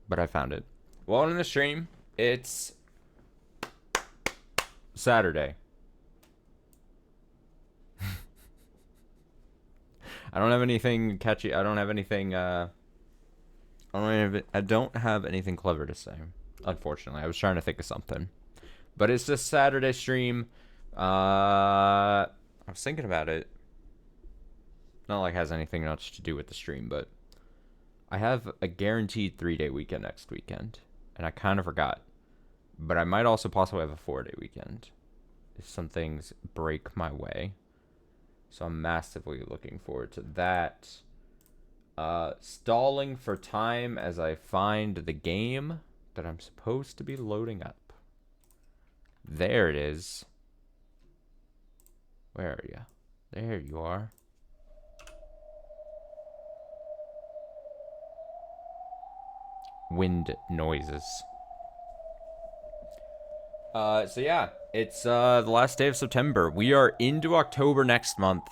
but I found it. Well, in the stream, it's Saturday. I don't have anything catchy. I don't have anything. I don't have anything clever to say. Unfortunately, I was trying to think of something, but it's just Saturday stream. I was thinking about it. Not like it has anything much to do with the stream, but I have a guaranteed 3-day weekend next weekend, and I kind of forgot. But I might also possibly have a 4-day weekend if some things break my way. So I'm massively looking forward to that. Stalling for time as I find the game that I'm supposed to be loading up. There it is. Where are you? There you are. Wind noises. So yeah, it's the last day of September. We are into October next month.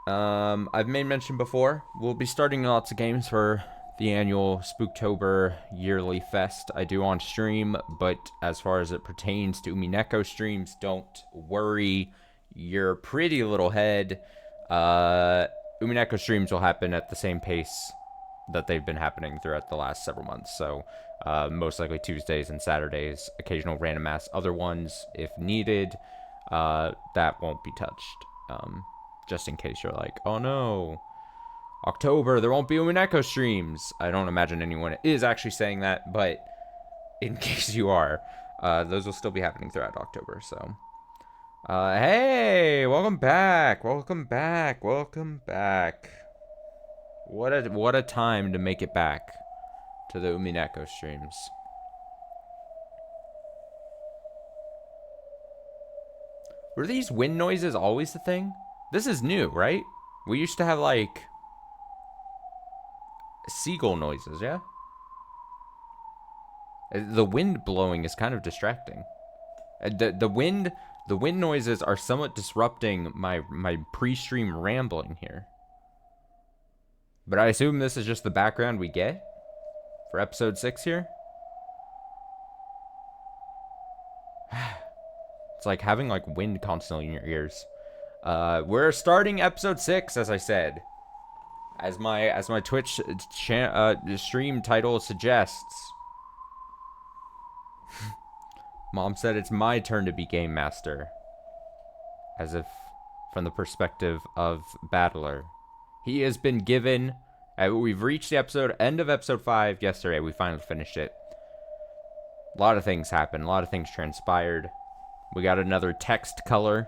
I've made mention before. We'll be starting lots of games for the annual Spooktober yearly fest I do on stream, but as far as it pertains to Umineko streams, don't worry your pretty little head. Umineko streams will happen at the same pace that they've been happening throughout the last several months. So most likely Tuesdays and Saturdays, occasional random ass other ones if needed. That won't be touched. Just in case you're like, oh no, October, there won't be Umineko streams. I don't imagine anyone is actually saying that, but in case you are, those will still be happening throughout October. So, hey, welcome back, welcome back, welcome back. What a time to make it back to the Umineko streams. Were these wind noises always the thing? This is new, right? We used to have like seagull noises, yeah? The wind blowing is kind of distracting. The wind noises are somewhat disrupting my pre-stream rambling here. But I assume this is just the background we get for episode 6 here. It's like having like wind constantly in your ears. We're starting episode 6, as I said. As my Twitch stream title suggests. Mom said it's my turn to be game master. As if from the perspective of Battler. He has been given... we've reached the end of episode 5 yesterday. We finally finished it. A lot of things happened. A lot of things transpired. We got another text color.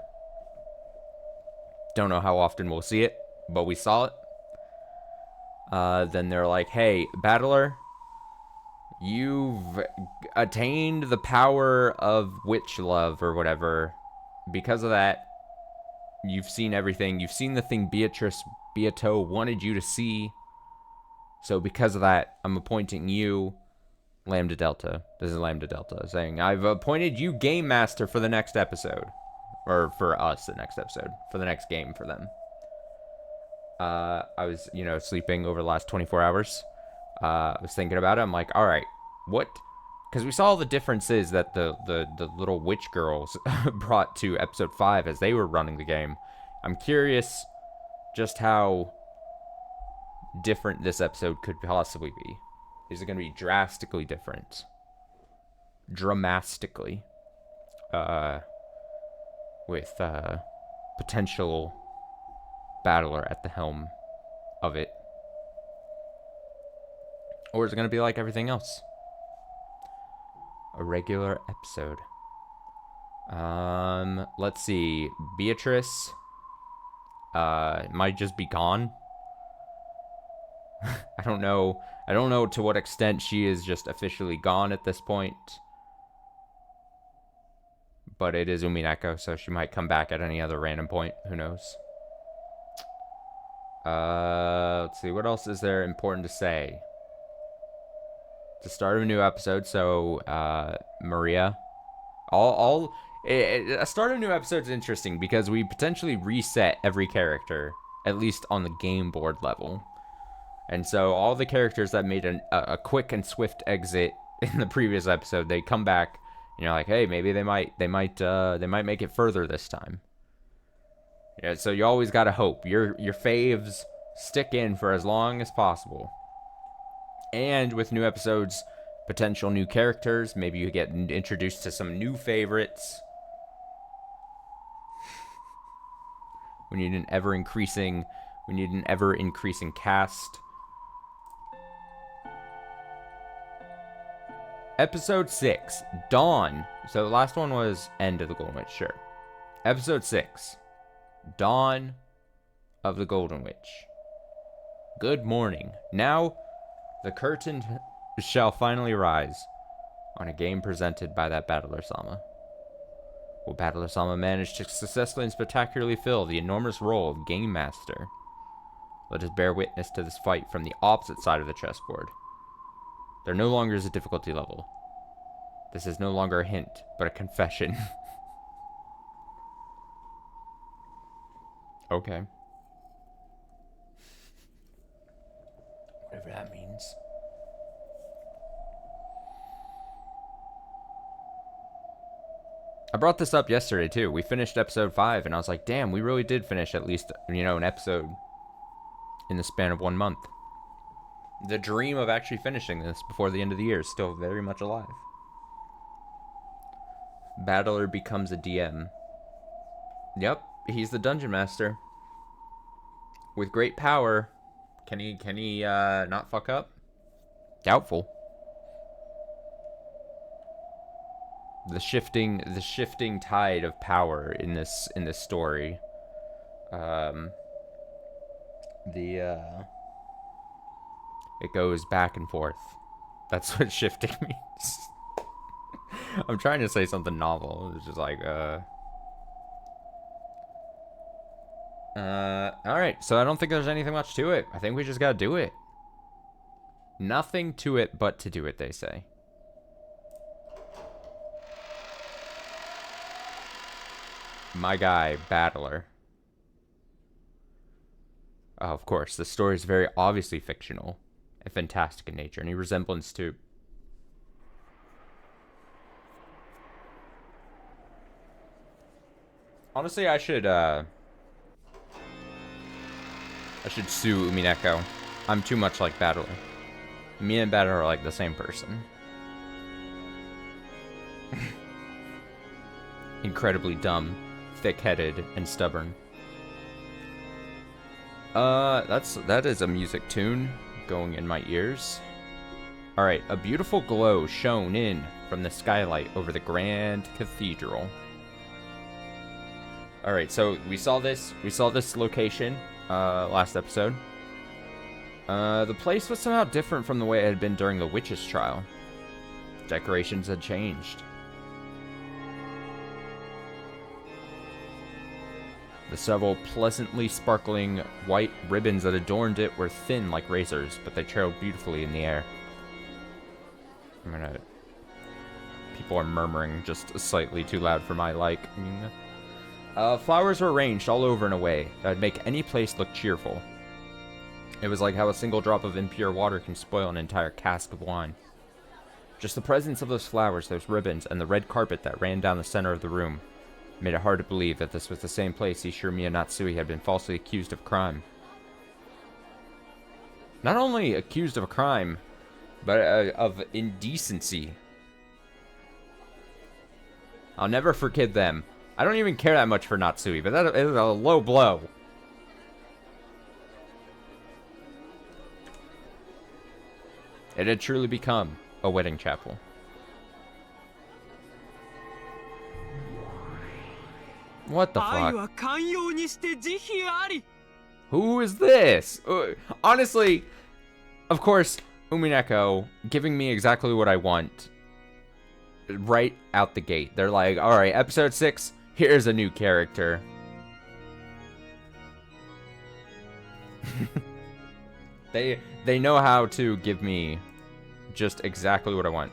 Don't know how often we'll see it, but we saw it. Then they're like, hey, Battler, you've attained the power of witch love or whatever. Because of that, you've seen everything. You've seen the thing Beato wanted you to see. So because of that, I'm appointing you Lambda Delta. This is Lambda Delta saying, I've appointed you game master for the next episode. Or for us, the next episode. For the next game for them. I was, sleeping over the last 24 hours. I was thinking about it. I'm like, all right, what? Because we saw the differences that the little witch girls brought to episode 5 as they were running the game. I'm curious just how different this episode could possibly be. Is it going to be drastically different? Dramatically. With potential Battler at the helm of it. Or is it going to be like everything else? A regular episode. Let's see. Beatrice might just be gone. I don't know to what extent she is just officially gone at this point. But it is Umineko, so she might come back at any other random point. Who knows? Let's see. What else is there important to say? It's the start of a new episode, so Maria. A start of a new episode is interesting because we potentially reset every character at least on the game board level. And so all the characters that made a quick and swift exit in the previous episode, they come back, and you're like, hey, maybe they might make it further this time. Yeah, so you always gotta hope. Your faves stick in for as long as possible. And with new episodes, potential new characters, maybe you get introduced to some new favorites. We need an ever increasing cast. Episode 6, Dawn. So the last one was End of the Golden Witch, sure. Episode 6, Dawn of the Golden Witch. Good morning. Now, the curtain shall finally rise on a game presented by that Battler-sama. Will Battler-sama manage to successfully and spectacularly fill the enormous role of Game Master? Let us bear witness to this fight from the opposite side of the chessboard. There no longer is a difficulty level. This is no longer a hint, but a confession. Okay. Whatever that means. I brought this up yesterday, too. We finished episode 5, and I was like, damn, we really did finish at least, an episode in the span of 1 month. The dream of actually finishing this before the end of the year is still very much alive. Battler becomes a DM. Yep, he's the dungeon master. With great power, can he not fuck up? Doubtful. The shifting tide of power in this story. It goes back and forth. That's what shifting means. I'm trying to say something novel. It's just like, alright, so I don't think there's anything much to it. I think we just gotta do it. Nothing to it but to do it, they say. My guy, Battler. Oh, of course, the story is very obviously fictional and fantastic in nature. Any resemblance to... Honestly, I should sue Umineko. I'm too much like Battler. Me and Battler are like the same person. Incredibly dumb, thick-headed, and stubborn. That is a music tune going in my ears. Alright, a beautiful glow shone in from the skylight over the grand cathedral. Alright, so we saw this location last episode. The place was somehow different from the way it had been during the witch's trial. Decorations had changed. The several pleasantly sparkling white ribbons that adorned it were thin like razors, but they trailed beautifully in the air. People are murmuring just slightly too loud for my like. Flowers were arranged all over in a way that would make any place look cheerful. It was like how a single drop of impure water can spoil an entire cask of wine. Just the presence of those flowers, those ribbons, and the red carpet that ran down the center of the room made it hard to believe that this was the same place Ishinomiya Natsui had been falsely accused of crime. Not only accused of a crime, but of indecency. I'll never forgive them. I don't even care that much for Natsui, but that is a low blow. It had truly become a wedding chapel. What the fuck? Who is this? Honestly, of course, Umineko giving me exactly what I want right out the gate. They're like, alright, episode 6, here's a new character. They know how to give me just exactly what I want.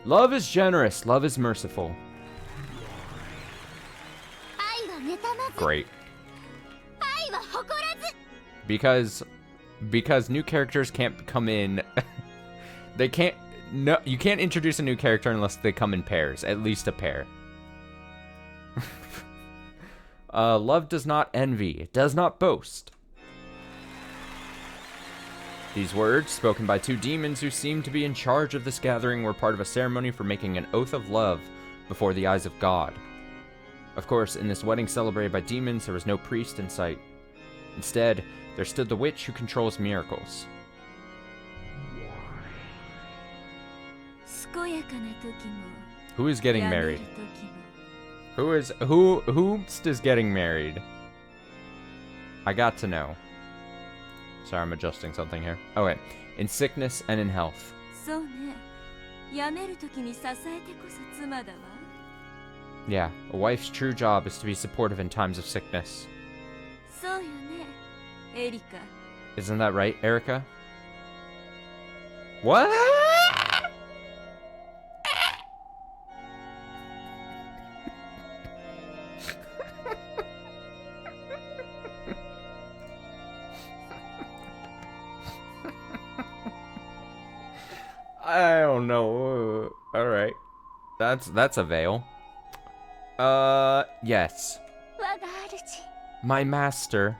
Love is generous, love is merciful. Great. Because new characters can't come in. They can't. No, you can't introduce a new character unless they come in pairs. At least a pair. Love does not envy. It does not boast. These words, spoken by two demons who seemed to be in charge of this gathering, were part of a ceremony for making an oath of love before the eyes of God. Of course, in this wedding celebrated by demons, there was no priest in sight. Instead, there stood the witch who controls miracles. Who is getting married? Who's getting married? I got to know. Sorry, I'm adjusting something here. Okay. In sickness and in health. Yeah, a wife's true job is to be supportive in times of sickness. Isn't that right, Erica? What? I don't know. All right. That's a veil. Yes. My master.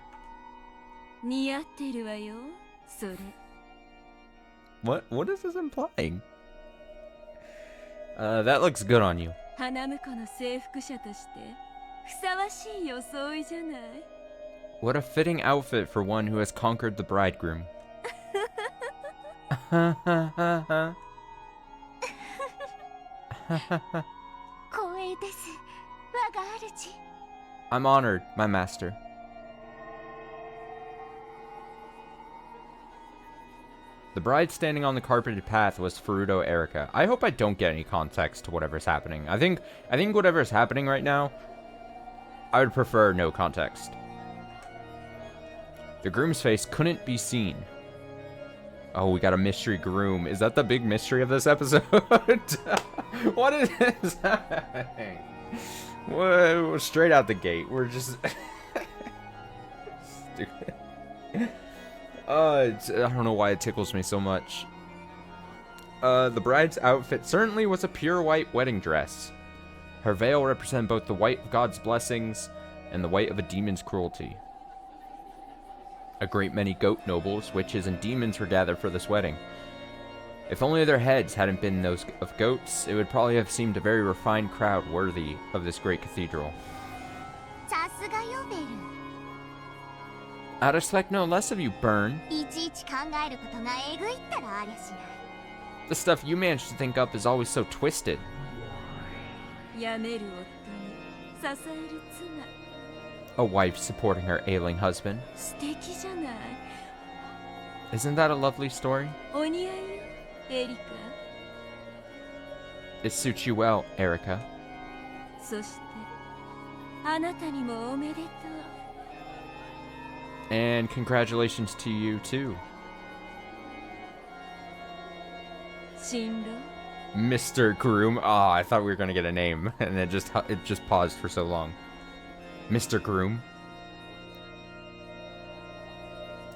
What is this implying? That looks good on you. What a fitting outfit for one who has conquered the bridegroom. I'm honored, my master. The bride standing on the carpeted path was Furuto Erica. I hope I don't get any context to whatever's happening. I think whatever's happening right now, I would prefer no context. The groom's face couldn't be seen. Oh, we got a mystery groom. Is that the big mystery of this episode? What is happening? Whoa, straight out the gate. We're just... Stupid. I don't know why it tickles me so much. The bride's outfit certainly was a pure white wedding dress. Her veil represented both the white of God's blessings and the white of a demon's cruelty. A great many goat nobles, witches, and demons were gathered for this wedding. If only their heads hadn't been those of goats, it would probably have seemed a very refined crowd worthy of this great cathedral. I'd expect no less of you, Burn. The stuff you manage to think up is always so twisted. A wife supporting her ailing husband. Isn't that a lovely story? It suits you well, Erica. And congratulations to you, too. Mr. Groom. Oh, I thought we were going to get a name, and it just paused for so long. Mr. Groom.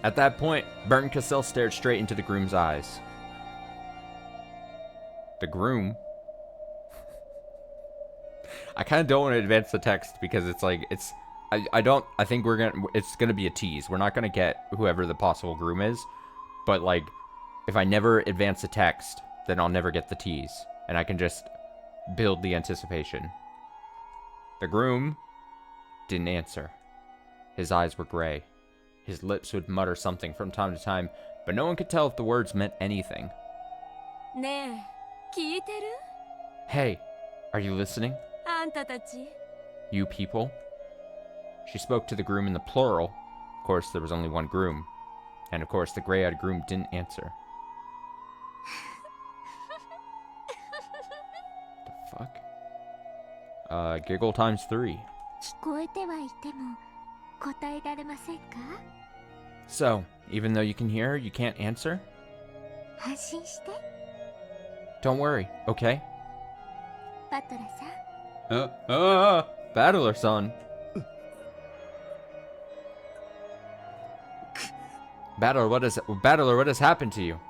At that point, Burton Cassell stared straight into the groom's eyes. The groom? I kind of don't want to advance the text because it's like, I think it's gonna be a tease. We're not gonna get whoever the possible groom is, but like, if I never advance the text, then I'll never get the tease, and I can just build the anticipation. The groom didn't answer. His eyes were gray. His lips would mutter something from time to time, but no one could tell if the words meant anything. Hey, are you listening? You people? She spoke to the groom in the plural. Of course, there was only one groom. And of course, the gray-eyed groom didn't answer. The fuck? Giggle times 3. So, even though you can hear her, you can't answer? Don't worry, okay? Battler-san. Battler, what has happened to you?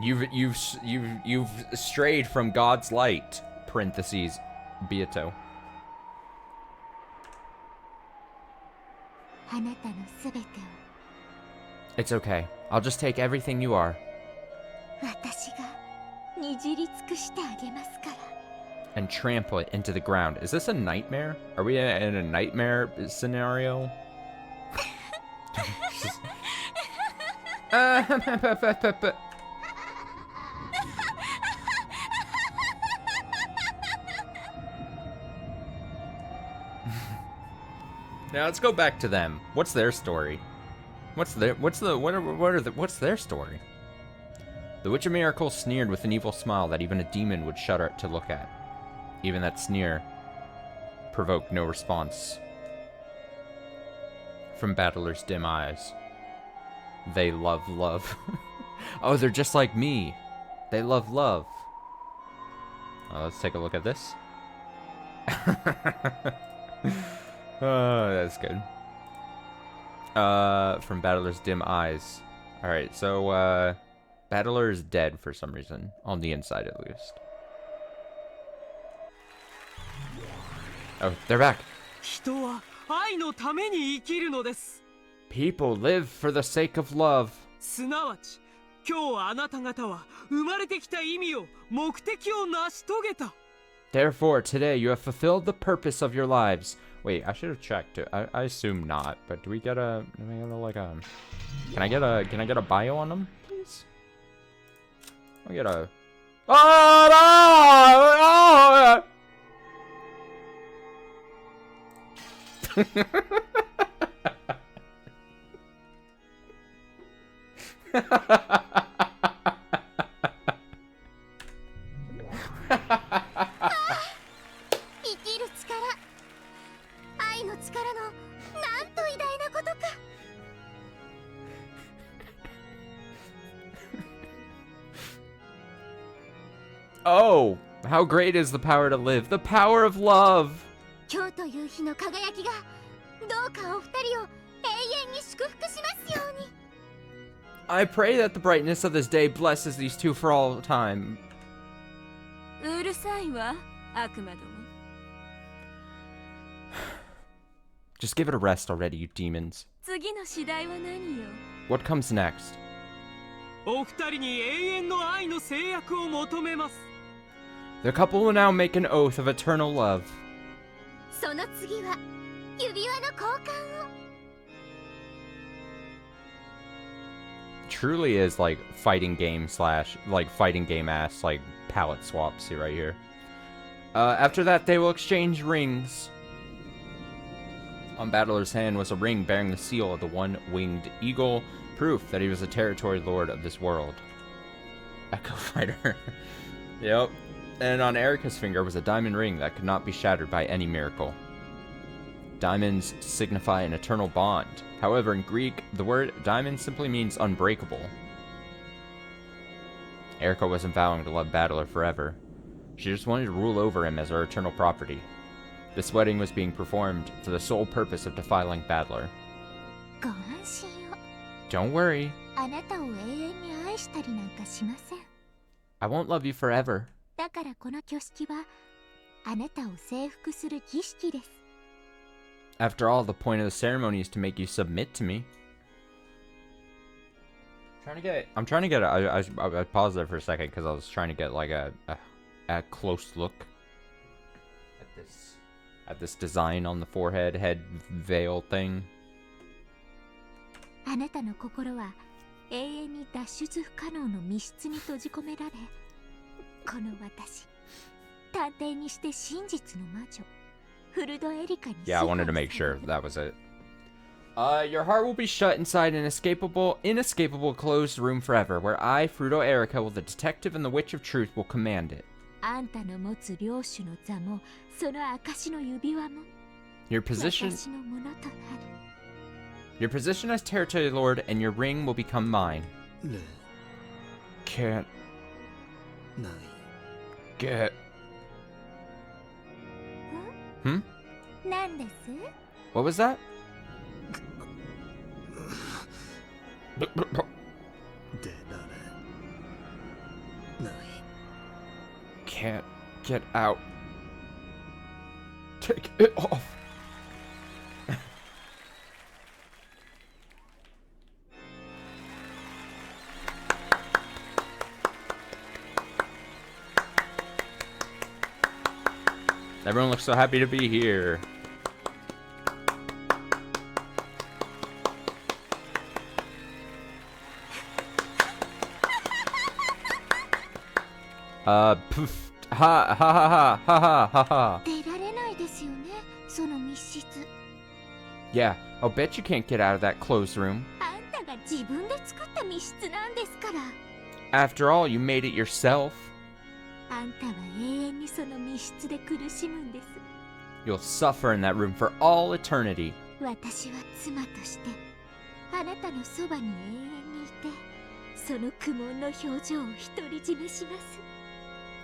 You've strayed from God's light. Parentheses, Beato. It's okay. I'll just take everything you are. And trample it into the ground. Is this a nightmare? Are we in a nightmare scenario? Now let's go back to them. What's their story? What's their story? The Witch of Miracle sneered with an evil smile that even a demon would shudder to look at. Even that sneer provoked no response from Battler's dim eyes. They love love. Oh, they're just like me. They love love. Let's take a look at this. Oh, that's good. From Battler's dim eyes. Alright, so, Battler is dead for some reason. On the inside, at least. Oh, they're back. People live for the sake of love. Therefore, today you have fulfilled the purpose of your lives. Wait, I should have checked. I assume not, but do we get a like a? Can I get a bio on them, please? I get a. Oh, no! Oh, how great is the power to live, the power of love. I pray that the brightness of this day blesses these two for all time. Just give it a rest already, you demons. What comes next? The couple will now make an oath of eternal love. Truly is like fighting game slash like fighting game ass like palette swaps here right here. After that, they will exchange rings. On Battler's hand was a ring bearing the seal of the one-winged eagle, proof that he was a territory lord of this world. Echo Fighter. Yep. And on Erica's finger was a diamond ring that could not be shattered by any miracle. Diamonds signify an eternal bond. However, in Greek, the word diamond simply means unbreakable. Erica wasn't vowing to love Battler forever. She just wanted to rule over him as her eternal property. This wedding was being performed for the sole purpose of defiling Battler. Don't worry. I won't love you forever. After all, the point of the ceremony is to make you submit to me. I'm trying to get I paused there for a second because I was trying to get like a close look at this design on the forehead, head veil thing. Yeah, I wanted to make sure that was it. Your heart will be shut inside an inescapable closed room forever, where I, Fruto Erica, the detective and the witch of truth, will command it. Your position as territory lord and your ring will become mine. Can't get. What was that? Can't get out. Take it off. Everyone looks so happy to be here. Poof. Ha ha ha ha ha ha ha. Yeah, I'll bet you can't get out of that closed room. After all, you made it yourself. You'll suffer in that room for all eternity.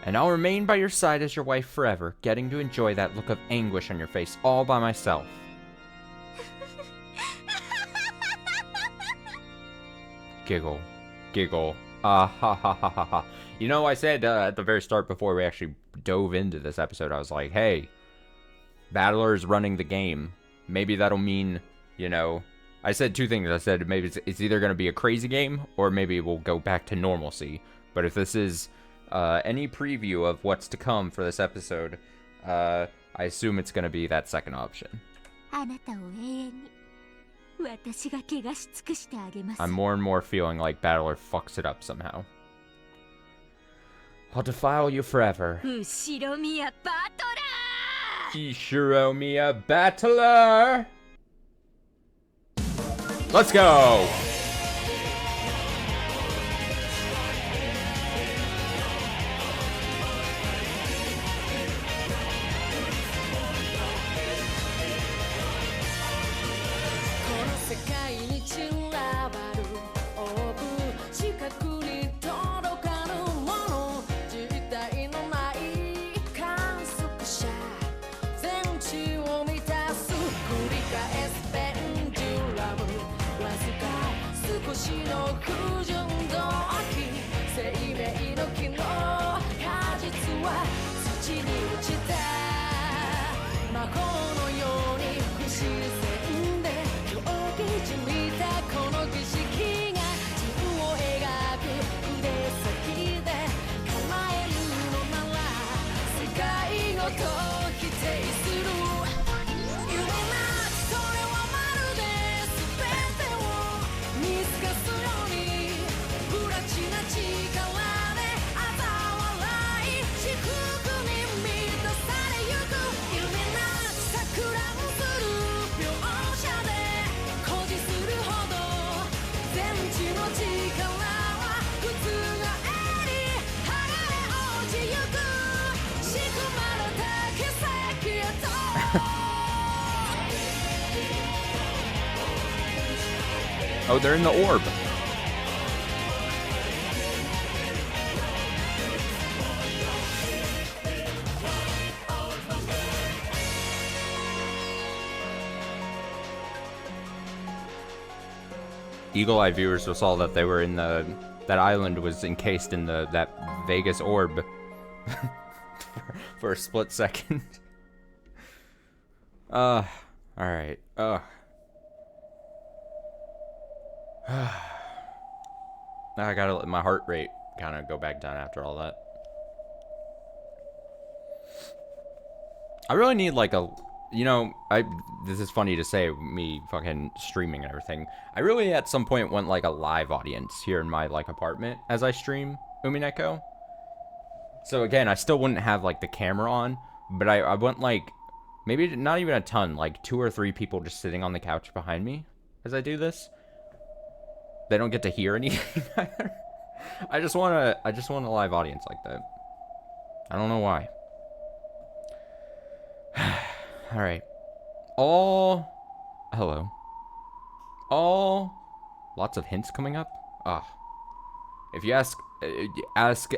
And I'll remain by your side as your wife forever, getting to enjoy that look of anguish on your face all by myself. Giggle. Giggle. Ha ha ha ha ha. You know, I said at the very start before we actually dove into this episode, I was like, hey, Battler is running the game. Maybe that'll mean, you know, I said two things. I said maybe it's either going to be a crazy game or maybe we'll go back to normalcy. But if this is any preview of what's to come for this episode, I assume it's going to be that second option. I'm more and more feeling like Battler fucks it up somehow. I'll defile you forever. Ishiromiya Battler! Let's go! Oh, they're in the orb. Eagle Eye viewers saw that they were in that island was encased in that Vegas orb for a split second. All right. I gotta let my heart rate kind of go back down after all that. I really need like a, you know, this is funny to say, me fucking streaming and everything. I really at some point want like a live audience here in my like apartment as I stream Umineko. So again, I still wouldn't have like the camera on, but I want like maybe not even a ton, like 2 or 3 people just sitting on the couch behind me as I do this. They don't get to hear anything. I just want a live audience like that. I don't know why. All right. Hello. Lots of hints coming up. If you ask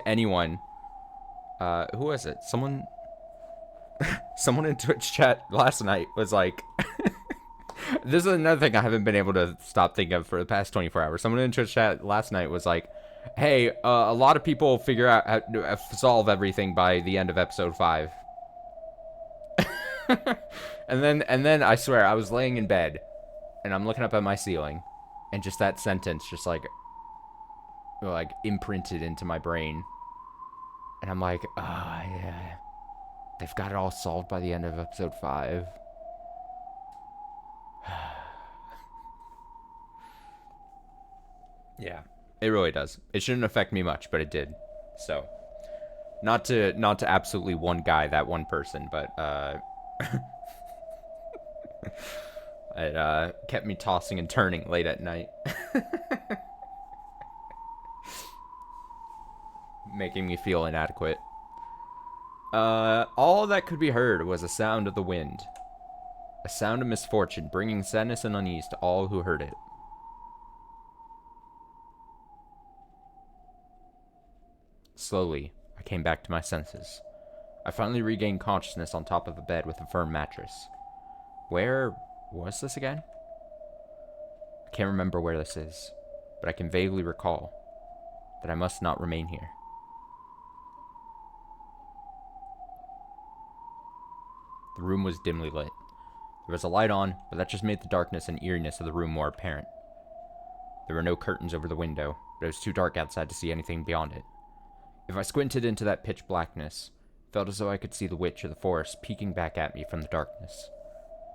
anyone, who was it? Someone in Twitch chat last night was like, This is another thing I haven't been able to stop thinking of for the past 24 hours. Someone in Twitch chat last night was like, hey, a lot of people figure out how to solve everything by the end of episode 5. and then I swear, I was laying in bed, and I'm looking up at my ceiling, and just that sentence just like imprinted into my brain. And I'm like, oh, yeah. They've got it all solved by the end of episode 5. Yeah, it really does. It shouldn't affect me much, but it did. So, not to absolutely one guy, that one person, but it kept me tossing and turning late at night. Making me feel inadequate. All that could be heard was a sound of the wind. A sound of misfortune, bringing sadness and unease to all who heard it. Slowly, I came back to my senses. I finally regained consciousness on top of a bed with a firm mattress. Where was this again? I can't remember where this is, but I can vaguely recall that I must not remain here. The room was dimly lit. There was a light on, but that just made the darkness and eeriness of the room more apparent. There were no curtains over the window, but it was too dark outside to see anything beyond it. If I squinted into that pitch blackness, it felt as though I could see the witch of the forest peeking back at me from the darkness,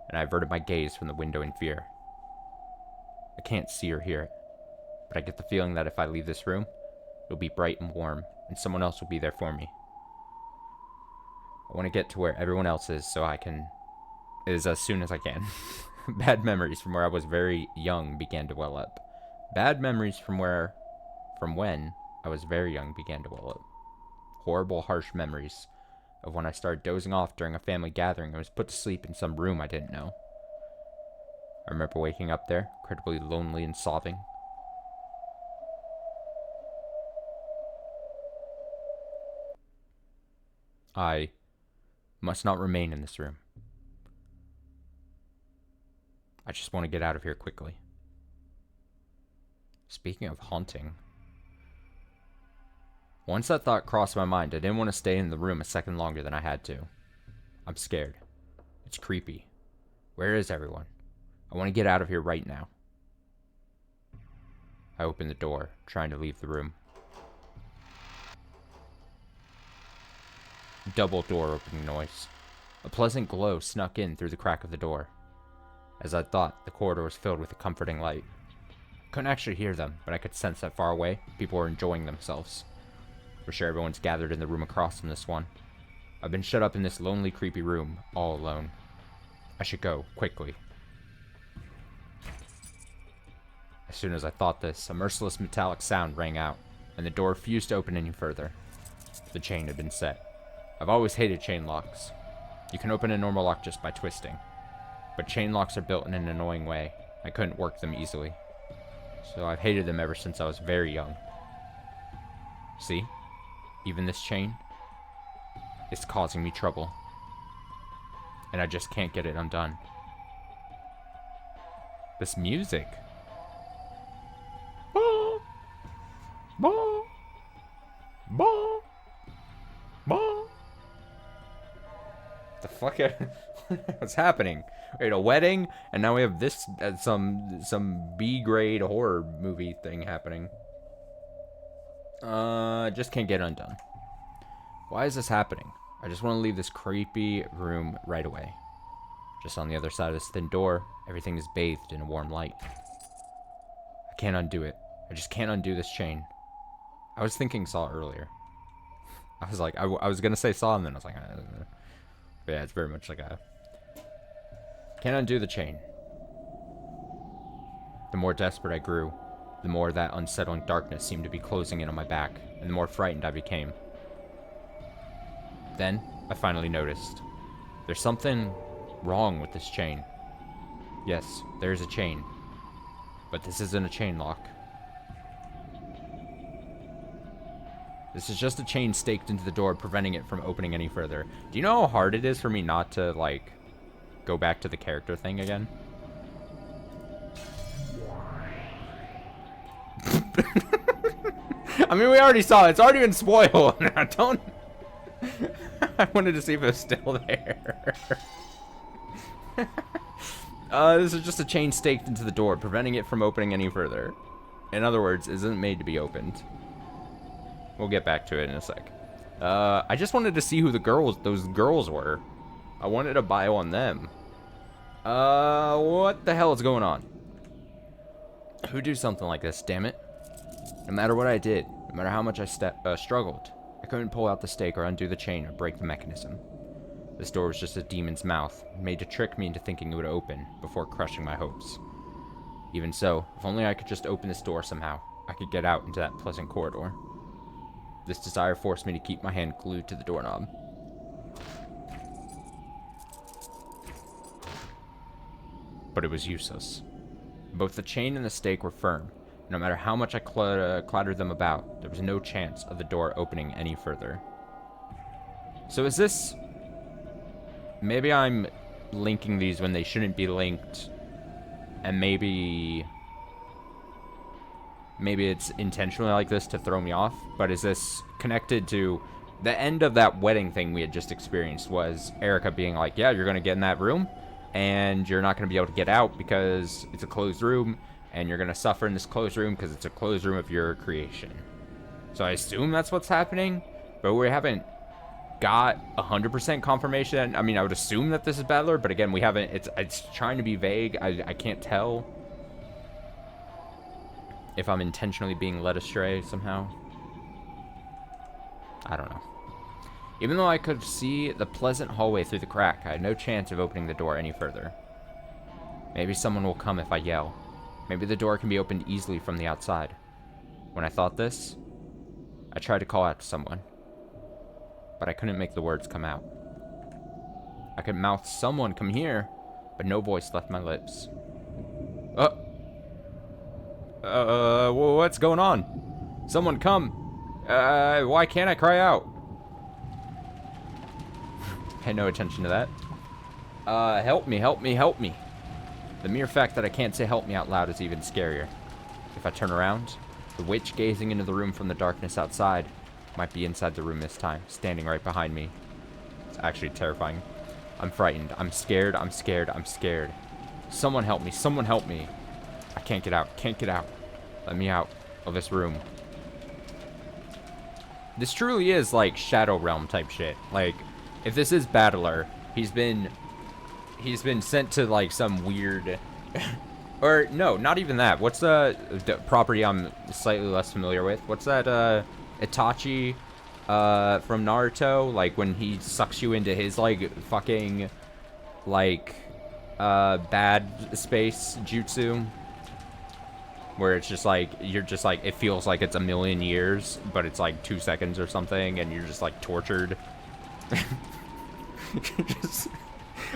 and I averted my gaze from the window in fear. I can't see or hear it, but I get the feeling that if I leave this room, it'll be bright and warm, and someone else will be there for me. I want to get to where everyone else is so I can... as soon as I can. Bad memories from where I was very young began to well up. Bad memories from when I was very young began to well up. Horrible, harsh memories of when I started dozing off during a family gathering and was put to sleep in some room I didn't know. I remember waking up there, incredibly lonely and sobbing. I must not remain in this room. I just want to get out of here quickly. Speaking of haunting, once that thought crossed my mind, I didn't want to stay in the room a second longer than I had to. I'm scared. It's creepy. Where is everyone? I want to get out of here right now. I opened the door, trying to leave the room. Double door opening noise. A pleasant glow snuck in through the crack of the door. As I thought, the corridor was filled with a comforting light. I couldn't actually hear them, but I could sense that far away, people were enjoying themselves. For sure everyone's gathered in the room across from this one. I've been shut up in this lonely, creepy room, all alone. I should go, quickly. As soon as I thought this, a merciless metallic sound rang out, and the door refused to open any further. The chain had been set. I've always hated chain locks. You can open a normal lock just by twisting. But chain locks are built in an annoying way. I couldn't work them easily. So I've hated them ever since I was very young. See? Even this chain? It's causing me trouble. And I just can't get it undone. This music. Ba, ba, ba, ba. The fuck? What's happening? We had a wedding, and now we have this some B-grade horror movie thing happening. Just can't get undone. Why is this happening? I just want to leave this creepy room right away. Just on the other side of this thin door, everything is bathed in a warm light. I can't undo it. I just can't undo this chain. I was thinking Saw earlier. I was like, I was gonna say Saw, and then I was like, but yeah, it's very much like a... Can't undo the chain. The more desperate I grew, the more that unsettling darkness seemed to be closing in on my back, and the more frightened I became. Then, I finally noticed. There's something wrong with this chain. Yes, there is a chain. But this isn't a chain lock. This is just a chain staked into the door, preventing it from opening any further. Do you know how hard it is for me not to, like, go back to the character thing again? I mean, we already saw it. It's already been spoiled. Don't... I wanted to see if it was still there. This is just a chain staked into the door, preventing it from opening any further. In other words, it isn't made to be opened. We'll get back to it in a sec. I just wanted to see who those girls were. I wanted to bio on them. What the hell is going on? Who'd do something like this, damn it? No matter what I did, no matter how much I struggled, I couldn't pull out the stake or undo the chain or break the mechanism. This door was just a demon's mouth, made to trick me into thinking it would open before crushing my hopes. Even so, if only I could just open this door somehow, I could get out into that pleasant corridor. This desire forced me to keep my hand glued to the doorknob. But it was useless. Both the chain and the stake were firm. No matter how much I clattered them about, there was no chance of the door opening any further. So is this... Maybe I'm linking these when they shouldn't be linked. And maybe it's intentionally like this to throw me off. But is this connected to... The end of that wedding thing we had just experienced was Erica being like, yeah, you're going to get in that room. And you're not going to be able to get out because it's a closed room. And you're going to suffer in this closed room because it's a closed room of your creation. So I assume that's what's happening. But we haven't got 100% confirmation. I mean, I would assume that this is Battler. But again, we haven't... It's trying to be vague. I can't tell if I'm intentionally being led astray somehow. I don't know. Even though I could see the pleasant hallway through the crack, I had no chance of opening the door any further. Maybe someone will come if I yell. Maybe the door can be opened easily from the outside. When I thought this, I tried to call out to someone, but I couldn't make the words come out. I could mouth, "Someone, come here," but no voice left my lips. What's going on? Someone come. Why can't I cry out? Pay no attention to that. Help me, help me, help me. The mere fact that I can't say help me out loud is even scarier. If I turn around, the witch gazing into the room from the darkness outside might be inside the room this time, standing right behind me. It's actually terrifying. I'm frightened. I'm scared. I'm scared. I'm scared. Someone help me. Someone help me. I can't get out. Can't get out. Let me out of this room. This truly is like Shadow Realm type shit. Like, if this is Battler, he's been sent to like some weird or no, not even that. What's the property I'm slightly less familiar with? What's that Itachi from Naruto, like when he sucks you into his like fucking like bad space jutsu, where it's just like you're just like, it feels like it's a million years but it's like 2 seconds or something and you're just like tortured. Just,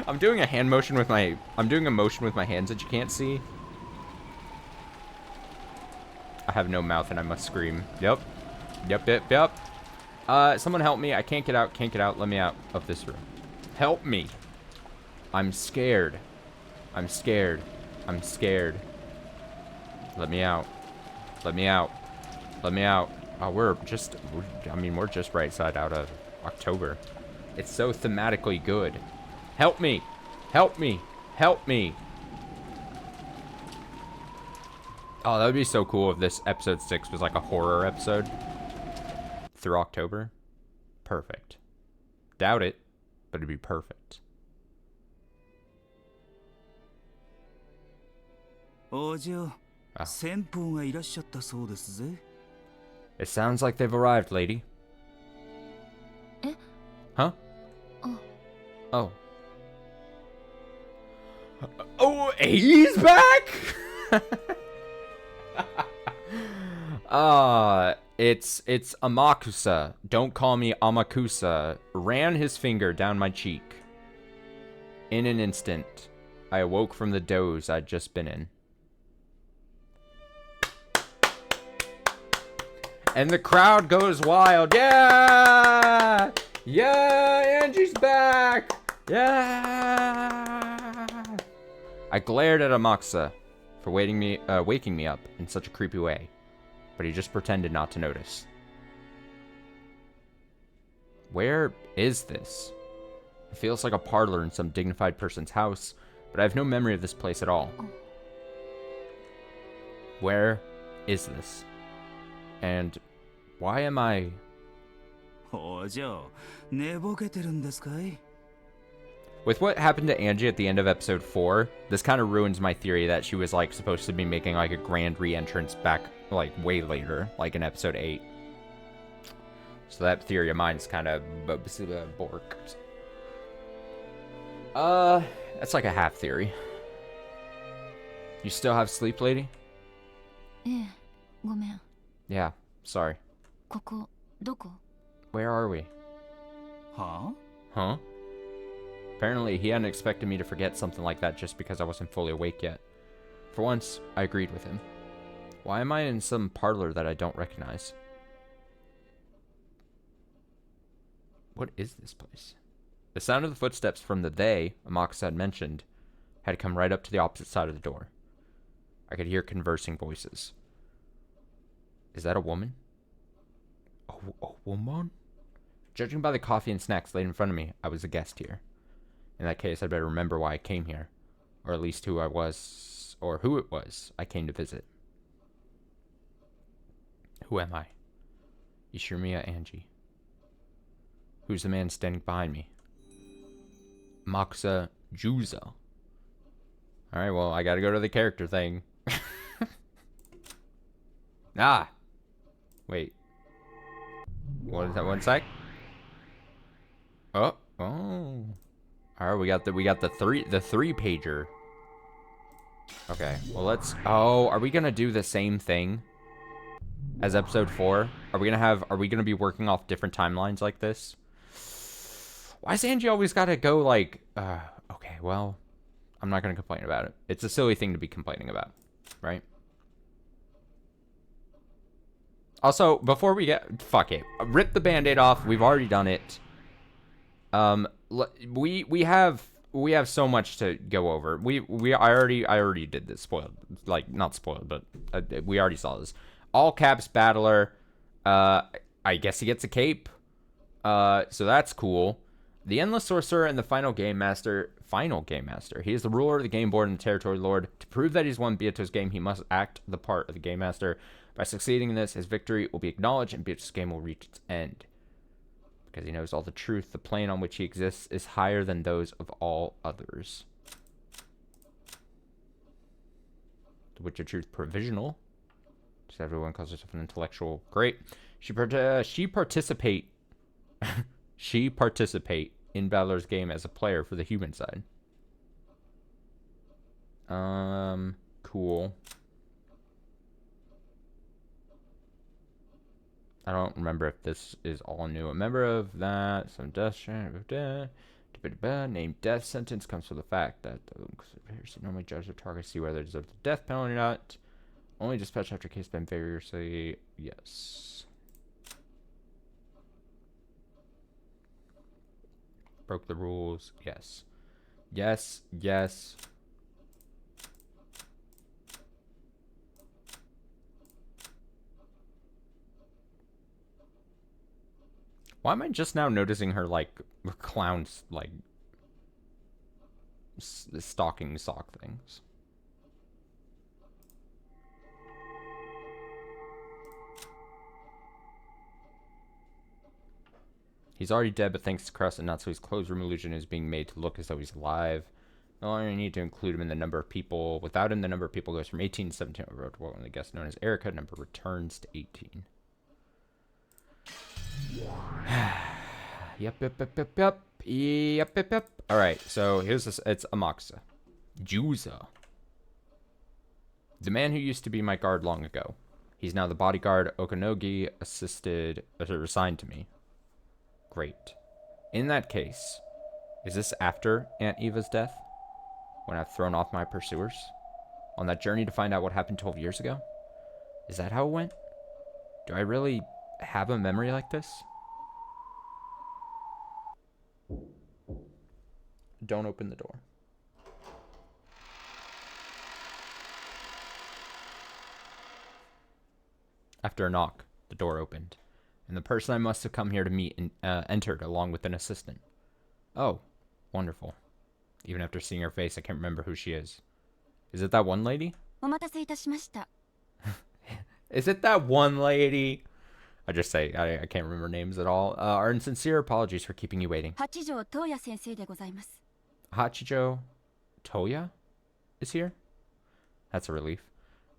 I'm doing a motion with my hands that you can't see. I have no mouth and I must scream. Yep. Someone help me. I can't get out. Can't get out. Let me out of this room. Help me. I'm scared. I'm scared. I'm scared. Let me out. Let me out. Let me out. Oh, we're just right side out of October. It's so thematically good. Help me. Help me. Help me. Oh, that would be so cool if this episode 6 was like a horror episode through October. Perfect. Doubt it, but it'd be perfect. Oh. It sounds like they've arrived, lady. Huh? Oh. Oh, he's back? It's Amakusa. Don't call me Amakusa. Ran his finger down my cheek. In an instant, I awoke from the doze I'd just been in. And the crowd goes wild. Yeah! Yeah, Angie's back! Yeah! I glared at Amakusa for waking me up in such a creepy way. but he just pretended not to notice. Where is this? It feels like a parlor in some dignified person's house, but I have no memory of this place at all. Where is this? And why am I... With what happened to Angie at the end of episode 4, this kind of ruins my theory that she was, like, supposed to be making, like, a grand re-entrance back, like, way later, like in episode 8. So that theory of mine is kind of borked. That's like a half theory. You still have sleep, lady? Yeah, sorry. Where are we? Huh? Huh? Apparently, he hadn't expected me to forget something like that just because I wasn't fully awake yet. For once, I agreed with him. Why am I in some parlor that I don't recognize? What is this place? The sound of the footsteps from the they Amakusa had mentioned had come right up to the opposite side of the door. I could hear conversing voices. Is that a woman? A woman? Judging by the coffee and snacks laid in front of me, I was a guest here. In that case, I'd better remember why I came here. Or at least who I was, or who it was I came to visit. Who am I? Ishimiya Angie. Who's the man standing behind me? Amakusa Juzo. Alright, well, I gotta go to the character thing. Wait. What is that? One sec. Oh. Alright, we got the three pager. Okay, well let's... Oh, are we gonna do the same thing as episode 4? Are we gonna be working off different timelines like this? Why does Angie always gotta go like... okay, well, I'm not gonna complain about it. It's a silly thing to be complaining about, right? Also, before we get... Fuck it. Rip the band-aid off. We've already done it. We have so much to go over. I already did this. Spoiled. Like, not spoiled, but we already saw this. All caps battler. I guess he gets a cape. So that's cool. The Endless Sorcerer and the Final Game Master. He is the ruler of the game board and the territory lord. To prove that he's won Beato's game, he must act the part of the game master. By succeeding in this, his victory will be acknowledged and Beato's game will reach its end. Because he knows all the truth, the plane on which he exists is higher than those of all others. The Witcher Truth Provisional. Just everyone calls herself an intellectual. Great. She participate in Battler's game as a player for the human side. Cool. I don't remember if this is all new. A member of that, some death named death sentence comes from the fact that the normally judge the target see whether they deserve the death penalty or not. Only dispatch after case been vigorously. Yes. Broke the rules. Yes. Yes. Yes. Why am I just now noticing her, like, clowns, like, stocking sock things? He's already dead, but thanks to Crust and Natsui's clothes room illusion is being made to look as though he's alive. No longer need to include him in the number of people. Without him, the number of people goes from 18 to 17 over to what the guest known as Erica. Number returns to 18. Yep. Alright, so here's this. It's Amakusa. Juzo. The man who used to be my guard long ago. He's now the bodyguard Okanogi assigned to me. Great. In that case, is this after Aunt Eva's death? When I've thrown off my pursuers? On that journey to find out what happened 12 years ago? Is that how it went? Do I really have a memory like this? Don't open the door. After a knock, the door opened, and the person I must have come here to meet entered along with an assistant. Oh, wonderful. Even after seeing her face, I can't remember who she is. Is it that one lady? お待たせいたしました。 Is it that one lady? I just say, I can't remember names at all. Our sincere apologies for keeping you waiting. 八条東也先生でございます。 Hachijo Toya is here? That's a relief.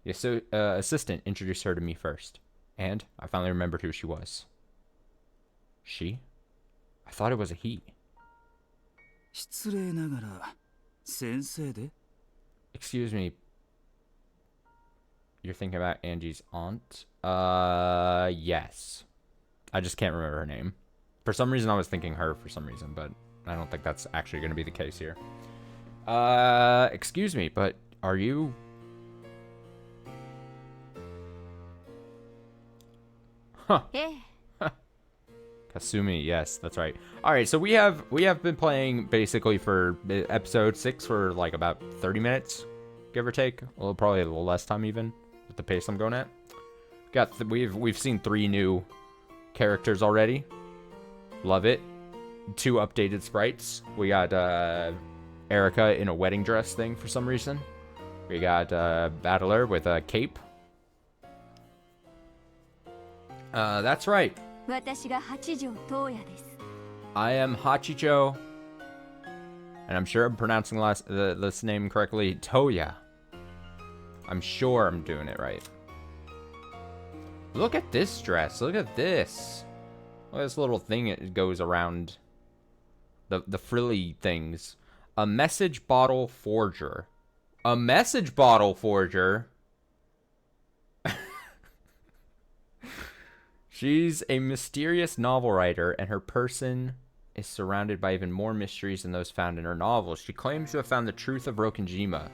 The assistant introduced her to me first, and I finally remembered who she was. She? I thought it was a he. 失礼ながら先生で Excuse me. You're thinking about Angie's aunt? Yes. I just can't remember her name. For some reason, I was thinking her for some reason, but I don't think that's actually going to be the case here. Excuse me, but are you... Huh. ええ、 Kasumi, yes, that's right. All right, so we have been playing basically for episode 6 for like about 30 minutes, give or take. Well, probably a little less time even with the pace I'm going at. We've seen 3 new characters already. Love it. 2 updated sprites. We got Erica in a wedding dress thing for some reason. We got Battler with a cape. That's right. 私が八条東也です。 I am Hachijo, and I'm sure I'm pronouncing this name correctly, Toya. I'm sure I'm doing it right. Look at this dress. Look at this. Look at this little thing that goes around the frilly things. A message bottle forger. A message bottle forger? She's a mysterious novel writer, and her person is surrounded by even more mysteries than those found in her novels. She claims to have found the truth of Rokenjima.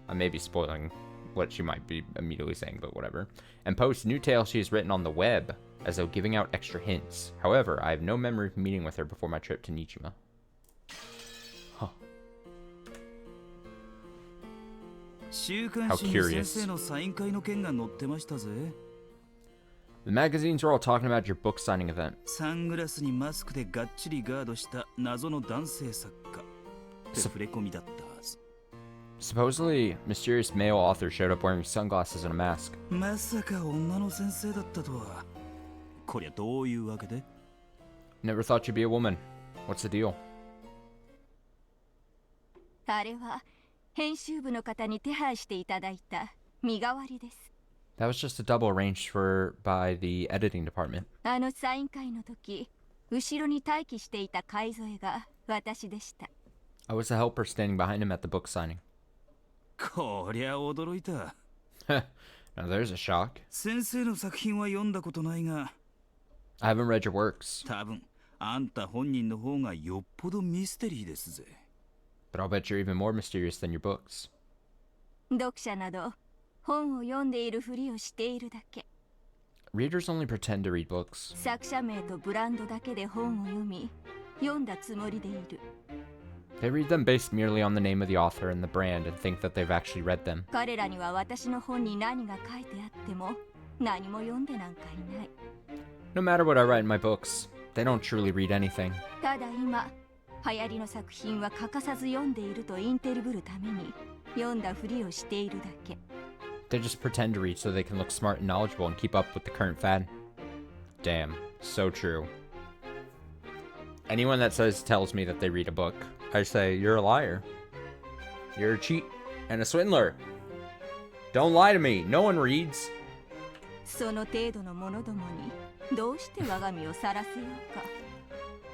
I may be spoiling what she might be immediately saying, but whatever. And posts new tales she has written on the web, as though giving out extra hints. However, I have no memory of meeting with her before my trip to Nijima. Huh. How curious. The magazines are all talking about your book signing event. Supposedly, mysterious male author showed up wearing sunglasses and a mask. Never thought you'd be a woman. What's the deal? あれは編集部の方に手配していただいた身代わりです。 That was just a double arranged for by the editing department. あのサイン会の時、後ろに待機していた海添が私でした。 I was the helper standing behind him at the book signing. こりゃ驚いた。 Now there's a shock. 先生の作品は読んだことないが、 I haven't read your works, 多分あんた本人の方がよっぽどミステリーですぜ。 but I'll bet you're even more mysterious than your books. 読者など本を読んでいるふりをしているだけ。 Readers only pretend to read books. 作者名とブランドだけで本を読み、読んだつもりでいる。 They read them based merely on the name of the author and the brand and think that they've actually read them. 彼らには私の本に何が書いてあっても何も読んでなんかいない。 No matter what I write in my books, they don't truly read anything. ただ今、流行りの作品は欠かさず読んでいるとインテリぶるために読んだふりをしているだけ。 They just pretend to read so they can look smart and knowledgeable and keep up with the current fad. Damn, so true. Anyone that tells me that they read a book, I say, you're a liar. You're a cheat and a swindler. Don't lie to me. No one reads. その程度の者どもにどうして我が身をさらせようか。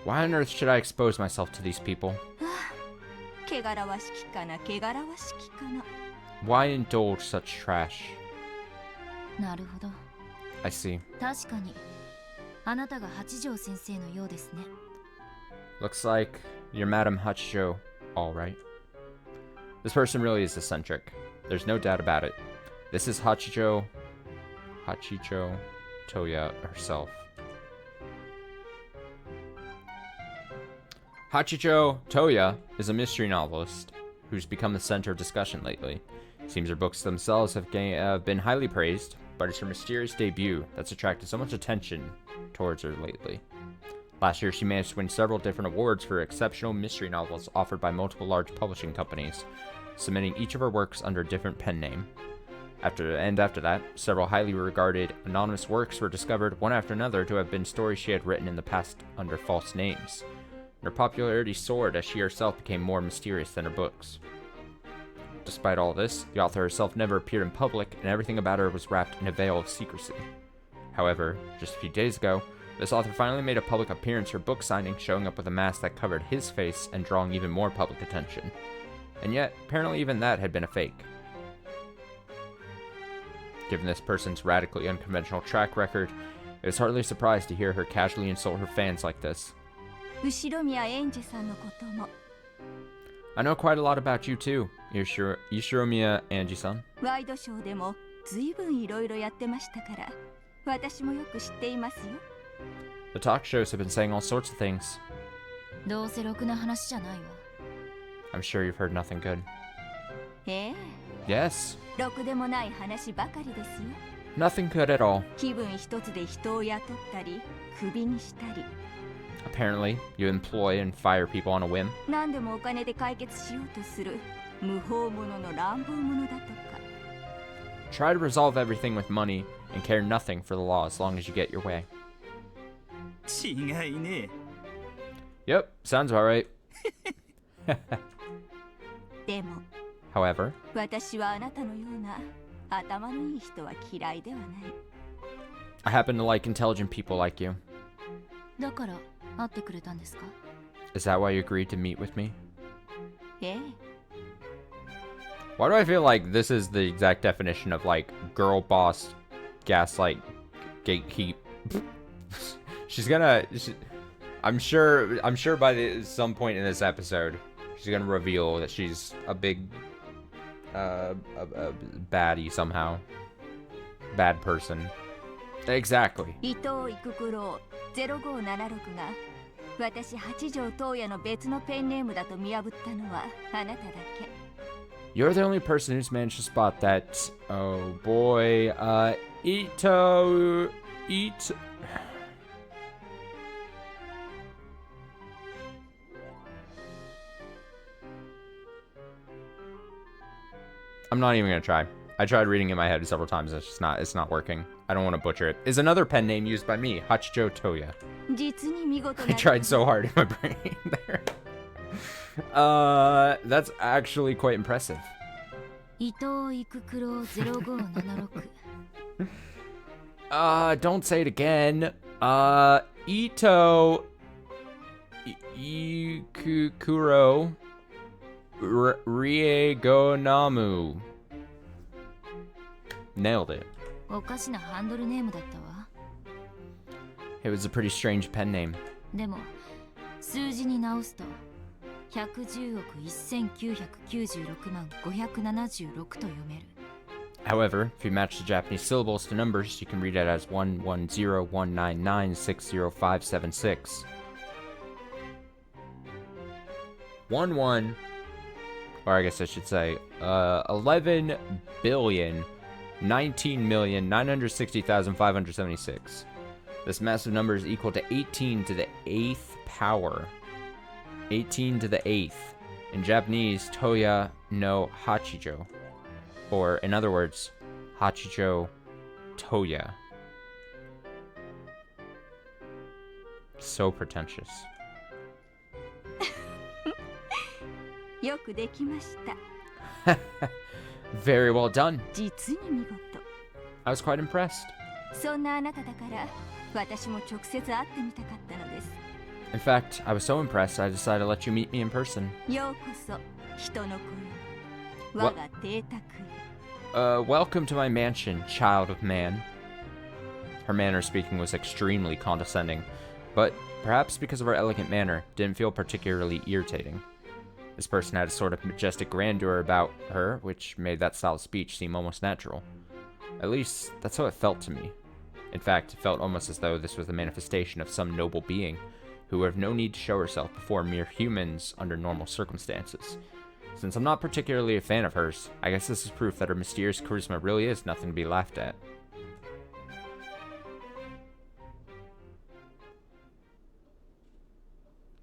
Why on earth should I expose myself to these people? 汚らわしきかな、汚らわしきかな。 Why indulge such trash? なるほど。 I see. 確かに、あなたが八条先生のようですね。 Looks like you're Madame Hachijo, all right. This person really is eccentric. There's no doubt about it. This is Hachijo Toya herself. Hachijo Toya is a mystery novelist who's become the center of discussion lately. Seems her books themselves have been highly praised. but it's her mysterious debut that's attracted so much attention towards her lately. Last year, she managed to win several different awards for exceptional mystery novels offered by multiple large publishing companies, submitting each of her works under a different pen name. After that, several highly regarded anonymous works were discovered one after another to have been stories she had written in the past under false names. Her popularity soared as she herself became more mysterious than her books. Despite all this, the author herself never appeared in public, and everything about her was wrapped in a veil of secrecy. However, just a few days ago, this author finally made a public appearance for book signing, showing up with a mask that covered his face and drawing even more public attention. And yet, apparently even that had been a fake. Given this person's radically unconventional track record, it was hardly a surprise to hear her casually insult her fans like this. 後宮エンジさんのことも I know quite a lot about you too, Yushiromiya Anji-san. ワイドショーでもずいぶんいろいろやってましたから私もよく知っていますよ The talk shows have been saying all sorts of things. どうせろくな話じゃないわ I'm sure you've heard nothing good. ええ Yes, ろくでもない話ばかりですよ nothing good at all. 気分一つで人を雇ったりクビにしたり Apparently, you employ and fire people on a whim. 何でもお金で解決しようとする無法者の乱暴者だとか Try to resolve everything with money and care nothing for the law as long as you get your way. 違いね Yep, sounds about right. でも However, 私はあなたのような頭のいい人は嫌いではない I happen to like intelligent people like you. だから会ってくれたんですか Is that why you agreed to meet with me? ええ Why do I feel like this is the exact definition of like girl boss, gaslight, gatekeep? I'm sure by some point in this episode, she's gonna reveal that she's a big, a baddie somehow, bad person. Exactly. 伊藤育九郎0576が私八条東也の別のペンネームだと見破ったのはあなただけ You're the only person who's managed to spot that. Oh boy, Ito. I'm not even gonna try. I tried reading in my head several times. It's not working. I don't want to butcher it. Is another pen name used by me, Hachijo Toya. 実に見事 I な tried so hard in my brain there. That's actually quite impressive. 伊藤育九郎0576 Don't say it again. Ito Ikukuro Riegonamu. Nailed it. おかしなハンドルネームだったわ It was a pretty strange pen name. でも数字に直すと110億1996万576と読める However, if you match the Japanese syllables to numbers, you can read it as 11019960576. 11, or I guess I should say, 11,019,960,576. This massive number is equal to 18 to the 8th power. 18 to the 8th. In Japanese, Toya no Hachijo. Or, in other words, Hachijo Toya. So pretentious. よくできました Very well done. 実に見事 I was quite impressed. そんなあなただから私も直接会ってみたかったのです In fact, I was so impressed I decided to let you meet me in person. ようこそ人の子よ我が邸宅へ Welcome to my mansion, child of man. Her manner of speaking was extremely condescending, but perhaps because of her elegant manner, didn't feel particularly irritating. This person had a sort of majestic grandeur about her, which made that style of speech seem almost natural. At least, that's how it felt to me. In fact, it felt almost as though this was the manifestation of some noble being, who would have no need to show herself before mere humans under normal circumstances. Since I'm not particularly a fan of hers, I guess this is proof that her mysterious charisma really is nothing to be laughed at.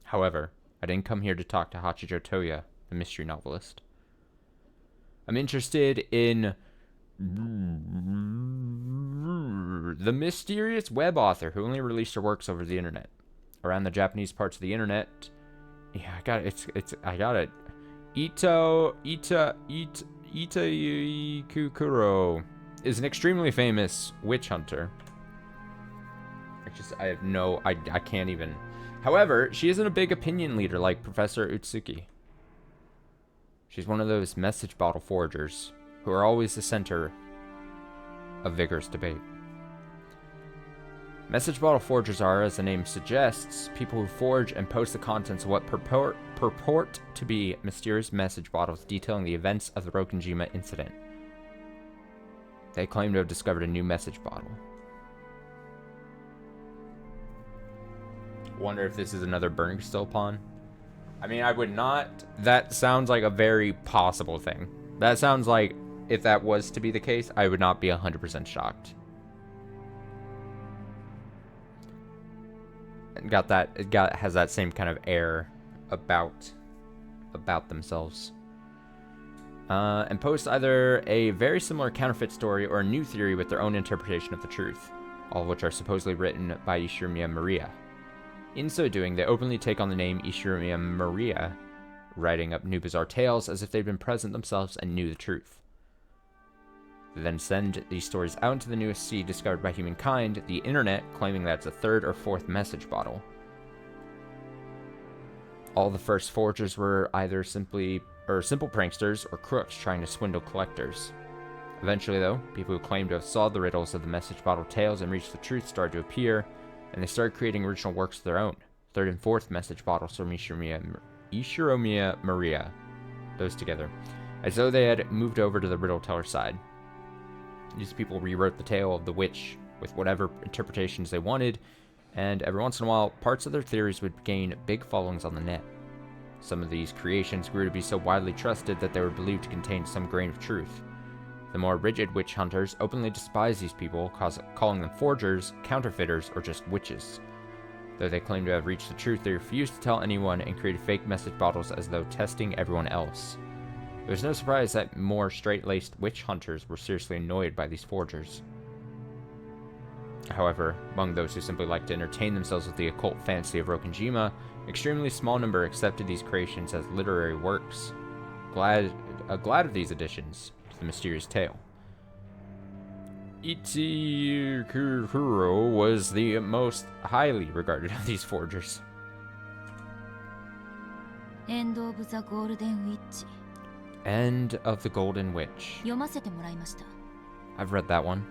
However, I didn't come here to talk to Hachijo Toya, the mystery novelist. I'm interested in the mysterious web author who only released her works over the internet. Around the Japanese parts of the internet. Yeah, I got it. I got it. Itakukuro is an extremely famous witch hunter. I can't even. However, she isn't a big opinion leader like Professor Utsuki. She's one of those message bottle forgers who are always the center of vigorous debate. Message bottle forgers are, as the name suggests, people who forge and post the contents of what purport to be mysterious message bottles detailing the events of the Rokkenjima incident. They claim to have discovered a new message bottle. Wonder if this is another burning still pawn. I mean, I would not. That sounds like a very possible thing. That sounds like, if that was to be the case, I would not be 100% shocked. Has that same kind of air about themselves. And post either a very similar counterfeit story or a new theory with their own interpretation of the truth, all of which are supposedly written by Ishinomiya Maria. In so doing, they openly take on the name Ishinomiya Maria, writing up new bizarre tales as if they'd been present themselves and knew the truth. They then send these stories out into the newest sea discovered by humankind, the internet, claiming that it's a third or fourth message bottle. All the first forgers were either simple pranksters or crooks trying to swindle collectors. Eventually, though, people who claimed to have solved the riddles of the message bottle tales and reached the truth started to appear, and they started creating original works of their own. Third and fourth message bottles from Ishinomiya Maria, those together, as though they had moved over to the riddle teller side. These people rewrote the tale of the witch with whatever interpretations they wanted, and every once in a while, parts of their theories would gain big followings on the net. Some of these creations grew to be so widely trusted that they were believed to contain some grain of truth. The more rigid witch hunters openly despised these people, calling them forgers, counterfeiters, or just witches. Though they claimed to have reached the truth, they refused to tell anyone and created fake message bottles as though testing everyone else. It was no surprise that more straight-laced witch hunters were seriously annoyed by these forgers. However, among those who simply liked to entertain themselves with the occult fantasy of Rokkenjima, an extremely small number accepted these creations as literary works, glad of these additions to the mysterious tale. Ichikuro was the most highly regarded of these forgers. End of the Golden Witch. End of the Golden Witch. 読ませてもらいました。 I've read that one.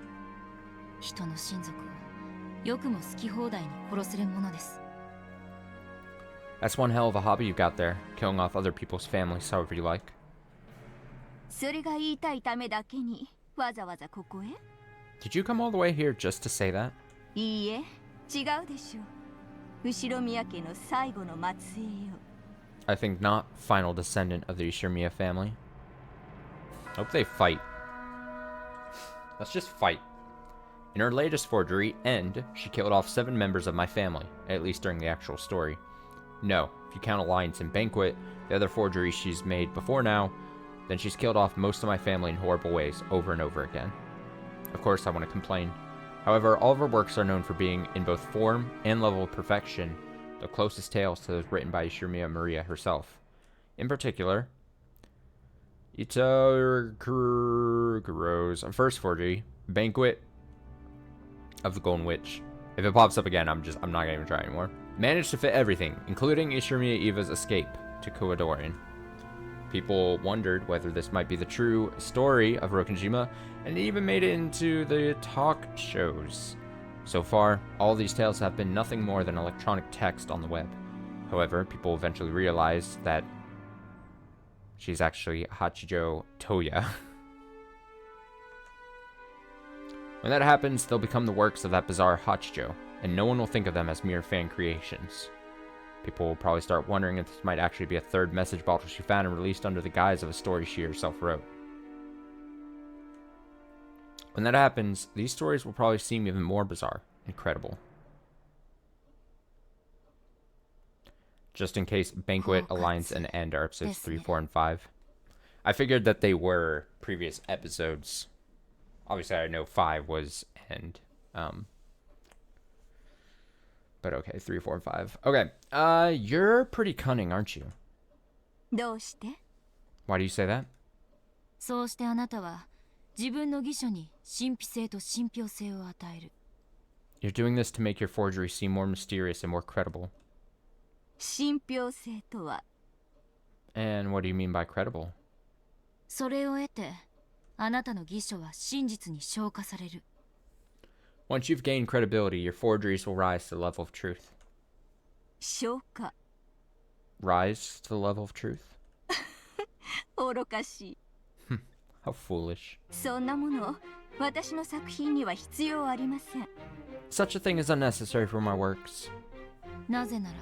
人の親族をよくも好き放題に殺せるものです。 That's one hell of a hobby you've got there, killing off other people's families however you like. それが言いたいためだけにわざわざここへ Did you come all the way here just to say that? いいえ、違うでしょう。後宮家の最後の末裔よ。 I think not final descendant of the Ishinomiya family. Hope they fight. Let's just fight. In her latest forgery, End, she killed off 7 members of my family, at least during the actual story. No, if you count Alliance and Banquet, the other forgeries she's made before now, then she's killed off most of my family in horrible ways over and over again. Of course, I want to complain. However, all of her works are known for being, in both form and level of perfection, the closest tales to those written by Ishinomiya Maria herself. In particular, Itakuro's first forgery, Banquet of the Golden Witch. If it pops up again, I'm not gonna even try anymore. Managed to fit everything, including Ishinomiya Iva's escape to Kuwadorian. People wondered whether this might be the true story of Rokkenjima, and it even made it into the talk shows. So far, all these tales have been nothing more than electronic text on the web. However, people eventually realized that she's actually Hachijo Toya. When that happens, they'll become the works of that bizarre Hachijo, and no one will think of them as mere fan creations. People will probably start wondering if this might actually be a third message bottle she found and released under the guise of a story she herself wrote. When that happens, these stories will probably seem even more bizarre and credible. Just in case Banquet, Alliance, and End are episodes 3, 4, and 5. I figured that they were previous episodes. Obviously, I know 5 was End. But okay, 3, 4, and 5. Okay, you're pretty cunning, aren't you? どうして？ Why do you say that? そうしてあなたは自分の偽書に神秘性と信憑性を与える。 You're doing this to make your forgery seem more mysterious and more credible. 信憑性とは？ And what do you mean by credible? それを得てあなたの偽書は真実に昇華される。 Once you've gained credibility, your forgeries will rise to the level of truth. 消化。 Rise to the level of truth? 愚かしい。 How foolish. そんなもの私の作品には必要ありません。 Such a thing is unnecessary for my works. なぜなら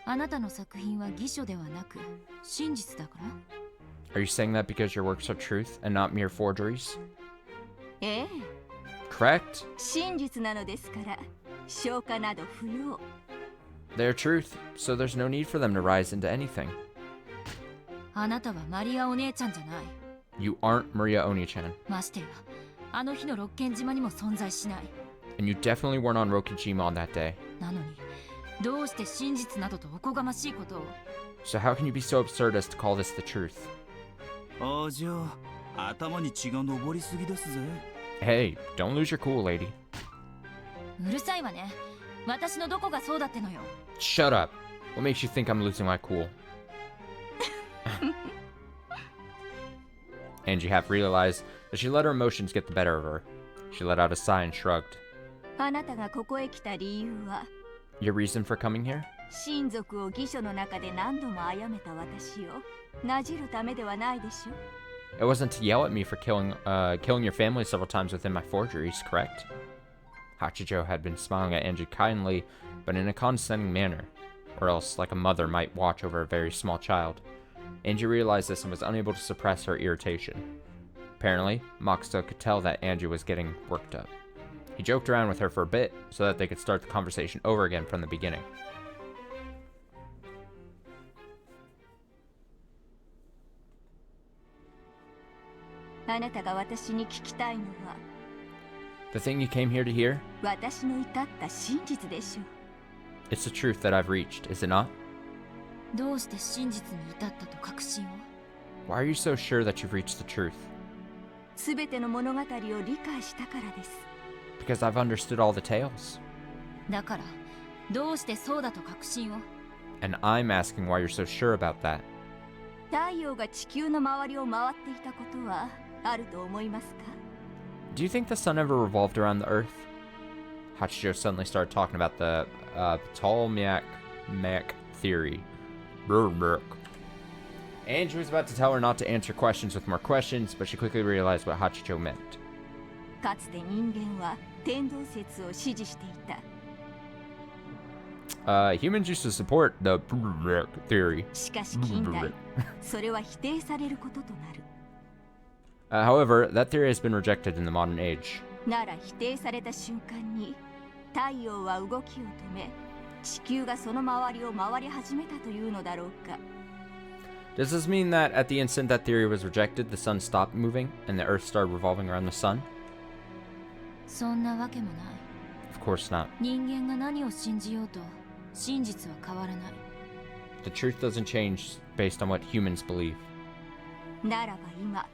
あなたの作品は偽書ではなく真実だから。 Are you saying that because your works are truth and not mere forgeries? ええ、 Correct. 真実なのですから消化など不要。 They're truth, so there's no need for them to rise into anything. あなたはマリアお姉ちゃんじゃない。 You aren't Maria Oni-chan. ましてやあの日の六軒島にも存在しない。 And you definitely weren't on Rokujima on that day. なのにどうして真実などとおこがましいことを。 So how can you be so absurd as to call this the truth? お嬢、頭に血が上りすぎですぜ。 Hey, don't lose your cool, lady. うるさいわね。私のどこがそうだってのよ。 Shut up. What makes you think I'm losing my cool? Angie half realized that she let her emotions get the better of her. She let out a sigh and shrugged. あなたがここへ来た理由は Your reason for coming here? 親族を偽書の中で何度も殺めた私をなじるためではないでしょ。 It wasn't to yell at me for killing your family several times within my forgeries, correct? Hachijo had been smiling at Angie kindly, but in a condescending manner, or else like a mother might watch over a very small child. Angie realized this and was unable to suppress her irritation. Apparently, Moxta could tell that Angie was getting worked up. He joked around with her for a bit so that they could start the conversation over again from the beginning. あなたが私に聞きたいのは The thing you came here to hear? 私の至った真実でしょう。 It's the truth that I've reached, is it not? どうして真実に至ったと確信を。 Why are you so sure that you've reached the truth? すべての物語を理解したからです。 Because I've understood all the tales. だからどうしてそうだと確信を。 And I'm asking why you're so sure about that. 太陽が地球の周りを回っていたことはあると思いますか？ Do you think the sun ever revolved around the earth? Hachijo suddenly started talking about the Ptolemaic theory. Angie was about to tell her not to answer questions with more questions, but she quickly realized what Hachijo meant. かつて人間は天動説を支持していた。 Humans used to support the theory. しかし近代、それは否定されることとなる。 However, that theory has been rejected in the modern age. なら否定された瞬間に太陽は動きを止め、地球がその周りを回り始めたというのだろうか。 Does this mean that at the instant that theory was rejected, the sun stopped moving and the earth started revolving around the sun? そんなわけもない。 Of course not. 人間が何を信じようと真実は変わらない。 The truth doesn't change based on what humans believe. ならば今、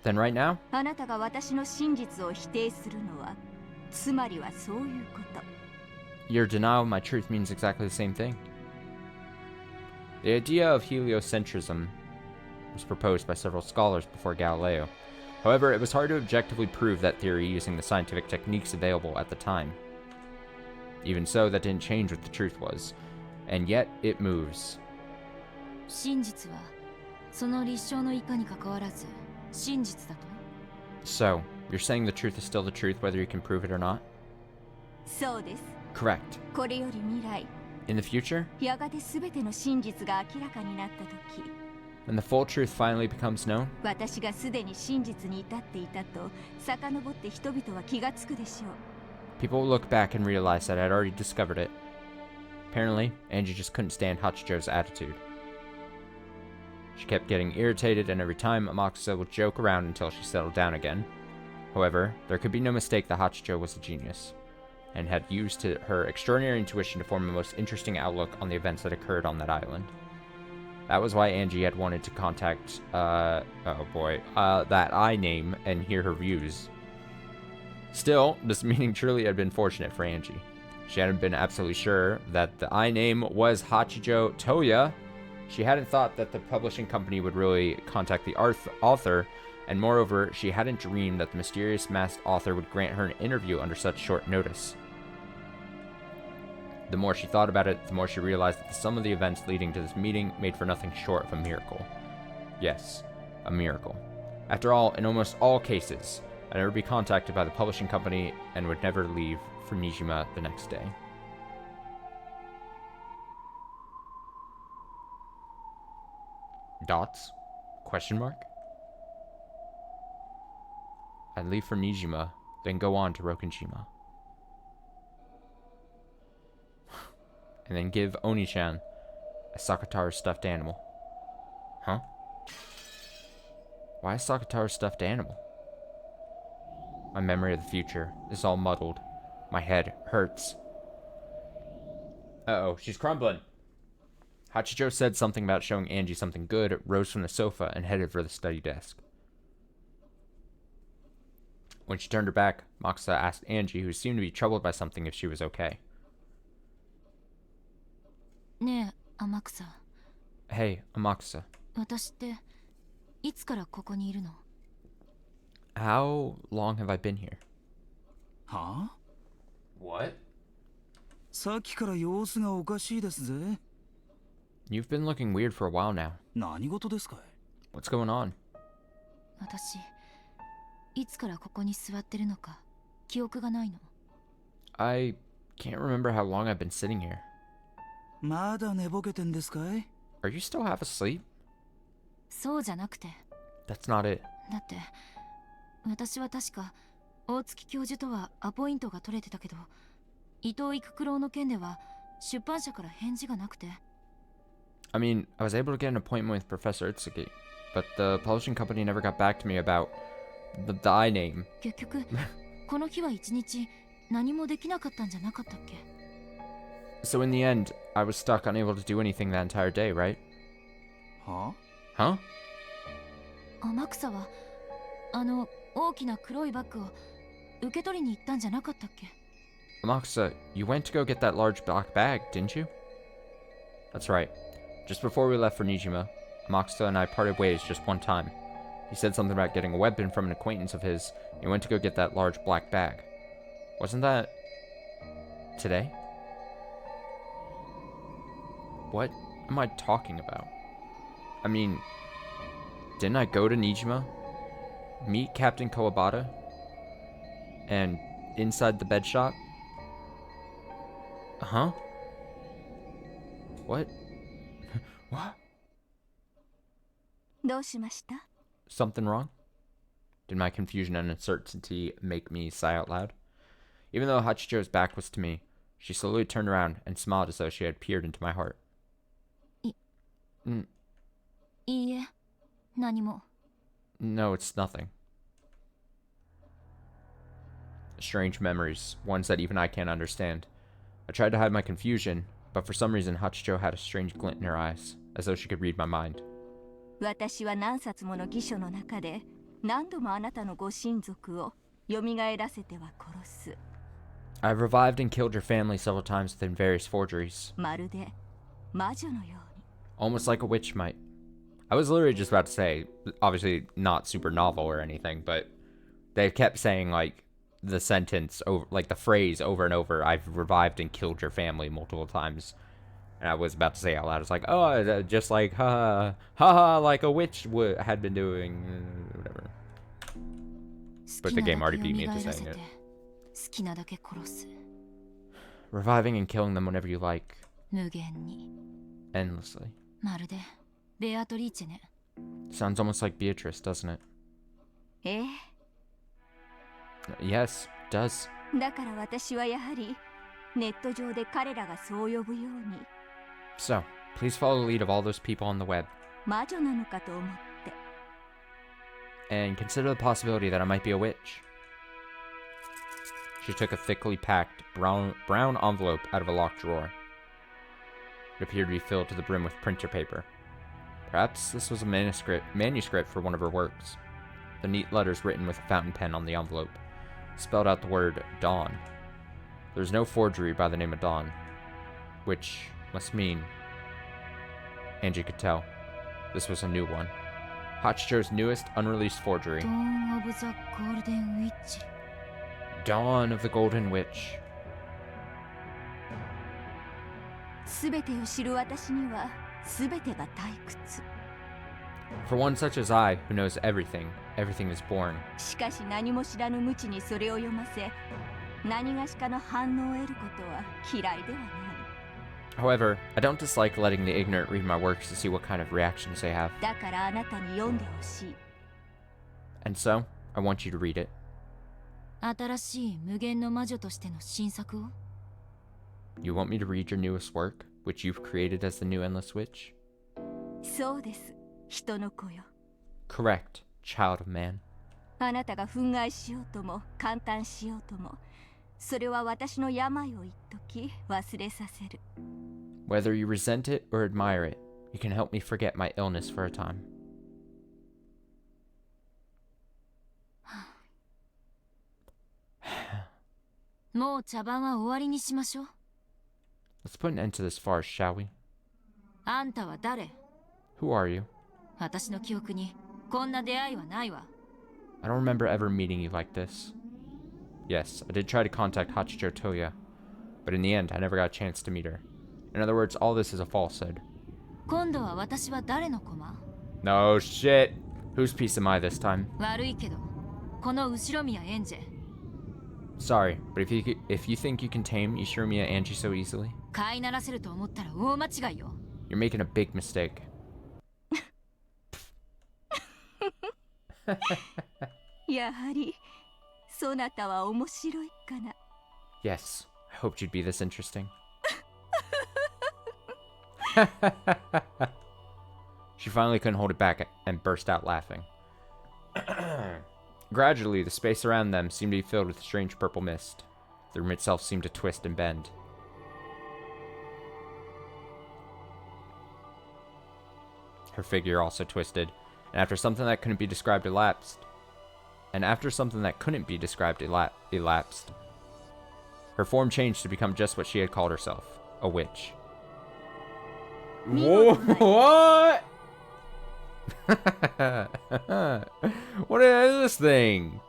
Then right now, あなたが私の真実を否定するのは、つまりはそういうこと。 your denial of my truth means exactly the same thing. The idea of heliocentrism was proposed by several scholars before Galileo. However, it was hard to objectively prove that theory using the scientific techniques available at the time. Even so, that didn't change what the truth was. And yet, it moves. 真実はその立証のいかに関わらず真実だと。 So, you're saying the truth is still the truth whether you can prove it or not? そうです。 Correct. これより未来、 In the future, やがて全ての真実が明らかになった時、 when the full truth finally becomes known, 私がすでに真実に至っていたと遡って人々は気がつくでしょう。 people will look back and realize that I'd already discovered it. Apparently, Angie just couldn't stand Hachijo's attitude. She kept getting irritated, and every time Amakusa would joke around until she settled down again. However, there could be no mistake that Hachijo was a genius, and had used her extraordinary intuition to form a most interesting outlook on the events that occurred on that island. That was why Angie had wanted to contact, that I name and hear her views. Still, this meeting truly had been fortunate for Angie. She hadn't been absolutely sure that the I name was Hachijo Toya. She hadn't thought that the publishing company would really contact the author, and moreover, she hadn't dreamed that the mysterious masked author would grant her an interview under such short notice. The more she thought about it, the more she realized that the sum of the events leading to this meeting made for nothing short of a miracle. Yes, a miracle. After all, in almost all cases, I'd never be contacted by the publishing company and would never leave for Nijima the next day. Dots? Question mark? I'd leave for Nijima, then go on to Rokenjima. And then give Oni-chan a Sakataru stuffed animal. Huh? Why a Sakataru stuffed animal? My memory of the future is all muddled. My head hurts. Uh-oh, she's crumbling. Hachijo said something about showing Angie something good, rose from the sofa, and headed for the study desk. When she turned her back, Makusa asked Angie, who seemed to be troubled by something, if she was okay. ねえ、天草。 Hey, Amakusa. 私っていつからここにいるの？ How long have I been here? はあ What? さっきから様子がおかしいですぜ。 You've been looking weird for a while now. 何事ですかい What's going on? 私いつからここに座ってるのか記憶がないの。 I can't remember how long I've been sitting here. まだ寝ぼけてんですかい Are you still half asleep? そうじゃなくて、 That's not it. だって私は確か大月教授とはアポイントが取れてたけど、伊藤育九郎の件では出版社から返事がなくて。 I mean, I was able to get an appointment with Professor Itsuki, but the publishing company never got back to me about the I name. 結局この日は一日何もできなかったんじゃなかったっけ？ So in the end, I was stuck unable to do anything that entire day, right? は Huh? 天草はあの大きな黒いバッグを受け取りに行ったんじゃなかったっけ？ Amakusa, you went to go get that large black bag, didn't you? That's right. Just before we left for Nijima, Amakusa and I parted ways just one time. He said something about getting a weapon from an acquaintance of his, and he went to go get that large black bag. Wasn't that... today? What am I talking about? I mean, didn't I go to Nijima? Meet Captain Kawabata? And inside the bed shop? Huh? What? What? どうしました？ Something wrong? Did my confusion and uncertainty make me sigh out loud? Even though Hachijo's back was to me, she slowly turned around and smiled as though she had peered into my heart. いいえ、何も。 No, it's nothing. Strange memories, ones that even I can't understand. I tried to hide my confusion, but for some reason Hachijo had a strange glint in her eyes, as though she could read my mind. 私は何冊もの偽書の中で何度もあなたのご親族を蘇らせては殺す。 I've revived and killed your family several times within various forgeries. まるで魔女のように。 Almost like a witch might. I was literally just about to say, obviously not super novel or anything, but they kept saying like the sentence over, like the phrase over and over. I've revived and killed your family multiple times, and I was about to say out loud, it's like, oh, just like ha ha, like a witch had been doing, whatever. But the game already beat me into saying it. 好きなだけ殺す。 Reviving and killing them whenever you like, 無限に。 endlessly. まるでベアトリーチェね。 Sounds almost like Beatrice, doesn't it? ええ。 Yes, it does. だから私はやはりネット上で彼らがそう呼ぶように So, please follow the lead of all those people on the web, 魔女なのかと思って and consider the possibility that I might be a witch. She took a thickly packed brown envelope out of a locked drawer. It appeared to be filled to the brim with printer paper. Perhaps this was a manuscript for one of her works. The neat letters written with a fountain pen on the envelope spelled out the word Dawn. There was no forgery by the name of Dawn, which must mean, Angie could tell, this was a new one. Hachijo's newest unreleased forgery. Dawn of the Golden Witch. Dawn of the Golden Witch. 全てを知る私には全てが退屈 For one such as I, who knows everything, everything is boring. しかし何も知らぬ無知にそれを読ませ何がしかの反応を得ることは嫌いではない However, I don't dislike letting the ignorant read my works to see what kind of reactions they have. だからあなたに読んでほしい And so, I want you to read it. 新しい無限の魔女としての新作を You want me to read your newest work, which you've created as the new Endless Witch? そうです人の子よ Correct, child of man. あなたが憤慨しようとも感嘆しようともそれは私の病を一時忘れさせる Whether you resent it or admire it, you can help me forget my illness for a time. もう茶番は終わりにしましょう Let's put an end to this farce, shall we? あんたは誰 Who are you? 私の記憶にこんな出会いはないわ I don't remember ever meeting you like this. Yes, I did try to contact Hachijo Toya, but in the end, I never got a chance to meet her. In other words, all this is a falsehood. 今度は私は誰の駒 No shit. Whose piece am I this time? 悪いけどこの後ろ宮エンジェ Sorry, but if you think you can tame Ishiromiya Angie so easily, 飼いならせると思ったら大間違いよ you're making a big mistake. やはりそなたは面白いかな Yes, I hoped you'd be this interesting. She finally couldn't hold it back and burst out laughing. Gradually, the space around them seemed to be filled with strange purple mist. The room itself seemed to twist and bend. Her figure also twisted, and after something that couldn't be described elapsed. Her form changed to become just what she had called herself, a witch. Whoa, what? What is this thing?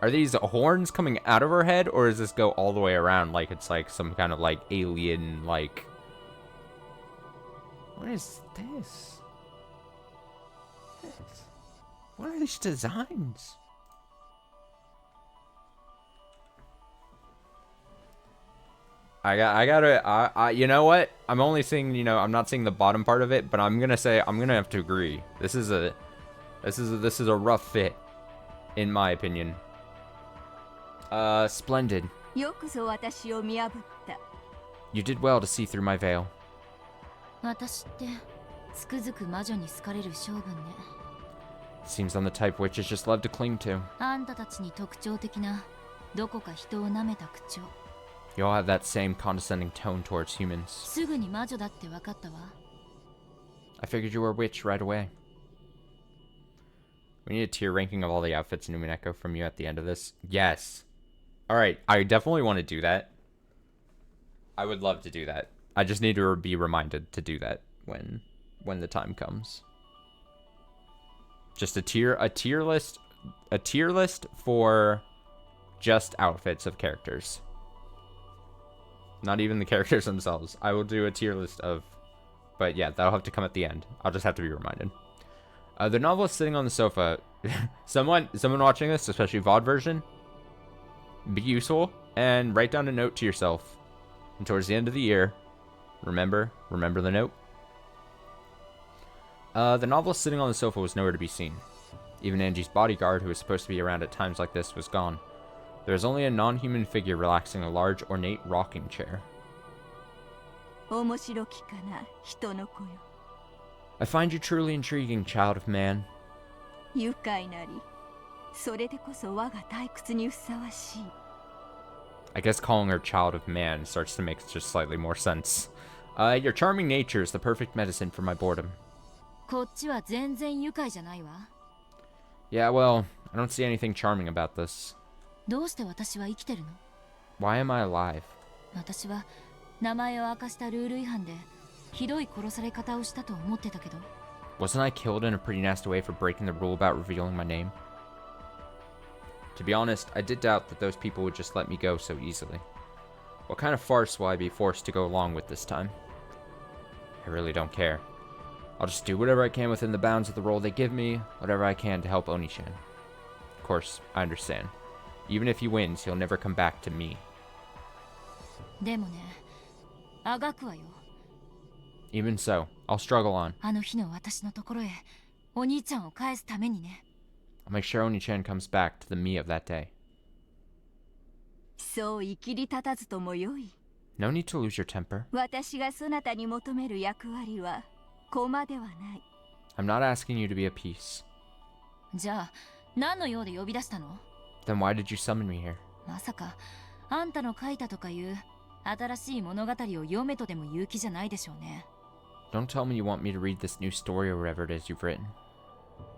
Are these horns coming out of her head, or does this go all the way around like it's like some kind of like alien, like... What is this? What are these designs? You know what? I'm only seeing, I'm not seeing the bottom part of it, but I'm gonna have to agree. This is a rough fit, in my opinion. Splendid. よくぞ私を見破った You did well to see through my veil. 私ってつくづく魔女に好かれる性分ね Seems I'm the type witches just love to cling to. あんたたちに特徴的などこか人を舐めた口調 You all have that same condescending tone towards humans. すぐに魔女だって分かったわ I figured you were a witch right away. We need a tier ranking of all the outfits in Umineko from you at the end of this. Yes. Alright, I definitely want to do that. I would love to do that. I just need to be reminded to do that when the time comes. Just a tier list for just outfits of characters. Not even the characters themselves. I will do a tier list of, but yeah, that'll have to come at the end. I'll just have to be reminded. The novelist sitting on the sofa. someone watching this, especially VOD version, be useful and write down a note to yourself. And towards the end of the year, remember the note. The novelist sitting on the sofa was nowhere to be seen. Even Angie's bodyguard, who was supposed to be around at times like this, was gone. There is only a non-human figure relaxing in a large, ornate rocking chair. 面白きかな、人の子よ。 I find you truly intriguing, child of man. 愉快なり、それでこそ我が退屈にふさわしい。 I guess calling her child of man starts to make just slightly more sense. Your charming nature is the perfect medicine for my boredom. こっちは全然愉快じゃないわ。 Yeah, well, I don't see anything charming about this. どうして私は生きてるの？ Why am I alive? 私は名前を明かしたルール違反でひどい殺され方をしたと思ってたけど。 Wasn't I killed in a pretty nasty way for breaking the rule about revealing my name? To be honest, I did doubt that those people would just let me go so easily. What kind of farce will I be forced to go along with this time? I really don't care. I'll just do whatever I can within the bounds of the role they give me, whatever I can to help Oni-chan. Of course, I understand. Even if he wins, he'll never come back to me. でもね、あがくわよ。 Even so, I'll struggle on. あの日の私のところへお兄ちゃんを返すためにね。 I'll make sure Oni-chan comes back to the me of that day. そう生きり立たずともよい。 No need to lose your temper. 私がそなたに求める役割は駒ではない。 I'm not asking you to be a piece. じゃあ何の用で呼び出したの？ Then why did you summon me here? まさかあんたの書いたとかいう新しい物語を読めとでも言う気じゃないでしょうね。 Don't tell me you want me to read this new story or whatever it is you've written.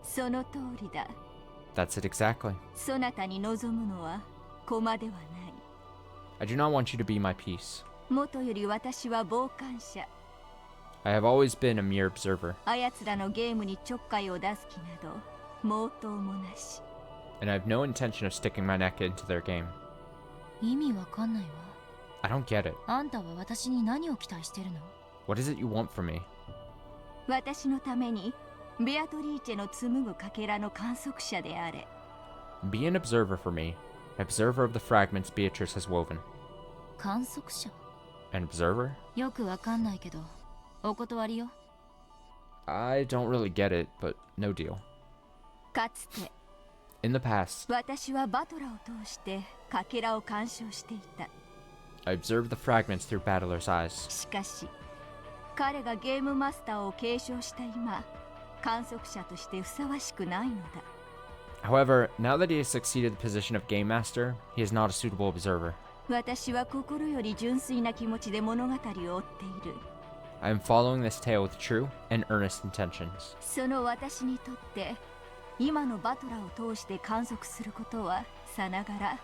その通りだ。 That's it exactly. そなたに望むのは駒ではない。 I do not want you to be my piece. もとより私は傍観者。 I have always been a mere observer, あやつらのゲームにちょっかいを出す気など毛頭もなし。 and I have no intention of sticking my neck into their game. 意味わかんないわ。 I don't get it. あんたは私に何を期待してるの？ What is it you want from me? 私のためにベアトリーチェの紡ぐかけらの観測者であれ。 Be an observer for me, an observer of the fragments Beatrice has woven. 観測者？ An observer? よくわかんないけどお断りよ。 I don't really get it, but no deal. かつて In the past, 私はバトラを通してかけらを鑑賞していた。 I observed the fragments through Battler's eyes. しかし彼がゲームマスターを継承した今、観測者としてふさわしくないのだ。 However, now that he has succeeded the position of Game Master, he is not a suitable observer. 私は心より純粋な気持ちで物語を追っている。 I am following this tale with true and earnest intentions. その私にとって今のバトラを通して観測することはさながら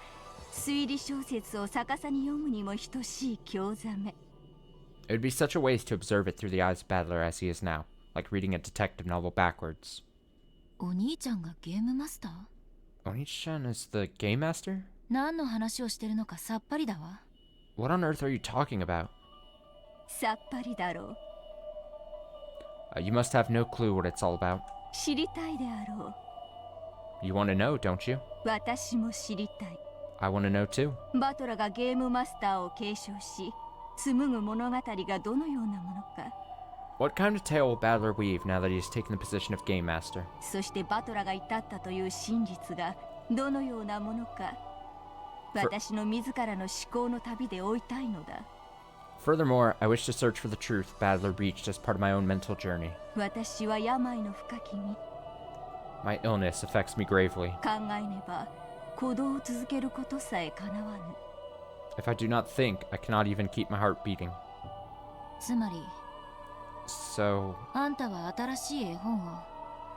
推理小説を逆さに読むにも等しい興ざめ。 It would be such a waste to observe it through the eyes of Battler as he is now, like reading a detective novel backwards. お兄ちゃんがゲームマスター？ Oni-chan is the Game Master? 何の話をしてるのかさっぱりだわ。 What on earth are you talking about? さっぱりだろう。 You must have no clue what it's all about. 知りたいであろ You want to know, don't you? う。私も知りたい。 I want to know too. バトラがゲームマスターを継承し紡ぐ物語がどのようなものか。 What kind of tale will Battler weave now that he has taken the position of Game Master? そしてバトラが至ったという真実がどのようなものか。私の自らの思考の旅で追いたいのだ。 Furthermore, I wish to search for the truth Battler reached as part of my own mental journey. 私は病の深きに My illness affects me gravely. 考えねば鼓動を続けることさえかなわぬ。 If I do not think, I cannot even keep my heart beating. つまり So, あんたは新しい絵本を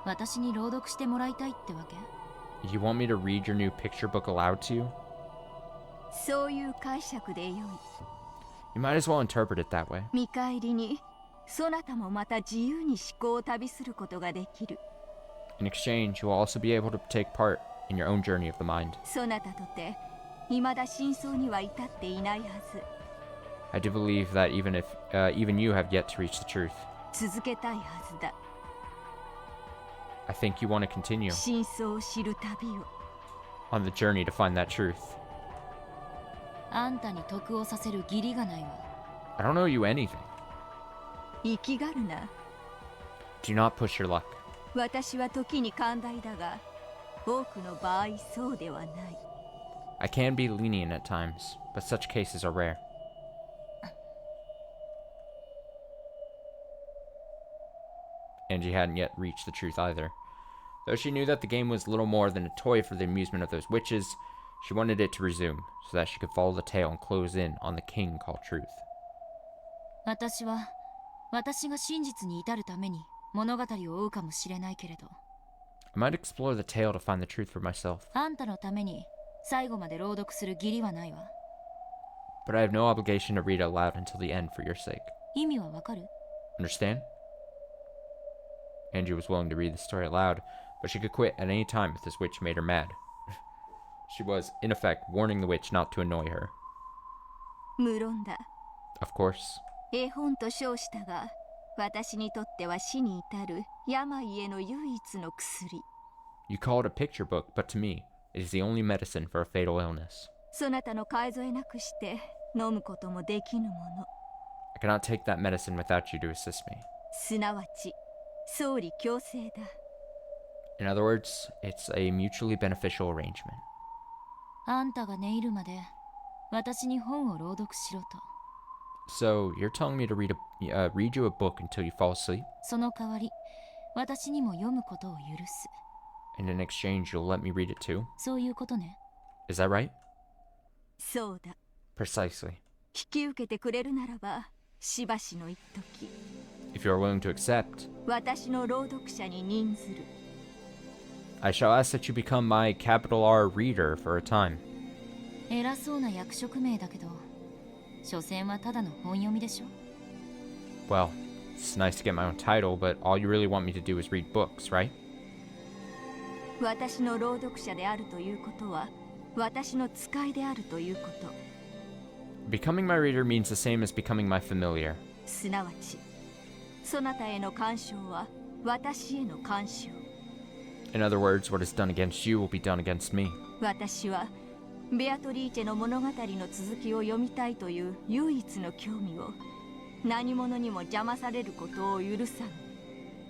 私に朗読してもらいたいってわけ？ you want me to read your new picture book aloud to you? そういう解釈でよい。 You might as well interpret it that way. 見返りにそなたもまた自由に思考を旅することができる。 In exchange, you will also be able to take part in your own journey of the mind. そなたとて未だ真相には至っていないはず。 I do believe that even you have yet to reach the truth. 続けたいはずだ。 I think you want to continue 真相を知る旅を。 on the journey to find that truth. あんたに得をさせる義理がないわ。 I don't owe you anything. 生きがるな。 Do not push your luck. 私は時に寛大だが多くの場合そうではない。I can be lenient at times, but such cases are rare. Angie hadn't yet reached the truth either. Though she knew that the game was little more than a toy for the amusement of those witches, she wanted it to resume, so that she could follow the tale and close in on the king called Truth. 私は私が真実に至るために物語を追うかもしれないけれど、 I might explore the tale to find the truth for myself, あんたのために最後まで朗読する義理はないわ。 but I have no obligation to read it aloud until the end for your sake. 意味はわかる？ Understand? Angie was willing to read the story aloud, but she could quit at any time if this witch made her mad. She was, in effect, warning the witch not to annoy her. 無論だ。 Of course. 絵本と称したが、私にとっては死に至る病への唯一の薬。 You call it a picture book, but to me, it is the only medicine for a fatal illness. そなたの介添えなくして飲むこともできぬもの。 I cannot take that medicine without you to assist me. すなわち、相理共生だ。 In other words, it's a mutually beneficial arrangement. あんたが寝入るまで私に本を朗読しろと。 So, you're telling me to read you a book until you fall asleep? その代わり私にも読むことを許す。 And in exchange, you'll let me read it too? そういうことね。 Is that right? そうだ。 Precisely. 引き受けてくれるならば、しばしの一時、 If you are willing to accept, 私の朗読者に任ずる。 I shall ask that you become my capital R reader for a time. 偉そうな役職名だけど、所詮はただの本読みでしょ。 Well, it's nice to get my own title, but all you really want me to do is read books, right? 私の朗読者であるということは、私の使いであるということ。 Becoming my reader means the same as becoming my familiar. すなわち、そなたへの干渉は私への干渉。 In other words, what is done against you will be done against me. 私はベアトリーチェの物語の続きを読みたいという唯一の興味を何者にも邪魔されることを許さぬ。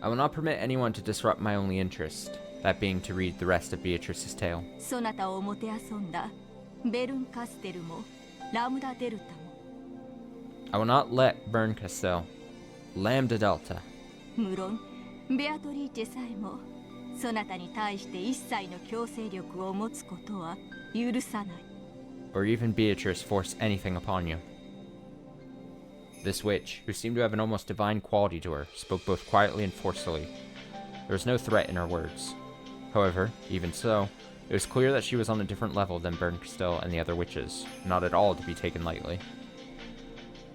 I will not permit anyone to disrupt my only interest, that being to read the rest of Beatrice's tale. そなたをもてあそんだベルンカステルもラムダデルタも。 I will not let Burn Castell, Lambda Delta, 無論ベアトリーチェさえもそなたに対して一切の強制力を持つことは許さない。 or even Beatrice force anything upon you. This witch, who seemed to have an almost divine quality to her, spoke both quietly and forcefully. There was no threat in her words. However, even so, it was clear that she was on a different level than Burn Castell and the other witches, not at all to be taken lightly.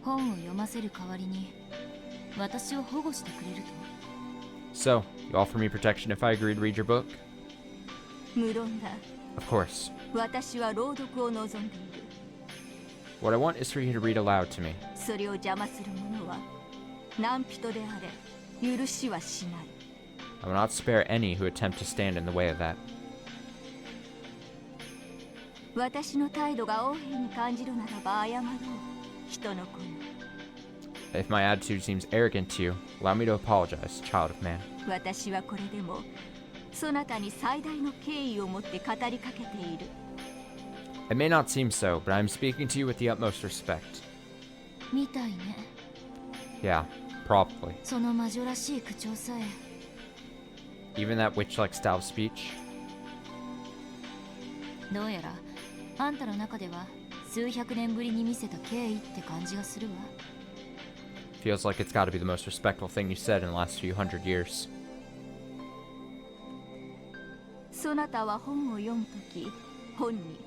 本を読ませる代わりに私を保護してくれると。 So, you offer me protection if I agree to read your book? 無論だ。 Of course. 私は朗読を望んでいる。 What I want is for you to read aloud to me. それを邪魔する者は何人であれ許しはしない。 I will not spare any who attempt to stand in the way of that. 私の態度が横柄に感じるならば謝ろう。人の子よ。 If my attitude seems arrogant to you, allow me to apologize, child of man. 私はこれでもそなたに最大の敬意を持って語りかけている。 It may not seem so, but I am speaking to you with the utmost respect. みたいね。 Yeah, probably. その魔女らしい口調さえ。 Even that witch-like style of speech? どうやらあんたの中では数百年ぶりに見せた敬意って感じがするわ。 Feels like it's gotta be the most respectful thing you said in the last few hundred years. そなたは本を読むとき、本に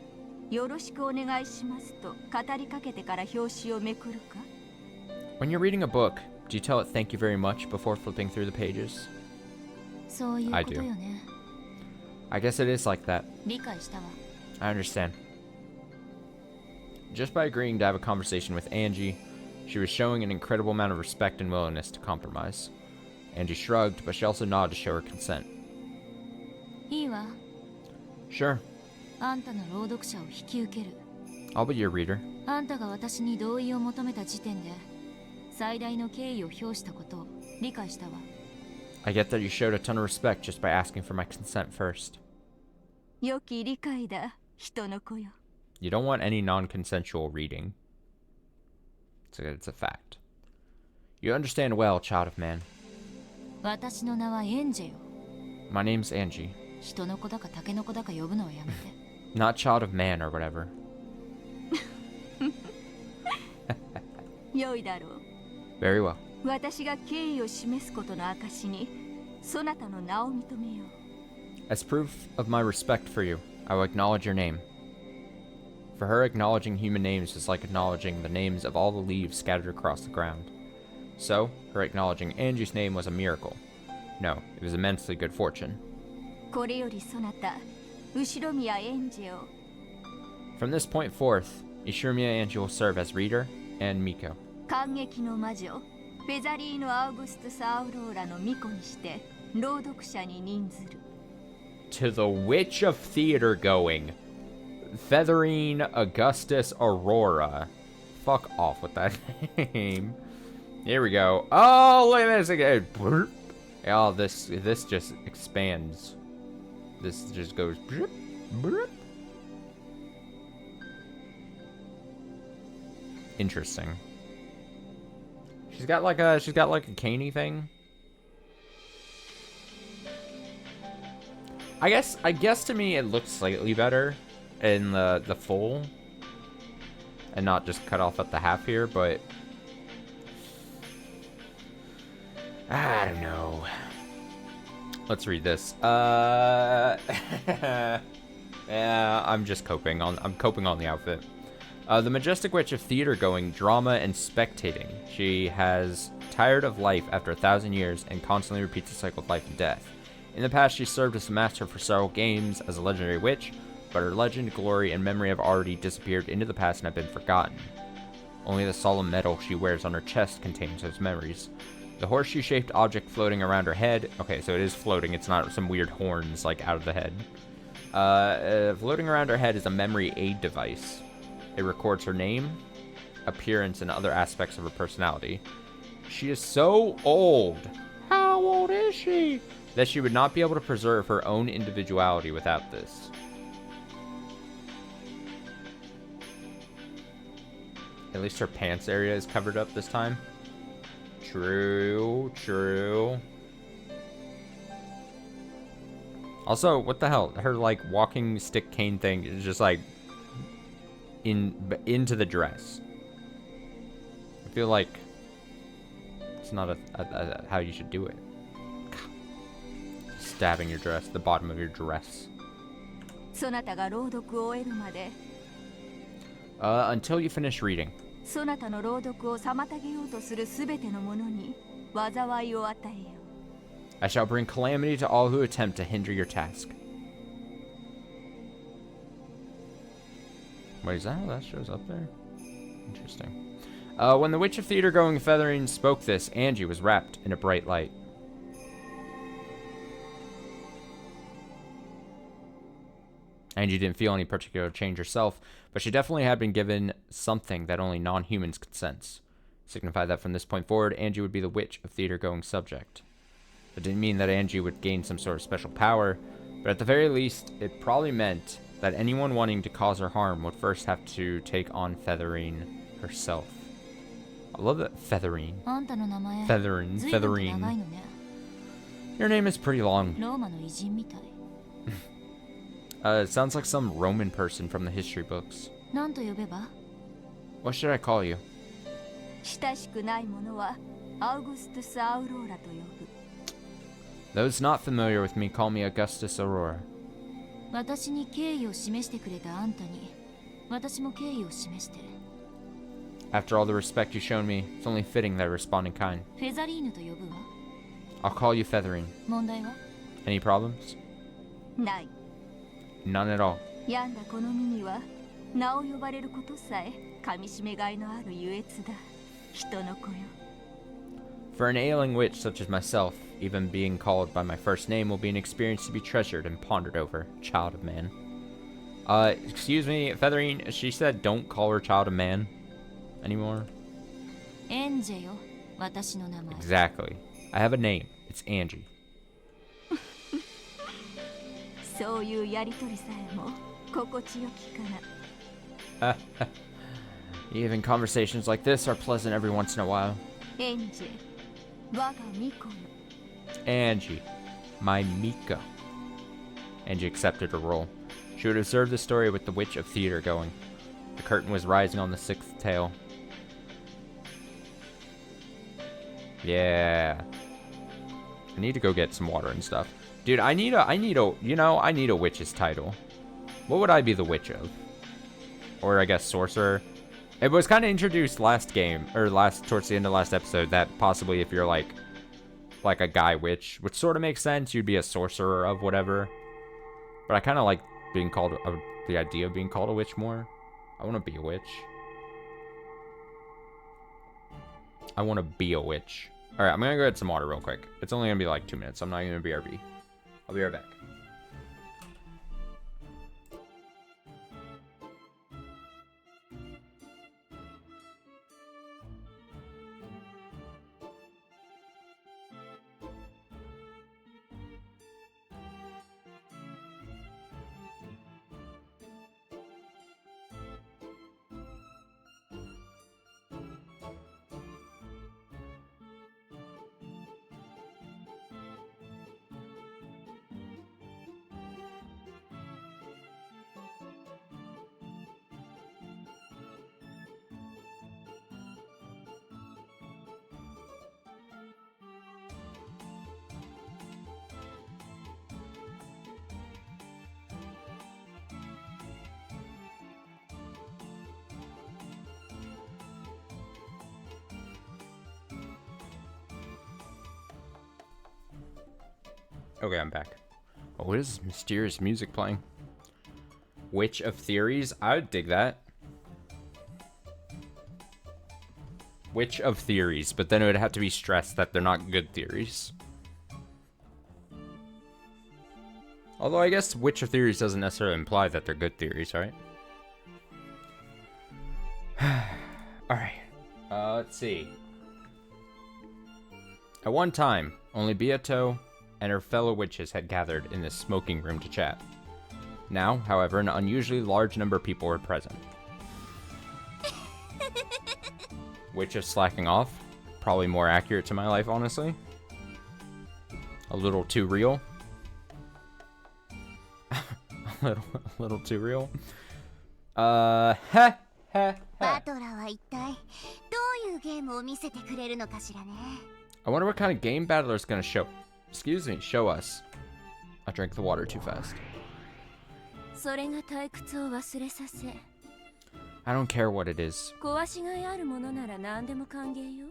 よろしくお願いしますと語りかけてから表紙をめくるか？ When you're reading a book, do you tell it thank you very much before flipping through the pages? そういうことよね。 I guess it is like that. 理解したわ。 I understand. Just by agreeing to have a conversation with Angie, she was showing an incredible amount of respect and willingness to compromise. Angie shrugged, but she also nodded to show her consent. いいわ。 Sure, あんたの朗読者を引き受ける。 I'll be your reader. あんたが私に同意を求めた時点で最大の敬意を表したことを理解したわ。 I get that you showed a ton of respect just by asking for my consent first. 良き理解だ、人の子よ。You don't want any non-consensual reading. It's a fact. You understand well, child of man. 私の名はエンジェよ。 My name's Angie. 人の子だかタケノコだか呼ぶのはやめて。 Not child of man or whatever. 良いだろう。 Very well. 私が敬意を示すことの証に、そなたの名を認めよう。 As proof of my respect for you, I will acknowledge your name. For her, acknowledging human names is like acknowledging the names of all the leaves scattered across the ground. So, her acknowledging Angie's name was a miracle. No, it was immensely good fortune. これよりそなた、後宮エンジェを。 From this point forth, Ishirmiya Angie will serve as reader and Miko. 感激の魔女、フェザリーノ・アウグストゥス・アウローラの巫女にして、朗読者に任ずる。To the Witch of Theater going, Featherine Augustus Aurora. Fuck off with that name. Here we go. Oh, look at this again. Oh, this just expands. This just goes. Interesting. She's got like a caney thing. I guess to me it looks slightly better in the full and not just cut off at the half here, but I don't know. Let's read this. Yeah, I'm coping on the outfit. The majestic witch of theater going, drama, and spectating. She has tired of life after 1,000 years and constantly repeats the cycle of life and death. In the past, she served as a master for several games as a legendary witch, but her legend, glory, and memory have already disappeared into the past and have been forgotten. Only the solemn medal she wears on her chest contains those memories. The horseshoe-shaped object floating around her head... Okay, so it is floating. It's not some weird horns, like, out of the head. Floating around her head is a memory aid device. It records her name, appearance, and other aspects of her personality. She is so old. How old is she? That she would not be able to preserve her own individuality without this. At least her pants area is covered up this time. True, true. Also, what the hell? Her, like, walking stick cane thing is just, like, into the dress. I feel like it's not how you should do it. Stabbing your dress, the bottom of your dress. そなたが朗読を終えるまで、 Until you finish reading. そなたの朗読を妨げようとするすべての者に災いを与えよう。 I shall bring calamity to all who attempt to hinder your task. Wait, is that how that shows up there? Interesting. When the Witch of Theater-going Feathering spoke this, Angie was wrapped in a bright light. Angie didn't feel any particular change herself, but she definitely had been given something that only non-humans could sense. Signified that from this point forward, Angie would be the Witch of Theater-going subject. It didn't mean that Angie would gain some sort of special power, but at the very least, it probably meant that anyone wanting to cause her harm would first have to take on Featherine herself. I love that. Featherine. あんたの名前 Featherine. 随分と長い Featherine. のね。 Your name is pretty long. ローマの偉人みたい。 It sounds like some Roman person from the history books. なんと呼べば？ What should I call you? 親しくない者はアウグストゥス・アウローラと呼ぶ。 Those not familiar with me call me Augustus Aurora. 私に敬意を示してくれたあんたに、私も敬意を示して。 After all the respect you've shown me, it's only fitting that I respond in kind. フェザリーヌと呼ぶわ。 I'll call you Featherine. 問題は？ Any problems? ない。 None at all. 病んだこの身には名を呼ばれることさえ噛み締めがいのある優越だ。人の子よ。 For an ailing witch such as myself, even being called by my first name will be an experience to be treasured and pondered over, child of man. Excuse me, Featherine, she said don't call her child of man anymore. エンジェよ、私の名前。 Exactly. I have a name. It's Angie. そういうやりとりさえも心地よきかな。Even conversations like this are pleasant every once in a while. エンジェ我が巫女よ Angie, my Miko. Angie accepted her role. She would observe the story with the Witch of Theater going. The curtain was rising on the sixth tale. Yeah. I need to go get some water and stuff. Dude, I need a witch's title. What would I be the witch of? Or I guess sorcerer. It was kind of introduced last game, or towards the end of last episode, that possibly if you're like a guy witch, which sort of makes sense, you'd be a sorcerer of whatever. But I kind of like being called, the idea of being called a witch more. I want to be a witch. I want to be a witch. Alright, I'm gonna go get some water real quick. It's only gonna be like 2 minutes. I'm not gonna BRB. I'll be right back. Okay, I'm back. Oh, what is this mysterious music playing? Witch of Theories? I would dig that. Witch of Theories, but then it would have to be stressed that they're not good theories. Although I guess Witch of Theories doesn't necessarily imply that they're good theories, right? Alright. Let's see. At one time, only Beato and her fellow witches had gathered in this smoking room to chat. Now, however, an unusually large number of people were present. Witch of slacking off. Probably more accurate to my life, honestly. A little too real. a little too real.バトラは一体どういうゲームを見せてくれるのかしらね I wonder what kind of game Battler's gonna show. Excuse me, show us. I drank the water too fast. それが退屈を忘れさせ I don't care what it is. 壊しがいあるものなら何でも歓迎よ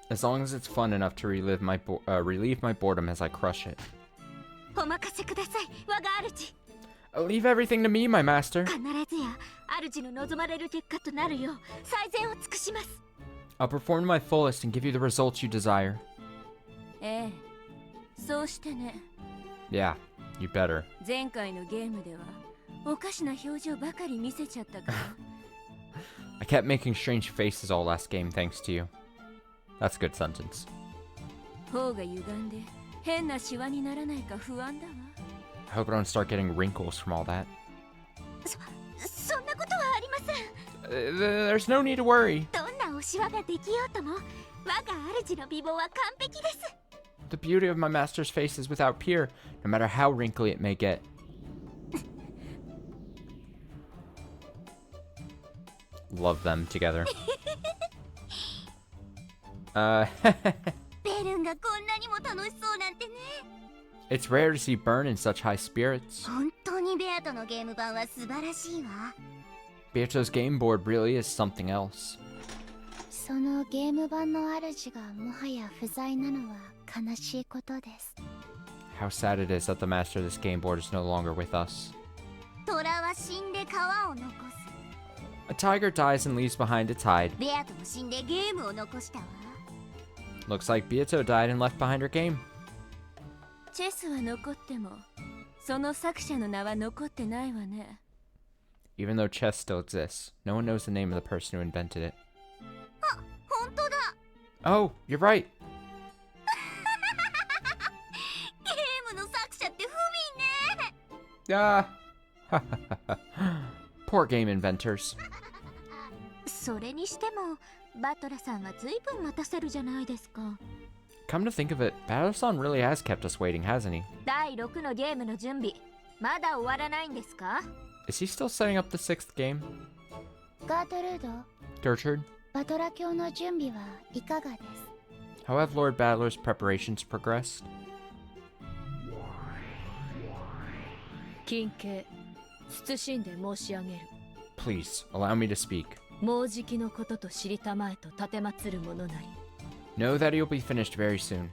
As long as it's fun enough to relieve my boredom as I crush it. お任せください我が主 Leave everything to me, my master. 必ずや主の望まれる結果となるよう最善を尽くします I'll perform to my fullest and give you the results you desire. ええそうしてね Yeah, you better. 前回のゲームではおかしな表情ばかり見せちゃったから I kept making strange faces all last game thanks to you. That's a good sentence. 頬が歪んで変なシワにならないか不安だわ I hope I don't start getting wrinkles from all that. そんなことはありません There's no need to worry. どんなおシワができようとも我が主の美貌は完璧です The beauty of my master's face is without peer, no matter how wrinkly it may get. Love them together. ベルンがこんなにも楽しそうなんてね It's rare to see Burn in such high spirits. 本当にベアとのゲーム版は素晴らしいわ Beato's game board really is something else. そのゲーム版の主がもはや不在なのは悲しいことです How sad it is that the master of this game board is no longer with us. 虎は死んで川を残す A tiger dies and leaves behind its hide. ベアとも死んでゲームを残したわ Looks like Beato died and left behind her game. チェスは残ってもその作者の名は残ってないわね Even though chess still exists, no one knows the name of the person who invented it. あ、本当だ Oh, you're right. ゲームの作者って不憫ね Ah. Poor game inventors. それにしてもバトラさんは随分待たせるじゃないですか。 Come to think of it, Battle-san really has kept us waiting, hasn't he? 第6のゲームの準備まだ終わらないんですか？ Is he still setting up the 6th game? ガートルード、 Gertrude? バトラ教の準備はいかがです？ How have Lord Battler's preparations progressed? 近景謹んで申し上げる。 Please, allow me to speak. もうじきのことと知りたまえと立てまつる者なり。 Know that he'll be finished very soon.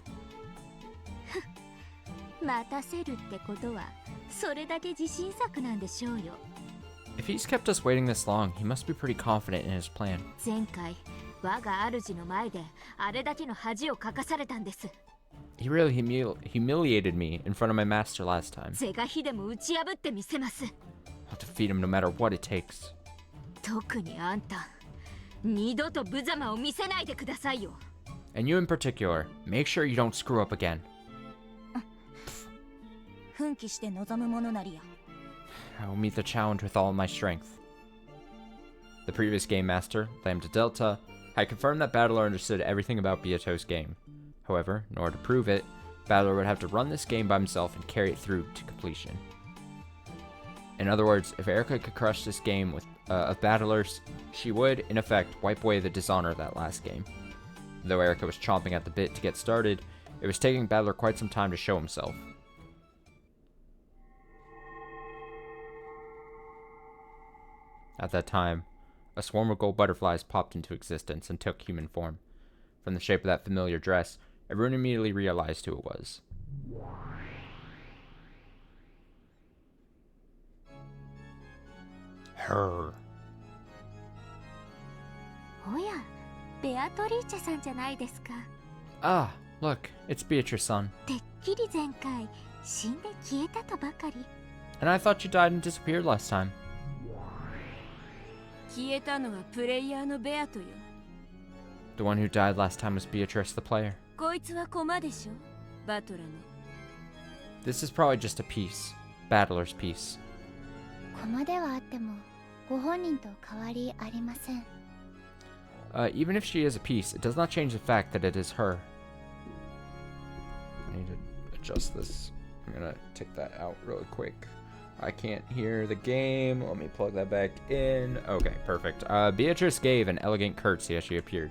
待たせるってことはそれだけ自信作なんでしょうよ。 If he's kept us waiting this long, he must be pretty confident in his plan. 前回我が主の前であれだけの恥をかかされたんです。 He really humiliated me in front of my master last time. 是が非でも打ち破ってみせます。 I'll defeat him no matter what it takes. 特にあんた二度と無様を見せないでくださいよ。 And you in particular, make sure you don't screw up again. 奮起して臨むものなりや。 I will meet the challenge with all my strength. The previous game master, Lambda Delta, had confirmed that Battler understood everything about Beato's game. However, in order to prove it, Battler would have to run this game by himself and carry it through to completion. In other words, if Erica could crush this game of Battler's, she would, in effect, wipe away the dishonor of that last game. Though Erica was chomping at the bit to get started, it was taking Battler quite some time to show himself. At that time, a swarm of gold butterflies popped into existence and took human form. From the shape of that familiar dress, everyone immediately realized who it was. Her. おや、ベアトリーチェさんじゃないですか。 Ah, look, it's Beatrice-san. てっきり前回死んで消えたとばかり。 And I thought you died and disappeared last time. 消えたのはプレイヤーのベアトよ。 The one who died last time was Beatrice the player. こいつは駒でしょ、バトラの。 This is probably just a piece. Battler's piece. 駒ではあってもご本人と変わりありません。 Even if she is a piece, it does not change the fact that it is her. I need to adjust this. I'm gonna take that out really quick. I can't hear the game. Let me plug that back in. Okay, perfect. Beatrice gave an elegant curtsy as she appeared.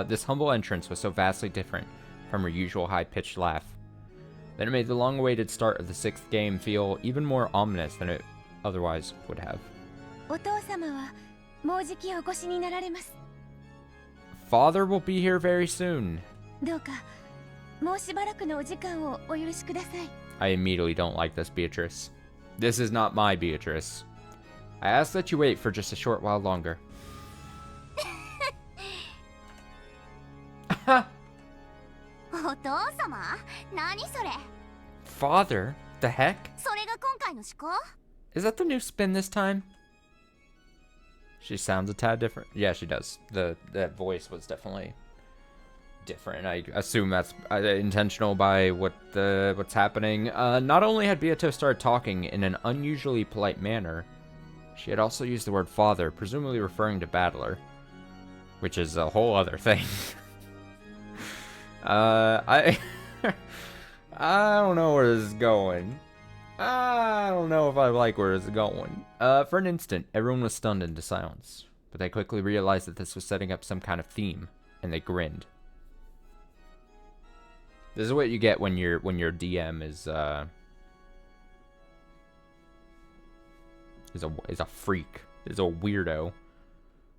This humble entrance was so vastly different from her usual high-pitched laugh that it made the long-awaited start of the 6th game feel even more ominous than it otherwise would have. お父様はもうじきお越しになられます。 Father will be here very soon. どうかもうしばらくのお時間をお許しください。 I immediately don't like this Beatrice. This is not my Beatrice. I ask that you wait for just a short while longer. お父様、何それ？ Father? The heck? それが今回の思考？ Is that the new spin this time? She sounds a tad different. Yeah, she does. That voice was definitely different. I assume that's intentional by what's happening. Not only had Beato started talking in an unusually polite manner, she had also used the word father, presumably referring to Battler, which is a whole other thing. I don't know where this is going. I don't know if I like where this is going. For an instant, everyone was stunned into silence, but they quickly realized that this was setting up some kind of theme, and they grinned. This is what you get when your DM is a freak, is a weirdo.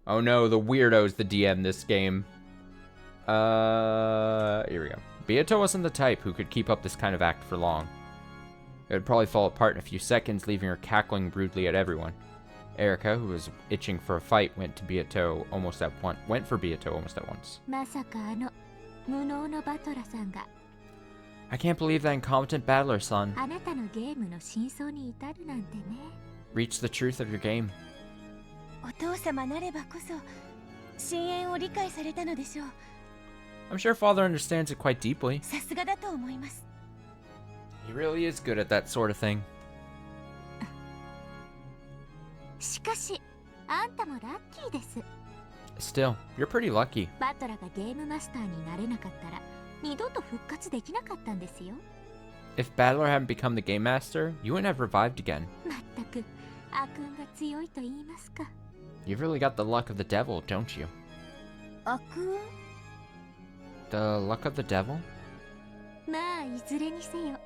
Oh no, the weirdo's the DM this game. Here we go. Beato wasn't the type who could keep up this kind of act for long. It would probably fall apart in a few seconds, leaving her cackling rudely at everyone. Erica, who was itching for a fight, went for Beato almost at once. まさかあの無能のバトラさんが I can't believe that incompetent Battler, son. あなたのゲームの真相に至るなんてね。 Reach the truth of your game. お父様なればこそ深淵を理解されたのでしょう。 I'm sure Father understands it quite deeply. さすがだと思います。 He really is good at that sort of thing. しかしあんたもラッキーです。 Still, you're pretty lucky. バトラがゲームマスターになれなかったら二度と復活できなかったんですよ。 If Battler hadn't become the game master, you wouldn't have revived again. まったく悪運が強いと言いますか。 You've really got the luck of the devil, don't you? 悪運？ The luck of the devil? まあいずれにせよ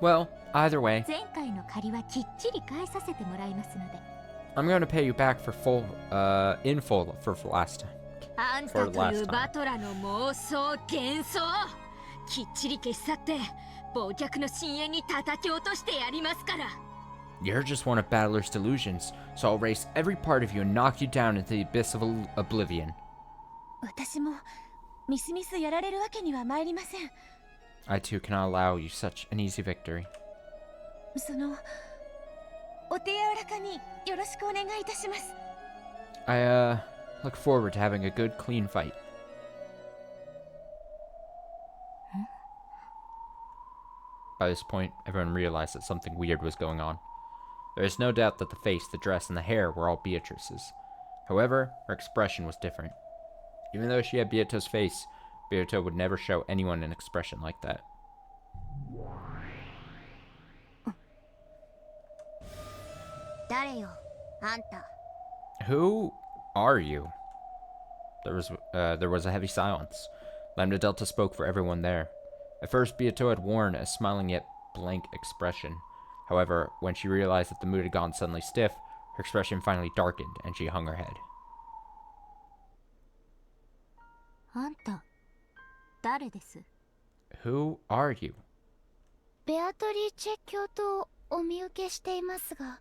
Well, either way, 前回の借りはきっちり返させてもらいますので。 I'm going to pay you back for in full for last time. あんたというバトラの妄想幻想きっちり消し去って忘却の深淵に叩き落としてやりますから。 You're just one of Battler's delusions, so I'll erase every part of you and knock you down into the abyss of oblivion. 私もミスミスやられるわけには参りません。 I too cannot allow you such an easy victory. そのお手柔らかによろしくお願いいたします。 I look forward to having a good, clean fight. By this point, everyone realized that something weird was going on. There is no doubt that the face, the dress, and the hair were all Beatrice's. However, her expression was different. Even though she had Beato's face, Beato would never show anyone an expression like that. 誰よあんた。 Who are you? There was a heavy silence. Lambda Delta spoke for everyone there. At first, Beato had worn a smiling yet blank expression. However, when she realized that the mood had gone suddenly stiff, her expression finally darkened and she hung her head. あんた誰です？ Who are you? ベアトリーチェ教頭をお見受けしていますが。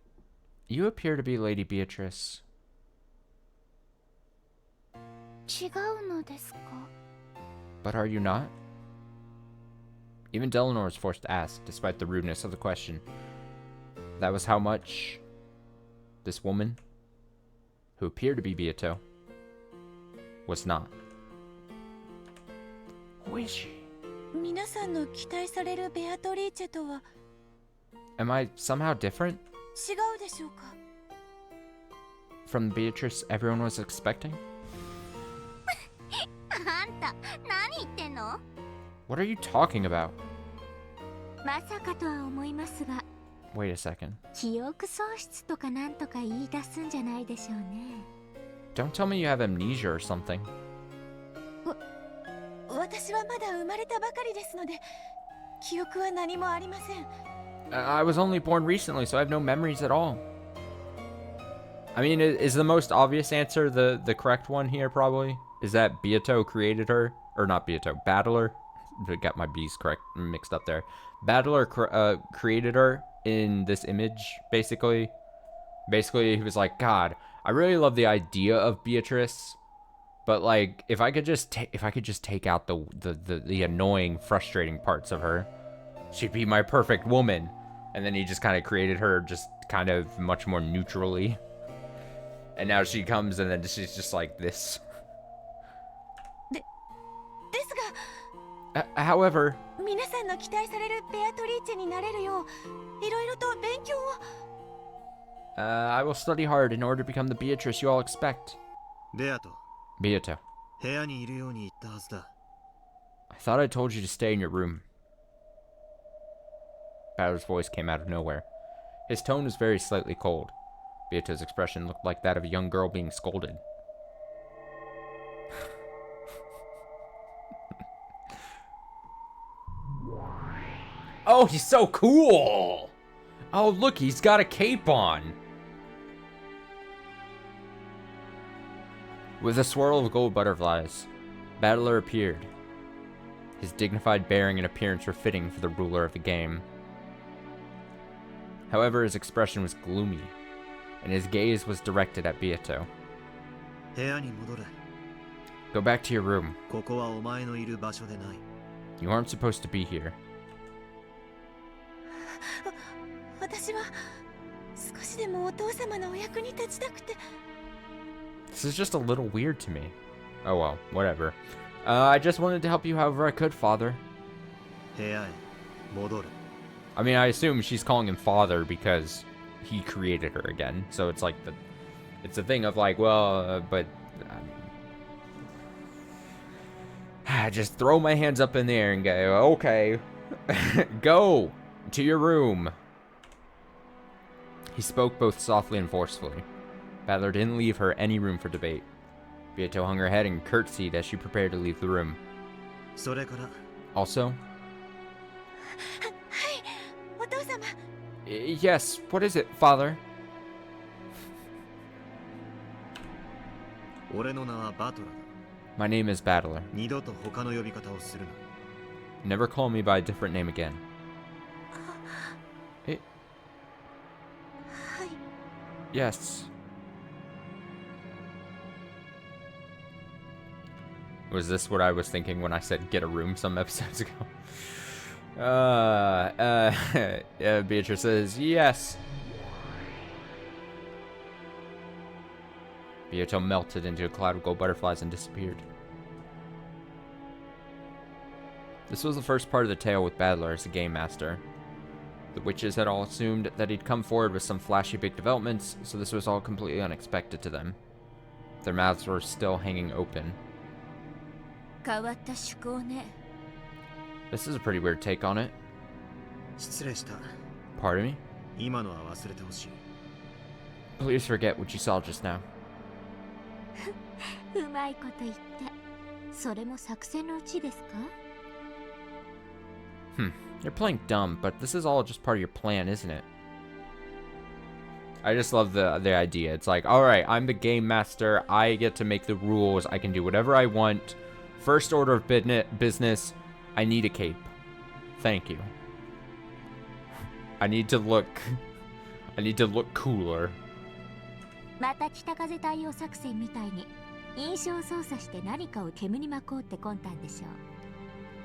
You appear to be Lady Beatrice. 違うのですか？ But are you not? Even Delanor was forced to ask, despite the rudeness of the question. That was how much this woman, who appeared to be Beato, was not. Who is she? 皆さんの期待されるベアトリーチェとは Am I somehow different 違うでしょうか？ from the Beatrice everyone was expecting? あんた何言ってんの？ What are you talking about? まさかとは思いますが、 Wait a second. 記憶喪失とかなんとか言い出すんじゃないでしょうね。 Don't tell me you have amnesia or something. 私はまだ生まれたばかりですので記憶は何もありません。 I was only born recently, so I have no memories at all. I mean, is the most obvious answer the correct one here, probably? Is that Beato created her? Or not Beato, Battler? I got my B's correct mixed up there. Battler created her in this image, basically. Basically, he was like, God, I really love the idea of Beatrice, but like, if I could just take out the annoying, frustrating parts of her, she'd be my perfect woman. And then he just kind of created her just kind of much more neutrally. And now she comes and then she's just like this. ですが However, 皆さんの期待されるベアトリーチェになれるよういろいろと勉強を。 I will study hard in order to become the Beatrice you all expect. ベアト、 Beato, 部屋にいるように言ったはずだ。 I thought I told you to stay in your room. Battler's voice came out of nowhere. His tone was very slightly cold. Beato's expression looked like that of a young girl being scolded. Oh, he's so cool! Oh, look, he's got a cape on! With a swirl of gold butterflies, Battler appeared. His dignified bearing and appearance were fitting for the ruler of the game. However, his expression was gloomy, and his gaze was directed at Beato. 部屋に戻れ。 Go back to your room. ここはお前のいる場所でない。 You aren't supposed to be here. 私は少しでもお父様のお役に立ちたくて。 This is just a little weird to me. Oh well, whatever. I just wanted to help you however I could, Father. 部屋へ戻れ。 I mean, I assume she's calling him father because he created her again. So it's like it's a thing of like, well, but I just throw my hands up in the air and go, okay, go to your room. He spoke both softly and forcefully. Battler didn't leave her any room for debate. Beato hung her head and curtsied as she prepared to leave the room. Also, yes, what is it, father? My name is Battler. Never call me by a different name again. Yes. Was this what I was thinking when I said get a room some episodes ago? Beatrice says, yes. Beato melted into a cloud of gold butterflies and disappeared. This was the first part of the tale with Battler as the game master. The witches had all assumed that he'd come forward with some flashy big developments, so this was all completely unexpected to them. Their mouths were still hanging open. This is a pretty weird take on it. Pardon me? Please forget what you saw just now. You're playing dumb, but this is all just part of your plan, isn't it? I just love the idea. It's like, alright, I'm the game master. I get to make the rules. I can do whatever I want. First order of business, I need a cape. Thank you. I need to look cooler.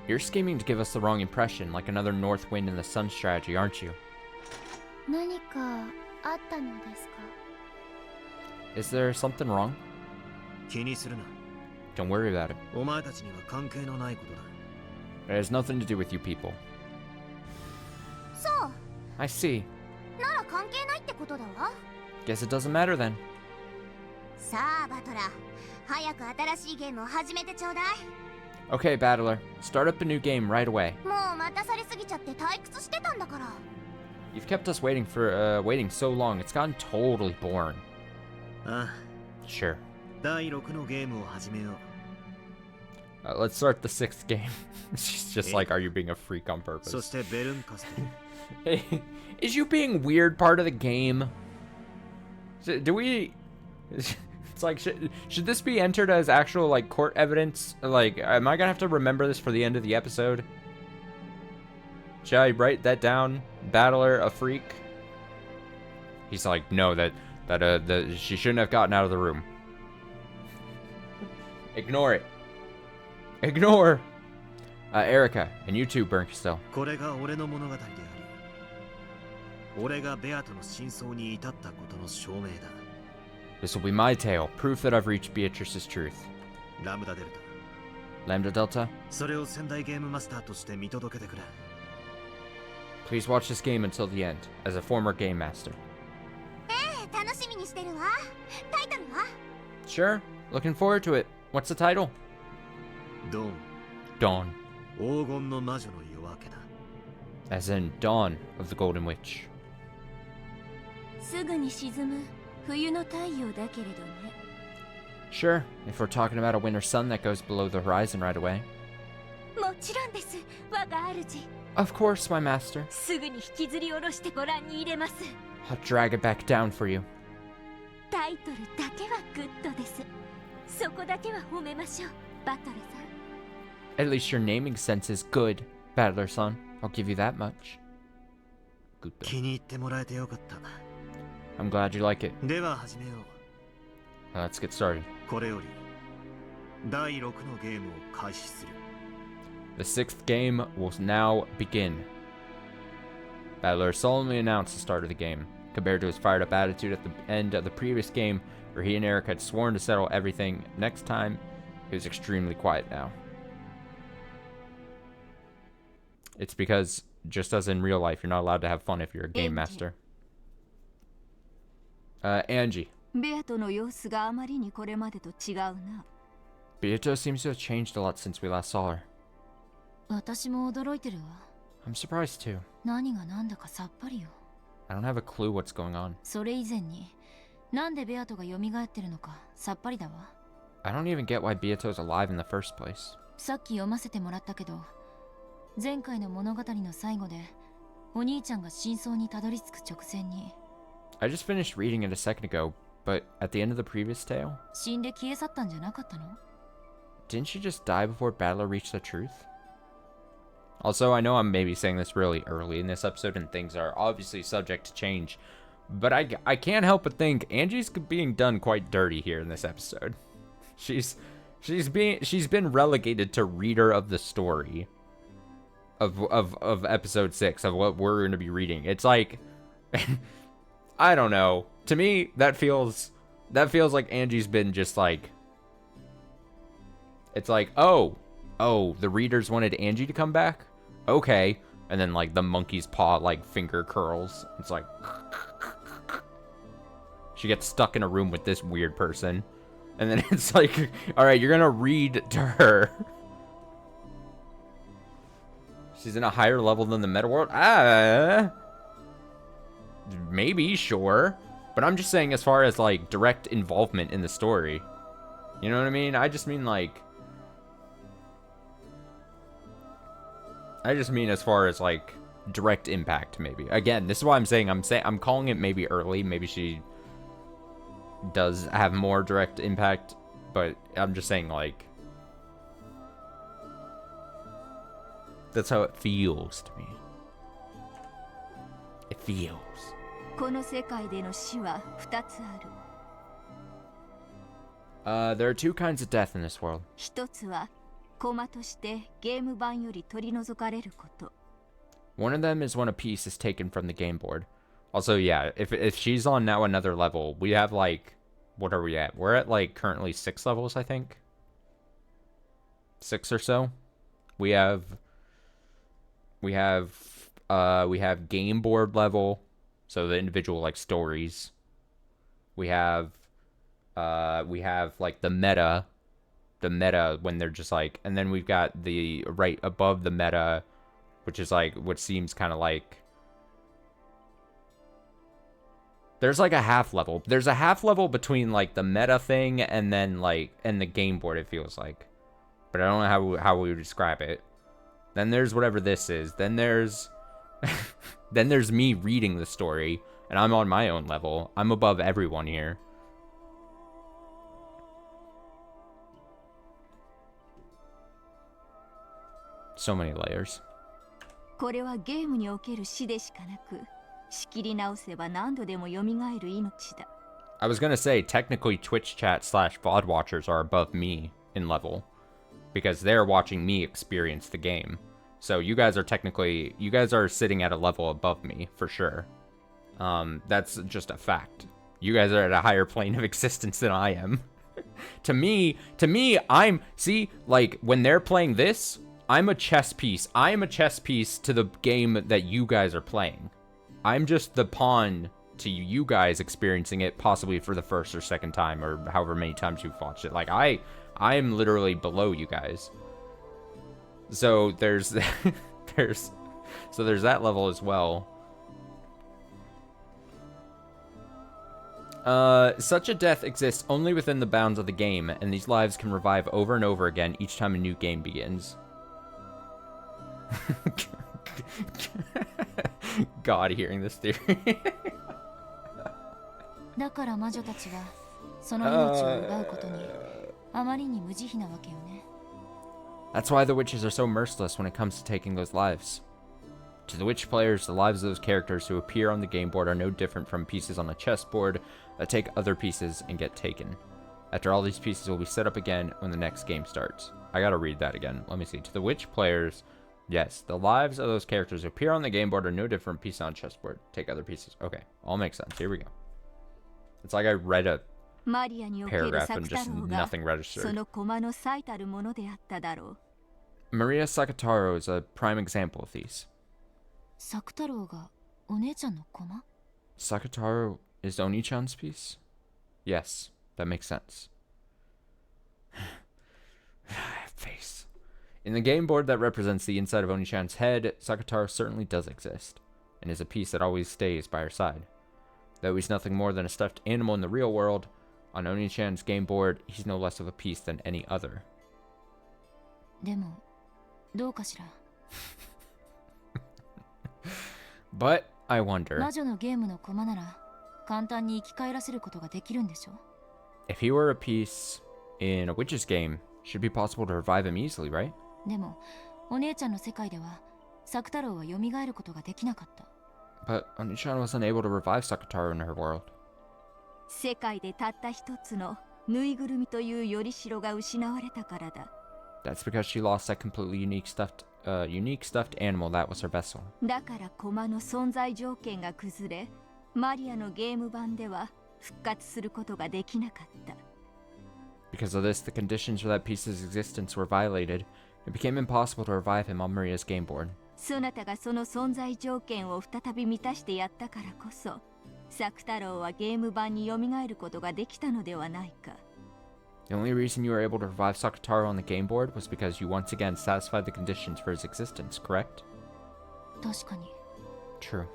You're scheming to give us the wrong impression, like another North Wind in the Sun strategy, aren't you? Is there something wrong? Don't worry about it. It has nothing to do with you people. I see. Guess it doesn't matter then. Okay, Battler. Start up a new game right away. You've kept us waiting so long. It's gotten totally boring. Sure. Let's start the 6th game. She's just like, are you being a freak on purpose? Hey, is you being weird part of the game? Do we... It's like, should this be entered as actual, like, court evidence? Like, am I gonna have to remember this for the end of the episode? Should I write that down? Battler, a freak? He's like, no, that she shouldn't have gotten out of the room. Ignore it. Ignore! Erica, and you too, Bernstill. This will be my tale, proof that I've reached Beatrice's truth. Lambda Delta? Please watch this game until the end, as a former game master. Sure, looking forward to it. What's the title? Dawn. As in Dawn of the Golden Witch. Sure, if we're talking about a winter sun that goes below the horizon right away. Of course, my master. I'll drag it back down for you. At least your naming sense is good, Battler-san. I'll give you that much. Good. I'm glad you like it. Let's get started. The 6th game will now begin. Battler solemnly announced the start of the game. Compared to his fired up attitude at the end of the previous game, where he and Eric had sworn to settle everything next time, he was extremely quiet now. It's because, just as in real life, you're not allowed to have fun if you're a game master. Angie. ベアとの様子があまりにこれまでと違うな。 Beato seems to have changed a lot since we last saw her. 私も驚いてるわ。 I'm surprised too. 何が何だかさっぱりよ。 I don't have a clue what's going on. それ以前に、なんでベアトが蘇ってるのかさっぱりだわ。 I don't even get why Beato's alive in the first place. さっき読ませてもらったけど、前回の物語の最後で、お兄ちゃんが真相にたどり着く直前に、 I just finished reading it a second ago, but at the end of the previous tale, 死んで消え去ったんじゃなかったの？ didn't she just die before Battler reached the truth? Also, I know I'm maybe saying this really early in this episode and things are obviously subject to change, but I can't help but think Angie's being done quite dirty here in this episode. She's been relegated to reader of the story of episode 6 of what we're going to be reading. It's like I don't know. To me, that feels like Angie's been just like, it's like, oh, the readers wanted Angie to come back? Okay. And then like the monkey's paw like finger curls. It's like she gets stuck in a room with this weird person. And then it's like, all right, you're going to read to her. She's in a higher level than the meta world? Maybe, sure. But I'm just saying as far as like direct involvement in the story. You know what I mean? I just mean as far as like direct impact, maybe. Again, this is why I'm calling it maybe early. Maybe she does have more direct impact, but I'm just saying like that's how it feels to me. It feels. この世界での死は2つある。 There are two kinds of death in this world. 一つはコマとしてゲーム版より取り除かれること。 One of them is when a piece is taken from the game board. Also, yeah, if she's on now another level, we have like, what are we at? We're at like currently 6 levels, I think. 6 or so. We have game board level, so the individual like stories. We have like the meta when they're just like, and then we've got the right above the meta, which is like what seems kind of like there's like a half level. There's a half level between like the meta thing and then like and the game board, it feels like. But I don't know how we would describe it. Then there's whatever this is. Then there's then there's me reading the story and I'm on my own level. I'm above everyone here. So many layers. これはゲームにおける死でしかなく、仕切り直せば何度でも蘇る命だ。 I was gonna say, technically Twitch chat / VOD watchers are above me in level. Because they're watching me experience the game. So you guys are sitting at a level above me, for sure. That's just a fact. You guys are at a higher plane of existence than I am. To me, see, like, when they're playing this, I'm a chess piece. I am a chess piece to the game that you guys are playing. I'm just the pawn to you guys experiencing it possibly for the first or second time or however many times you've watched it. Like, I'm literally below you guys. So there's there's that level as well. Such a death exists only within the bounds of the game, and these lives can revive over and over again each time a new game begins. God, hearing this theory. だから魔女たちはその命を奪うことにあまりに無慈悲なわけよね。 That's why the witches are so merciless when it comes to taking those lives. To the witch players, the lives of those characters who appear on the game board are no different from pieces on a chessboard that take other pieces and get taken. After all, these pieces will be set up again when the next game starts. I gotta read that again. Let me see. To the witch players, yes, the lives of those characters who appear on the game board are no different from pieces on a chessboard. Take other pieces. Okay, all makes sense. Here we go. It's like I read a マリアにおける paragraph サ and クタ just ローが nothing そ registered. のコマの最たるものであっただろう。 Maria Sakataro is a prime example of these. サク太郎がお姉ちゃんの駒？ Sakataro is Oni-chan's piece? Yes, that makes sense. Face. In the game board that represents the inside of Oni-chan's head, Sakataro certainly does exist, and is a piece that always stays by her side. Though he's nothing more than a stuffed animal in the real world, on Oni-chan's game board, he's no less of a piece than any other. でもどうかしら。 But I wonder, 魔女のゲームの駒なら簡単に生き返らせることができるんでしょ。 if he were a piece in a witch's game, should be possible to revive him easily, right? でもお姉ちゃんの世界では作太郎は蘇ることができなかった。 But Oni-chan wasn't able to revive Sakataro in her world. 世界でたった一つのぬいぐるみというよりしろが失われたからだ。 That's because she lost that completely unique stuffed animal that was her vessel. だから駒の存在条件が崩れ、マリアのゲーム版では復活することができなかった。 Because of this, the conditions for that piece's existence were violated. It became impossible to revive him on Maria's game board. そなたがその存在条件を再び満たしてやったからこそ、作太郎はゲーム版に蘇ることができたのではないか。 The only reason you were able to revive Sakataro on the game board was because you once again satisfied the conditions for his existence, correct? 確かに。 True.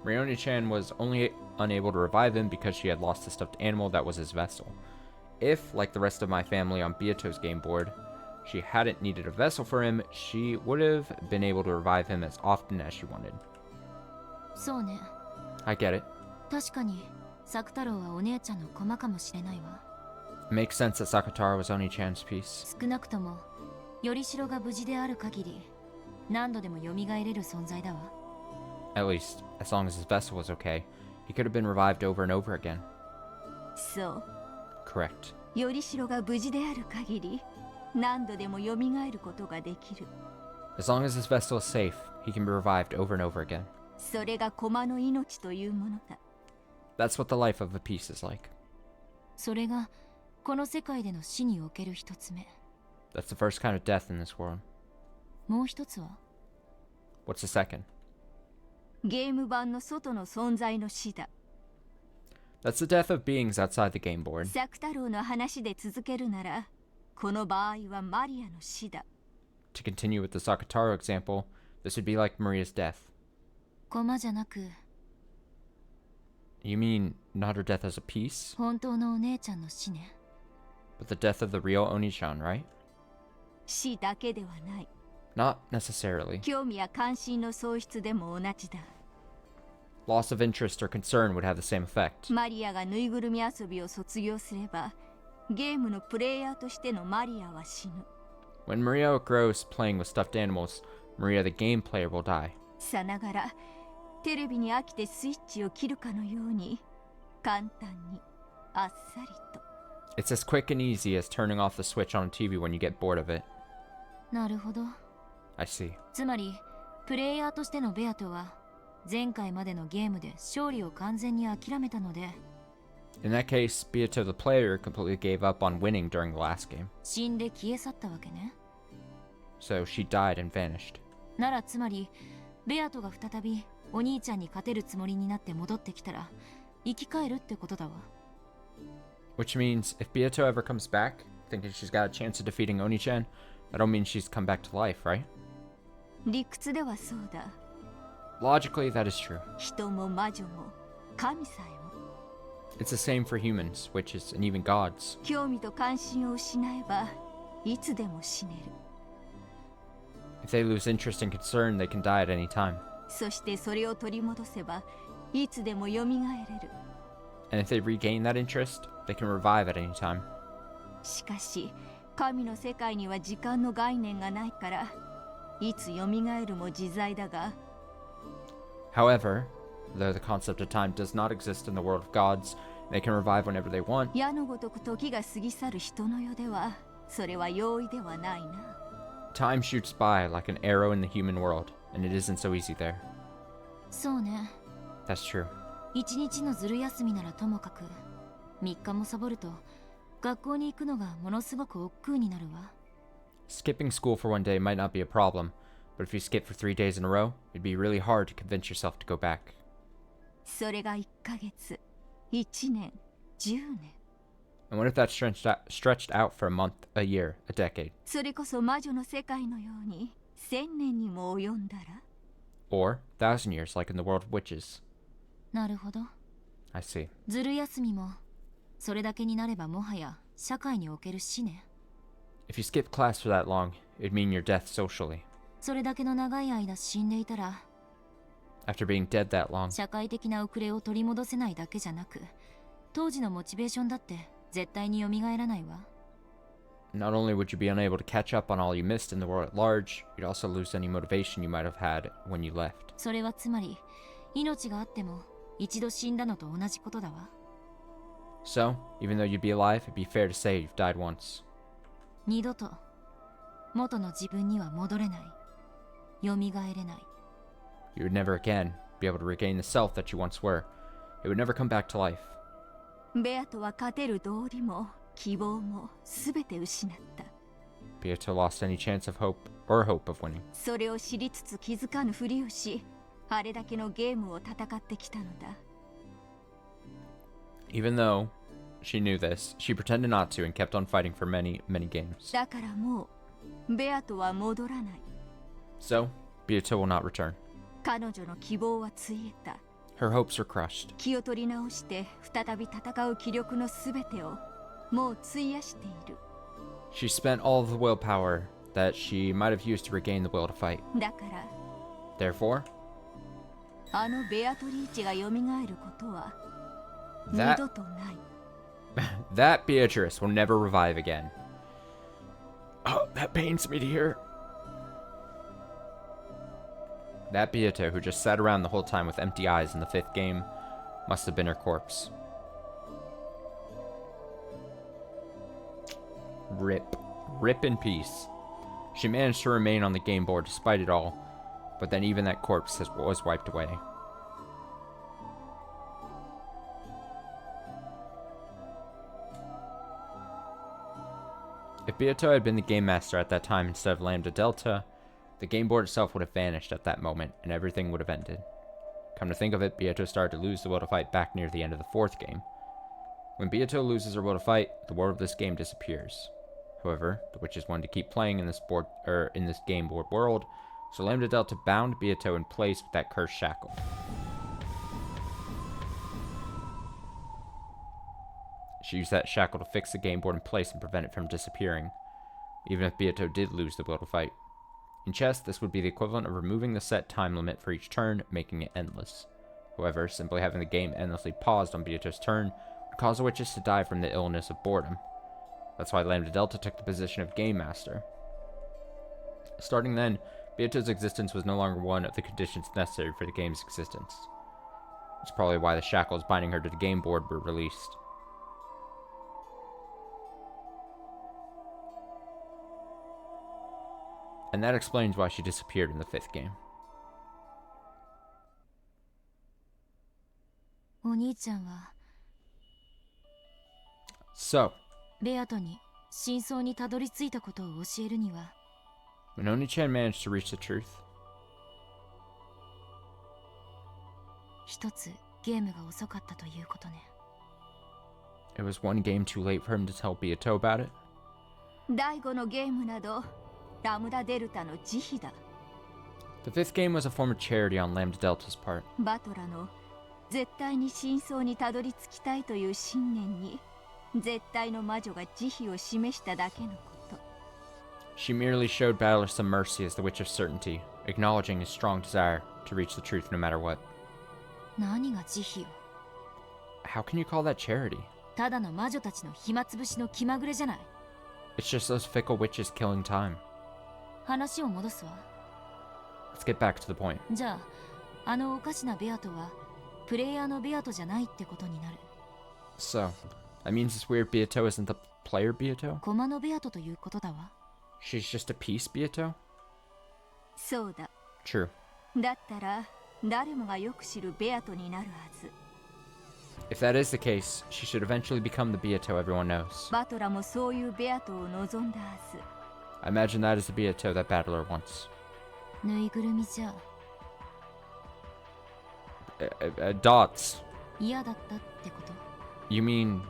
Ryoni-chan was only unable to revive him because she had lost the stuffed animal that was his vessel. If, like the rest of my family on Beato's game board, she hadn't needed a vessel for him, she would have been able to revive him as often as she wanted. そうね。 I get it. 確かに作太郎はお姉ちゃんの駒かもしれないわ。 It makes sense that Sakataro was Oni-chan's piece. 少なくともよりしろが無事である限り何度でも蘇れる存在だわ。 At least, as long as his vessel was okay, he could have been revived over and over again. そう。 Correct. よりしろが無事である限り、何度でも蘇ることができる。 As long as his vessel is safe, he can be revived over and over again. それが駒の命というものだ。 That's what the life of a piece is like. それがこの世界での死における一つ目。 That's the first kind of death in this world. もう一つは What's the second? ゲーム版の外の存在の死だ。 That's the death of beings outside the game board. 作太郎の話で続けるなら、この場合はマリアの死だ。 To continue with the Sakataro example, this would be like Maria's death. 駒じゃなく You mean not her death as a piece, 本当のお姉ちゃんの死ね。 but the death of the real Oni-chan, right? 死だけではない。 Not necessarily. 興味や関心の喪失でも同じだ。 Loss of interest or concern would have the same effect. マリアがぬいぐるみ遊びを卒業すれば、ゲームのプレイヤーとしてのマリアは死ぬ。 When Maria outgrows playing with stuffed animals, Maria the game player will die. さながらテレビに飽きてスイッチを切るかのように簡単にあっさりと。 It's as quick and easy as turning off the switch on a TV when you get bored of it. なるほど。 I see. つまりプレイヤーとしてのベアトは前回までのゲームで勝利を完全に諦めたので In that case, Beato the player completely gave up on winning during the last game. 死んで消え去ったわけね。 So she died and vanished. ならつまりベアトが再びお兄ちゃんに勝てるつもりになって戻ってきたら生き返るってことだわ。 Which means, if Beato ever comes back, thinking she's got a chance of defeating Oni-chan, that don't mean she's come back to life, right? 理屈ではそうだ。 Logically, that is true. 人も魔女も神さえも It's the same for humans, witches, and even gods. 興味と関心を失えばいつでも死ねる。 If they lose interest and concern, they can die at any time. そしてそれを取り戻せばいつでも蘇れる。 And if they regain that interest, they can revive at any time. しかし神の世界には時間の概念がないからいつ蘇るも自在だが However, though the concept of time does not exist in the world of gods, they can revive whenever they want. 矢のごとく時が過ぎ去る人の世ではそれは容易ではないな。 Time shoots by like an arrow in the human world, and it isn't so easy there. そうね。 That's true. 一日のずる休みならともかく3日もサボると学校に行くのがものすごく億劫になるわ。 Skipping school for one day might not be a problem, but if you skip for 3 days in a row, it'd be really hard to convince yourself to go back. それが1ヶ月、1年、10年。 And what if that's stretched out for a month, a year, a decade? それこそ魔女の世界のように1000年にも及んだら Or 1,000 years, like in the world of witches. なるほど。 I see. ずる休みもそれだけになればもはや社会における死ね。 If you skip class for that long, it'd mean your death socially. それだけの長い間死んでいたら After being dead that long, 社会的な遅れを取り戻せないだけじゃなく、当時のモチベーションだって絶対に蘇らないわ。 not only would you be unable to catch up on all you missed in the world at large, you'd also lose any motivation you might have had when you left. それはつまり命があっても一度死んだのと同じことだわ。 So, even though you'd be alive, it'd be fair to say you've died once. 二度と元の自分には戻れない。蘇れない。 You would never again be able to regain the self that you once were. It would never come back to life. ベアトは勝てる道理も希望も全て失った。 Beato lost any chance of hope of winning. それを知りつつ気づかぬふりをし、あれだけのゲームを戦ってきたのだ。 Even though she knew this, she pretended not to and kept on fighting for many, many games. だからもうベアトは戻らない。 So, Beato will not return. 彼女の希望はついえた。 Her hopes were crushed. 気を取り直して再び戦う気力のすべてをもう費やしている。 She spent all of the willpower that she might have used to regain the will to fight. だから Therefore, あのベアトリーチが蘇ることは二 that 度とない。 that Beatrice will never revive again. Oh, that pains me to hear. That Beato, who just sat around the whole time with empty eyes in the 5th game, must have been her corpse. Rip. Rip in peace. She managed to remain on the game board despite it all, but then even that corpse was wiped away. If Beato had been the game master at that time instead of Lambda Delta, the game board itself would have vanished at that moment, and everything would have ended. Come to think of it, Beato started to lose the will to fight back near the end of the 4th game. When Beato loses her will to fight, the world of this game disappears. However, the witches wanted to keep playing in this game board world, so Lambda Delta bound Beato in place with that cursed shackle. She used that shackle to fix the game board in place and prevent it from disappearing, even if Beato did lose the will to fight. In chess, this would be the equivalent of removing the set time limit for each turn, making it endless. However, simply having the game endlessly paused on Beato's turn would cause the witches to die from the illness of boredom. That's why Lambda Delta took the position of Game Master. Starting then, Beato's existence was no longer one of the conditions necessary for the game's existence. It's probably why the shackles binding her to the game board were released. And that explains why she disappeared in the 5th game. お兄ちゃんは So, ベアトに真相にたどり着いたことを教えるには when Oni-chan managed to reach the truth, 一つゲームが遅かったということね。 it was one game too late for him to tell Beato about it. 第5のゲームなどラムダデルタの慈悲だ。 The 5th game was a form of charity on Lambda Delta's part. バトラの絶対に真相にたどり着きたいという信念に絶対の魔女が慈悲を示しただけのこと。 She merely showed Battler some mercy as the Witch of Certainty, acknowledging his strong desire to reach the truth no matter what. 何が慈悲よ。 How can you call that charity? ただの魔女たちの暇つぶしの気まぐれじゃない。 It's just those fickle witches killing time. 話を戻すわ。 Let's get back to the point. じゃあ、あのおかしなベアトはプレイヤーのベアトじゃないってことになる。 So, that means this weird Beato isn't the player Beato? 駒のベアトということだわ。 She's just a piece Beato? そうだ。 True. だったら誰もがよく知るベアトになるはず。 If that is the case, she should eventually become the Beato everyone knows. バトラもそういうベアトを望んだはず。 I imagine that is the Beato that Battler wants. ぬいぐるみじゃ。Dots. 嫌だったってこと？ You mean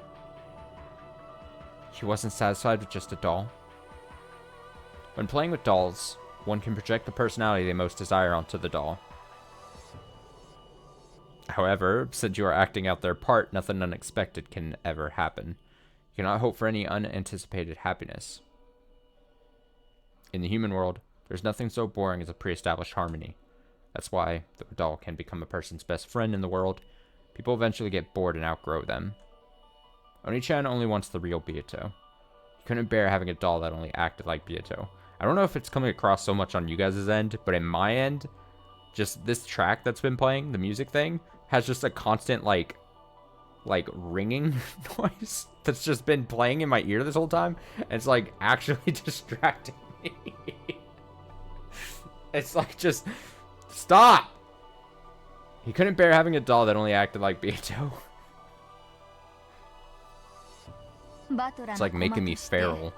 he wasn't satisfied with just a doll? When playing with dolls, one can project the personality they most desire onto the doll. However, since you are acting out their part, nothing unexpected can ever happen. You cannot hope for any unanticipated happiness. In the human world, there's nothing so boring as a pre-established harmony. That's why, though a doll can become a person's best friend in the world, people eventually get bored and outgrow them. Oni-chan only wants the real Beato. He couldn't bear having a doll that only acted like Beato. I don't know if it's coming across so much on you guys' end, but in my end, just this track that's been playing, the music thing, has just a constant, like ringing noise that's just been playing in my ear this whole time. And it's, like, actually distracting me. It's like, just, stop! He couldn't bear having a doll that only acted like Beato. It's like making me feral.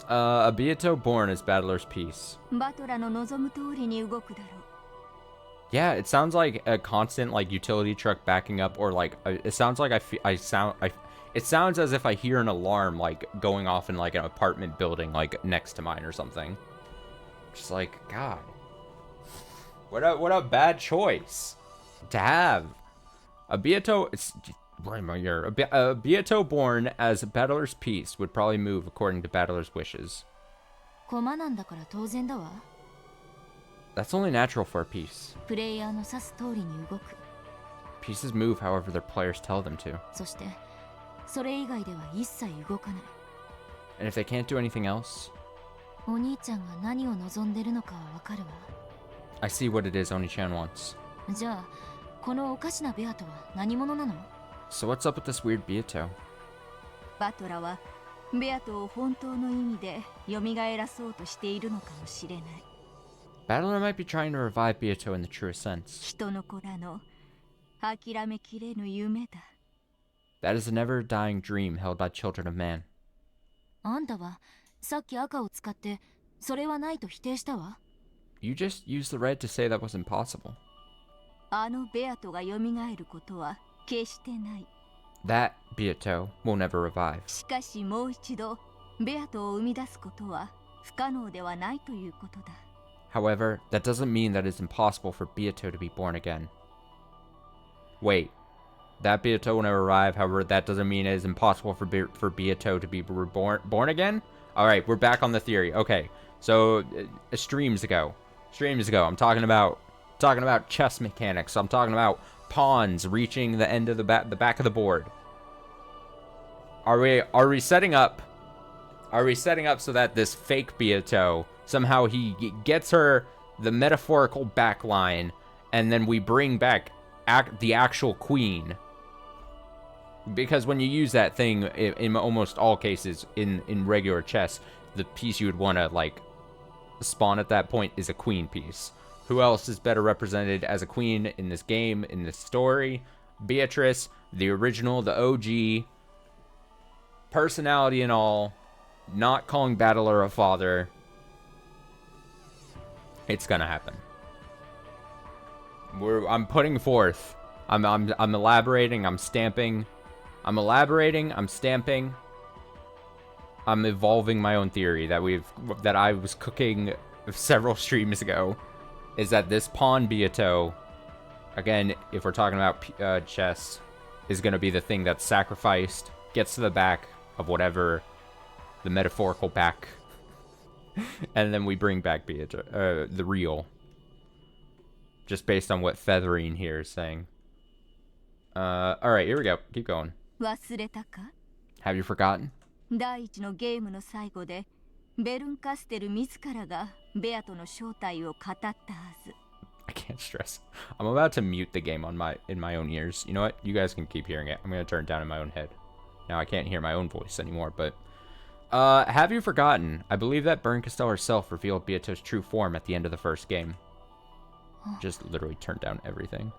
A Beato born is Battler's piece. Yeah, it sounds like a constant, like, utility truck backing up, or like it sounds like it sounds as if I hear an alarm, like, going off in, like, an apartment building, like, next to mine or something. Just like, God, what a bad choice to have. A Beato, a Beato born as Battler's piece would probably move according to Battler's wishes. 駒なんだから当然だわ。 That's only natural for a piece. プレイヤーの指す通りに動く。 Pieces move however their players tell them to. そしてそれ以外では一切動かない。 And if they can't do anything else? お兄ちゃんが何を望んでるのかはわかるわ。 I see what it is Oni-chan wants. じゃあこのおかしなベアとは何者なの？ So what's up with this weird Beato? バトラはベアトを本当の意味で蘇らそうとしているのかもしれない。 Battler might be trying to revive Beato in the truest sense. 人の子らの諦めきれぬ夢だ。 That is a never-dying dream held by children of man. あんたはさっき赤を使ってそれはないと否定したわ。 You just used the red to say that was impossible. あのベアトが蘇ることは決してない。 That Beato will never revive. しかしもう一度ベアトを生み出すことは不可能ではないということだ。 However, that doesn't mean that it's impossible for Beato to be born again. Wait, that Beato will never revive. However, that doesn't mean it is impossible for Beato to be born again. All right, we're back on the theory. Okay, so streams ago, I'm talking about chess mechanics. I'm talking about pawns reaching the end of the back of the board. Are we setting up? Are we setting up so that this fake Beato somehow he gets her the metaphorical back line, and then we bring back the actual queen? Because when you use that thing in almost all cases in regular chess, the piece you would want to like spawn at that point is a queen piece. Who else is better represented as a queen in this game, in this story? Beatrice, the original, the OG, personality and all, not calling Battler a father. It's gonna happen. I'm putting forth. I'm elaborating. I'm stamping. I'm elaborating. I'm stamping. I'm evolving my own theory that I was cooking several streams ago. Is that this pawn Beato, again, if we're talking about chess, is going to be the thing that's sacrificed, gets to the back of whatever the metaphorical back, and then we bring back Beato, the real, just based on what Featherine here is saying. All right, here we go. Keep going. 忘れたか？ Have you forgotten? 第一のゲームの最後でベルンカステル自らがベアトの正体を語ったはず。 I can't stress. I'm about to mute the game in my own ears. You know what? You guys can keep hearing it. I'm gonna turn it down in my own head. Now I can't hear my own voice anymore, but have you forgotten? I believe that Bernkastel herself revealed Beato's true form at the end of the first game. Just literally turned down everything.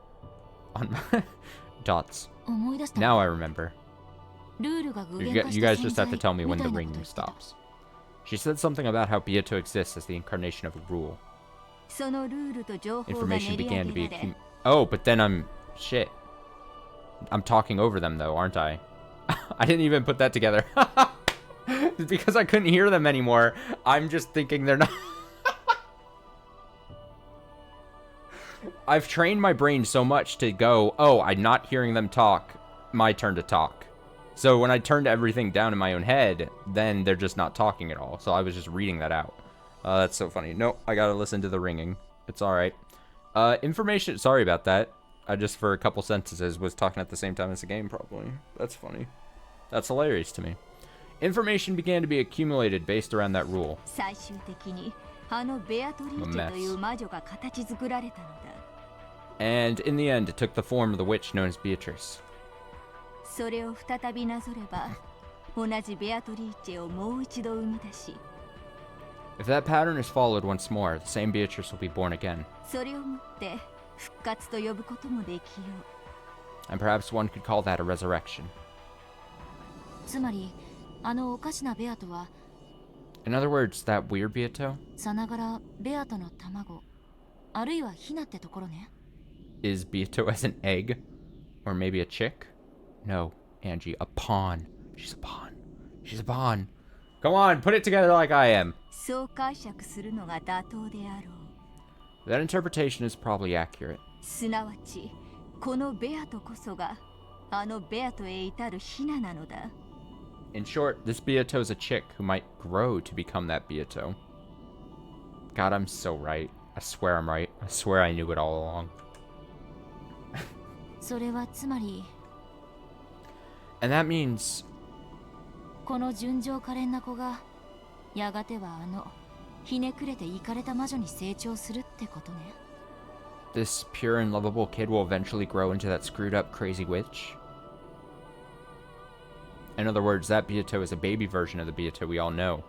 On my dots. Now I remember. You guys just have to tell me when the ringing stops. She said something about how Beato exists as the incarnation of a rule. そのルールと情報が Information 練り began 上 to be げられ Oh, but then shit. I'm talking over them though, aren't I? I didn't even put that together. Because I couldn't hear them anymore. I'm just thinking they're not. I've trained my brain so much to go, oh, I'm not hearing them talk. My turn to talk. So when I turned everything down in my own head, then they're just not talking at all. So I was just reading that out. That's so funny. No, I gotta listen to the ringing. It's alright. Information, sorry about that. I just, for a couple sentences, was talking at the same time as the game, probably. That's funny. That's hilarious to me. Information began to be accumulated based around that rule. 最終的にあのベアトリーチェという魔女が形作られたのだ。 And in the end, it took the form of the witch known as Beatrice. それを再びなぞれば、同じベアトリーチェをもう一度生み出し、 If that pattern is followed once more, the same Beatrice will be born again. それをもって復活と呼ぶこともできよう。 And perhaps one could call that a resurrection. つまりあのおかしなベアトは In other words, that weird Beato さながらベアトの卵あるいはヒナってところね。 is Beato as an egg? Or maybe a chick? No, Angie, a pawn. She's a pawn. She's a pawn. Come on, put it together like I am. そう解釈するのが妥当であろう。 That interpretation is probably accurate. すなわち、このベアトこそがあのベアトへ至るヒナなのだ。 In short, this Beato is a chick who might grow to become that Beato. God, I'm so right. I swear I'm right. I swear I knew it all along. それはつまり And that means この純情可憐な子がやがてはあのひねくれてイカれた魔女に成長するってことね。 this pure and lovable kid will eventually grow into that screwed up crazy witch. In other words, that Beato is a baby version of the Beato we all know.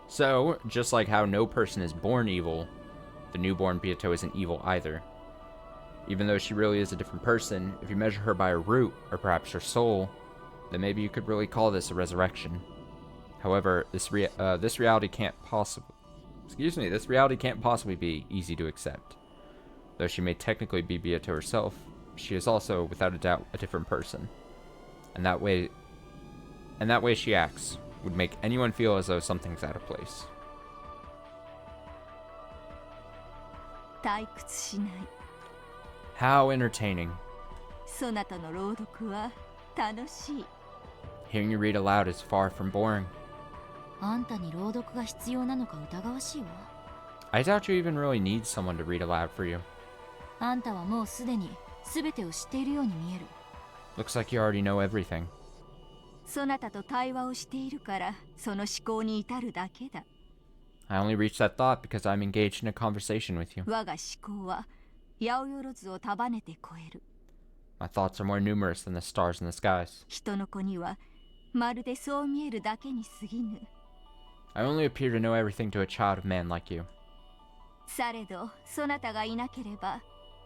So, just like how no person is born evil, the newborn Beato isn't evil either. Even though she really is a different person, if you measure her by her root, or perhaps her soul, then maybe you could really call this a resurrection. However, this reality can't possibly... this reality can't possibly be easy to accept. Though she may technically be Beato herself, she is also, without a doubt, a different person. And that way she acts would make anyone feel as though something's out of place. 退屈しない。 How entertaining. そなたの朗読は楽しい。 Hearing you read aloud is far from boring. あんたに朗読が必要なのか疑わしいわ。 I doubt you even really need someone to read aloud for you. あんたはもうすでに全てを知っているように見える。 Looks like you already know everything. そなたと対話をしているからその思考に至るだけだ。 I only reached that thought because I'm engaged in a conversation with you. 我が思考は八百万を束ねて超える。 My thoughts are more numerous than the stars in the skies. 人の子にはまるでそう見えるだけに過ぎぬ。 I only appear to know everything to a child of man like you. されどそなたがいなければ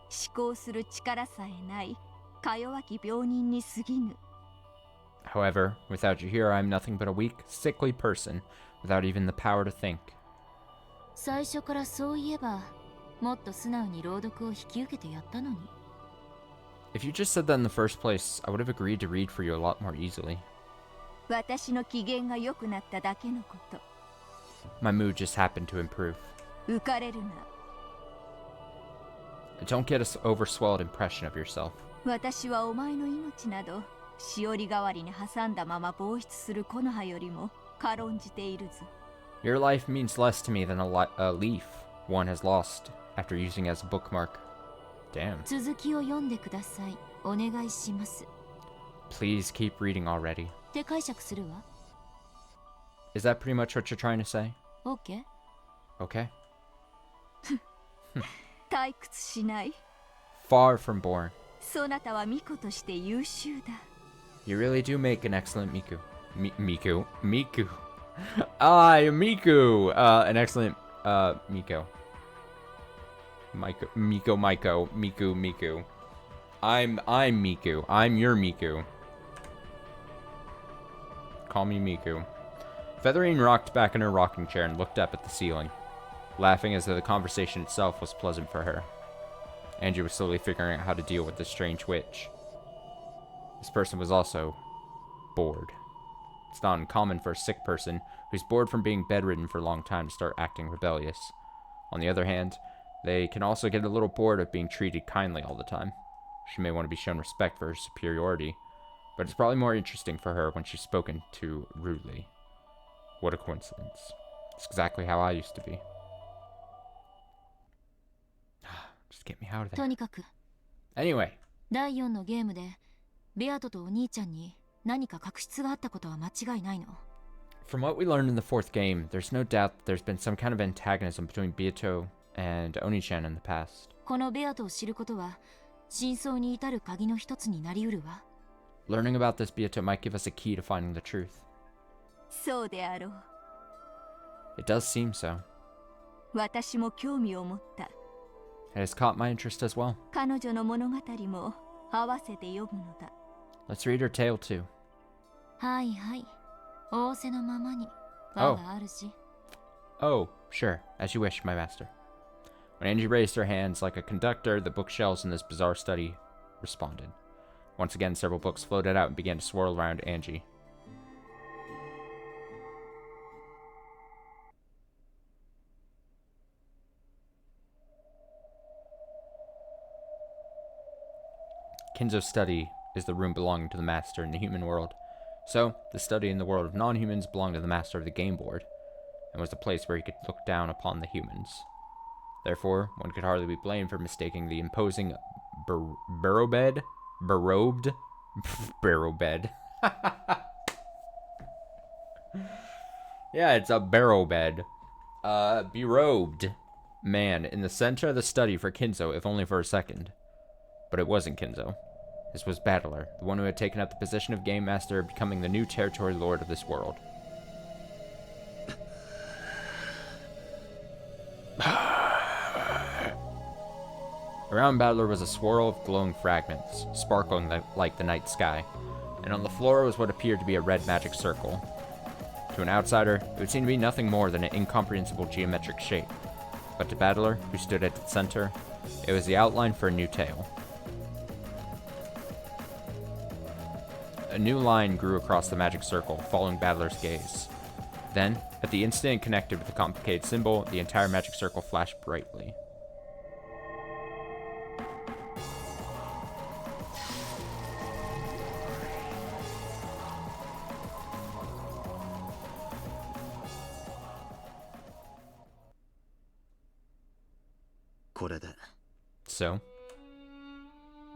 思考する力さえないか弱き病人に過ぎぬ。 However, without you here, I'm nothing but a weak, sickly person without even the power to think. 最初からそういえばもっと素直に朗読を引き受けてやったのに。 If you just said that in the first place, I would have agreed to read for you a lot more easily. 私の機嫌が良くなっただけのこと。 My mood just happened to improve. 浮かれるな。 Don't get an overswelled impression of yourself. 私はお前の命などしおり代わりに挟んだまま放出する木の葉よりも軽んじているぞ。 Your life means less to me than a leaf one has lost after using as a bookmark. Damn. 続きを読んでください。お願いします。 Please keep reading already. って解釈するわ。Is that pretty much what you're trying to say? OK？ Okay. 退屈しない。 Far from boring. そなたは巫女として優秀だ。 You really do make an excellent Miku. Miku. Miku. An excellent Miko. Miku. I'm Miku. I'm your Miku. Call me Miku. Featherine rocked back in her rocking chair and looked up at the ceiling. laughing as though the conversation itself was pleasant for her. Angie was slowly figuring out how to deal with this strange witch. This person was also bored. It's not uncommon for a sick person who's bored from being bedridden for a long time to start acting rebellious. On the other hand, they can also get a little bored of being treated kindly all the time. She may want to be shown respect for her superiority, but it's probably more interesting for her when she's spoken to rudely. What a coincidence. It's exactly how I used to be. Just get me out of と there. にかく Anyway, 第4のゲームでベアトとお兄ちゃんに何か確執があったことは間違いないの？ from what we learned in the fourth game, there's no doubt that there's been some kind of antagonism between Beato and Oni-chan in the past. このベアトを知ることは真相に至る鍵の一つになりうるわ。 Learning about this Beato might give us a key to finding the truth. そうであろう。 It does seem so. 私も興味を持った。 It has caught my interest as well. 彼女の物語も合わせて読むのだ。 Let's read her tale too. はいはい。仰せのままに我が主。 Oh, sure, as you wish, my master. When Angie raised her hands like a conductor, the bookshelves in this bizarre study responded. Once again, several books floated out and began to swirl around Angie. Kinzo's study is the room belonging to the master in the human world. So, the study in the world of non-humans belonged to the master of the game board, and was the place where he could look down upon the humans. Therefore, one could hardly be blamed for mistaking the imposing barrow bed? Yeah, it's a barrow bed. Berobed man in the center of the study for Kinzo, if only for a second. But it wasn't Kinzo. This was Battler, the one who had taken up the position of Game Master, becoming the new territory lord of this world. Around Battler was a swirl of glowing fragments, sparkling like the night sky, and on the floor was what appeared to be a red magic circle. To an outsider, it would seem to be nothing more than an incomprehensible geometric shape, but to Battler, who stood at its center, it was the outline for a new tale. A new line grew across the magic circle, following Battler's gaze. Then, at the instant it connected with the complicated symbol, the entire magic circle flashed brightly. So,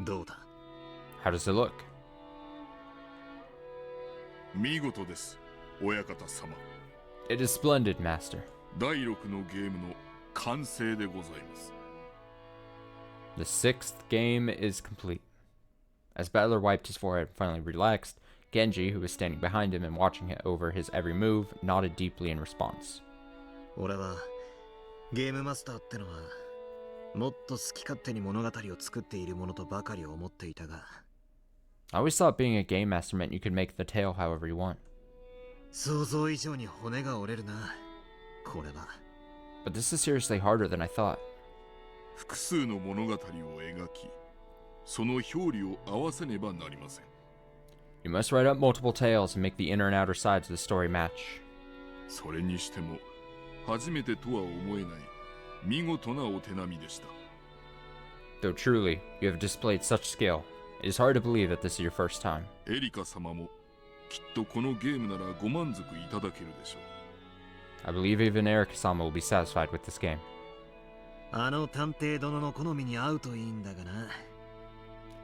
どうだ how does it look? 見事です、親方様。 It is splendid, master. 第6のゲームの完成でございます。 The 6th game is complete. As Battler wiped his forehead and finally relaxed, Genji, who was standing behind him and watching over his every move, nodded deeply in response. 俺はゲームマスターってのはもっと好き勝手に物語を作っているものとばかり思っていたが I always thought being a game master meant you could make the tale however you want. 想像以上に骨が折れるなこれは But this is seriously harder than I thought. 複数の物語を描き、その表裏を合わせねばなりません。 You must write up multiple tales and make the inner and outer sides of the story match. それにしても初めてとは思えない見事なお手並みでした。 Though truly, you have displayed such skill, it is hard to believe that this is your first time. エリカ様もきっとこのゲームならご満足いただけるでしょう。 I believe even Erika-sama will be satisfied with this game. あの探偵殿の好みに合うといいんだがな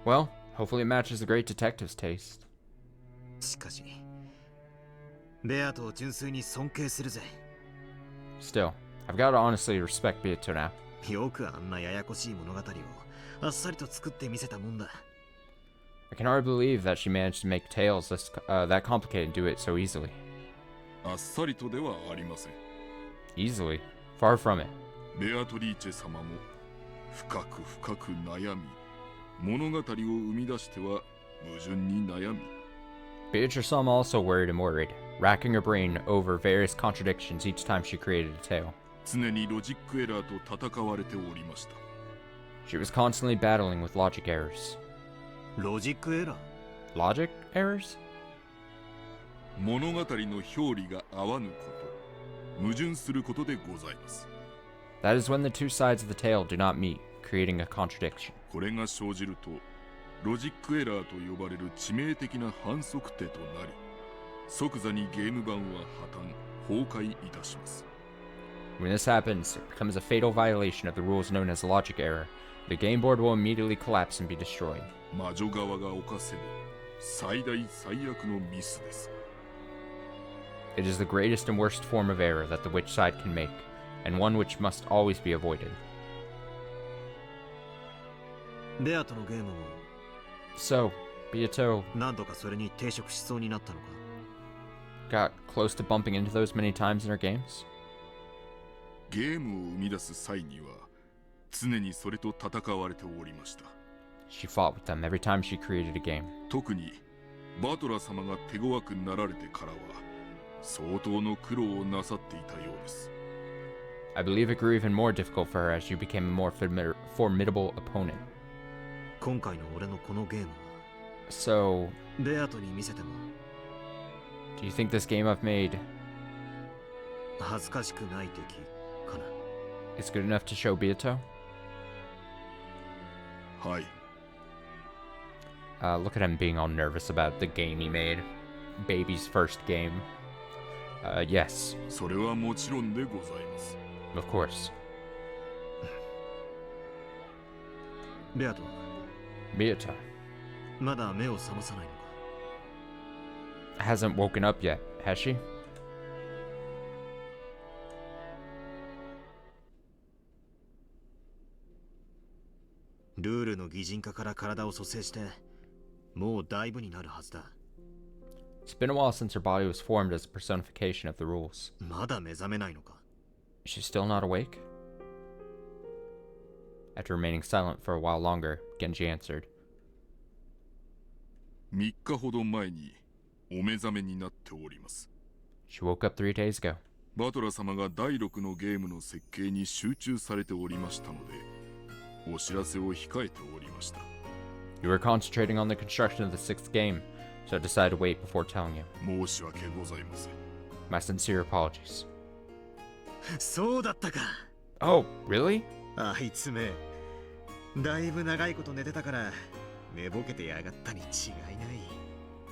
Well, hopefully it matches the great detective's taste. しかしベアトを純粋に尊敬するぜ Still, I've got to honestly respect Beato now. よくあんなややこしい物語をあっさりと作ってみせたもんだ I can hardly believe that she managed to make tales that complicated and do it so easily. あっさりとではありません。 Easily? Far from it. ベアトリーチェ様も深く深く悩み、物語を生み出しては矛盾に悩み。 Beatrice-sama also worried and worried, racking her brain over various contradictions each time she created a tale. 常にロジックエラーと戦われておりました。 She was constantly battling with logic errors. ロジックエラー Logic errors? 物語の表裏が合わぬこと、矛盾することでございます。 That is when the two sides of the tale do not meet, creating a contradiction. これが生じると、ロジックエラーと呼ばれる致命的な反則手となり、即座にゲーム版は破綻、崩壊いたします。 When this happens, it becomes a fatal violation of the rules known as logic error. The game board will immediately collapse and be destroyed. 魔女側が犯せる最大最悪のミスです。 It is the greatest and worst form of error that the witch side can make, and one which must always be avoided. ベアとのゲームも So, Beato 何度かそれに抵触しそうになったのか got close to bumping into those many times in her games. ゲームを生み出す際には常にそれと戦われておりました。 She fought with them every time she created a game. 特にバトラ様が手強くなられてからは相当の苦労をなさっていたようです。 I believe it grew even more difficult for her as you became a more formidable opponent. 今回の俺のこのゲームは So, ベアとに見せても do you think this game I've made 恥ずかしくない敵かな is good enough to show Beato? はい。 Look at him being all nervous about the game he made. Baby's first game. Yes, それはもちろんでございます。 of course. ベアと Beato まだ目を覚まさないのか hasn't woken up yet, has she? ルールの擬人化から体を蘇生してもうだいぶになるはずだ It's been a while since her body was formed as a personification of the rules. まだ目覚めないのか Is she still not awake? After remaining silent for a while longer, Genji answered. 3日ほど前にお目覚めになっております。 She woke up 3 days ago. バトラ様が第6のゲームの設計に集中されておりましたので、お知らせを控えておりました。 You were concentrating on the construction of the 6th game, so I decided to wait before telling you. 申し訳ございません。 My sincere apologies. そうだったか Oh, really? あいつめだいぶ長いこと寝てたから寝ぼけてやがったに違いない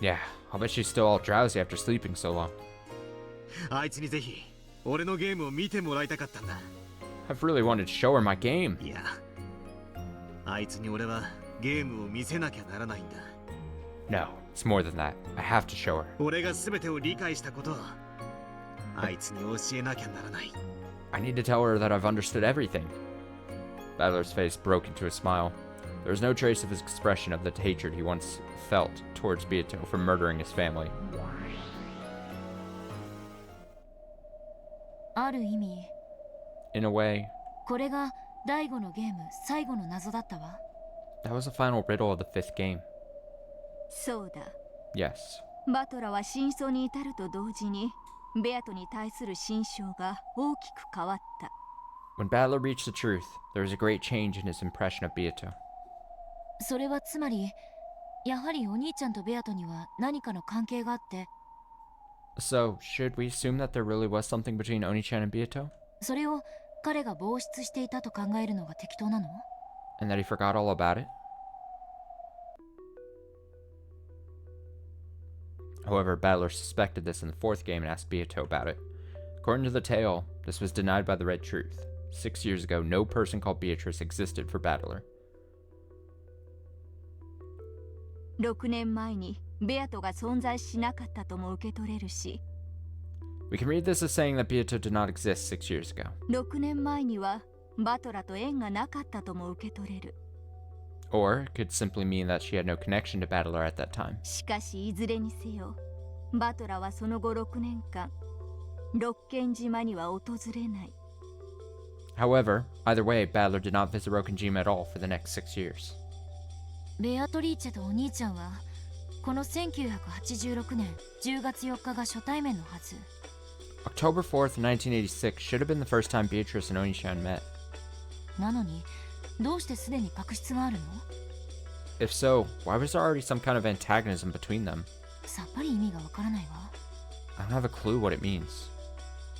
Yeah, I'll bet she's still all drowsy after sleeping so long. あいつにぜひ俺のゲームを見てもらいたかったんだ I've really wanted to show her my game. いやあいつに俺はゲームを見せなきゃならないんだ No, it's more than that. I have to show her. 俺が全てを理解したことをあいつに教えなきゃならない I need to tell her that I've understood everything. Battler's face broke into a smile. There was no trace of his expression of the hatred he once felt towards Beato for murdering his family. ある意味 In a way, これが第5のゲーム最後の謎だったわ that was the final riddle of the 5th game. そうだ。 Yes. バトラは真相に至ると同時にベアトに対する心象が大きく変わった。 When Battler reached the truth, there was a great change in his impression of Beato. それはつまりやはりお兄ちゃんとベアトには何かの関係があって So, should we assume that there really was something between Oni-chan and Beato? それを彼が防止していたと考えるのが適当なの And that he forgot all about it? However, Battler suspected this in the 4th game and asked Beato about it. According to the tale, this was denied by the Red Truth. 6 years ago, no person called Beatrice existed for Battler. 6年前にベアトが存在しなかったとも受け取れるし、 We can read this as saying that Beato did not exist 6 years ago. 6年前にはバトラと縁がなかったとも受け取れる。 Or it could simply mean that she had no connection to Battler at that time. しかしいずれにせよ、バトラはその後6年間、六軒島には訪れない。 However, either way, Battler did not visit Rokenjima at all for the next 6 years. ベアトリーチェとお兄ちゃんはこの1986年10月4日が初対面のはず October 4th, 1986 should have been the first time Beatrice and Oni-chan met. なのにどうしてすでに確執があるの？ If so, why was there already some kind of antagonism between them? さっぱり意味がわからないわ。 I don't have a clue what it means.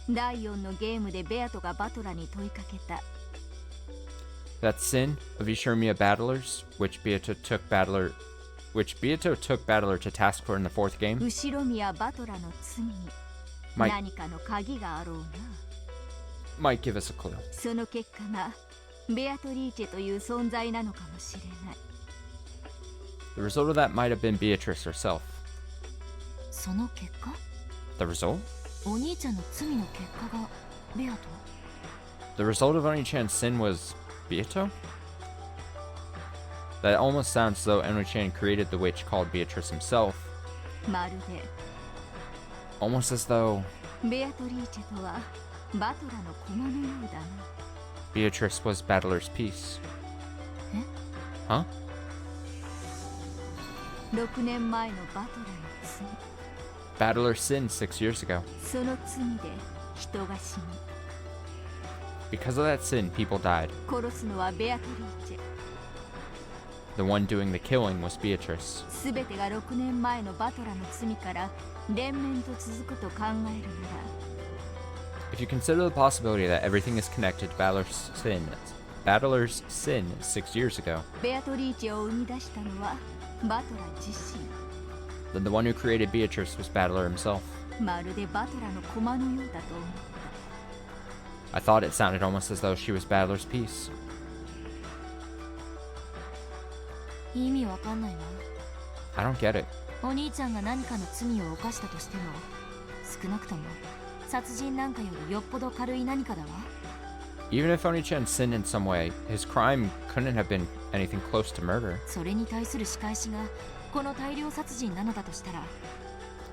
第4のゲームでベアトがバトラに問いかけた。 That sin of Ishirmiya battlers, which Beato took Battler to task for in the 4th game, 後ろ宮バトラの罪に might 何かの鍵があろうな。 might give us a clue. その結果がベアトリーチェという存在なのかもしれない。 The result of that might have been Beatrice herself. その結果？ The result? お兄ちゃんの罪の結果がベアト？ The result of Oni-chan's sin was Beato? That almost sounds as though Oni-chan created the witch called Beatrice himself. まるで Almost as though ベアトリーチェとはバトラの駒のようだな。 Beatrice was Battler's piece. え？ Huh? 6年前のバトラの罪、 Battler sinned 6 years ago. その罪で人が死ぬ。 Because of that sin, people died. 殺すのはベアトリーチェ。 The one doing the killing was Beatrice. すべてが6年前のバトラの罪から連綿と続くと考えるなら、 If you consider the possibility that everything is connected to Battler's sin 6 years ago, ベアトリーチェを生み出したのはバトラ自身。 then the one who created Beatrice was Battler himself. まるでバトラの駒のようだと思った。 I thought it sounded almost as though she was Battler's piece. 意味わかんないわ。 I don't get it. お兄ちゃんが何かの罪を犯したとしても、少なくとも殺人なんかよりよっぽど軽い何かだわ。 Even if Oni-chan sinned in some way, his crime couldn't have been anything close to murder. それに対する仕返しがこの大量殺人なのだとしたら、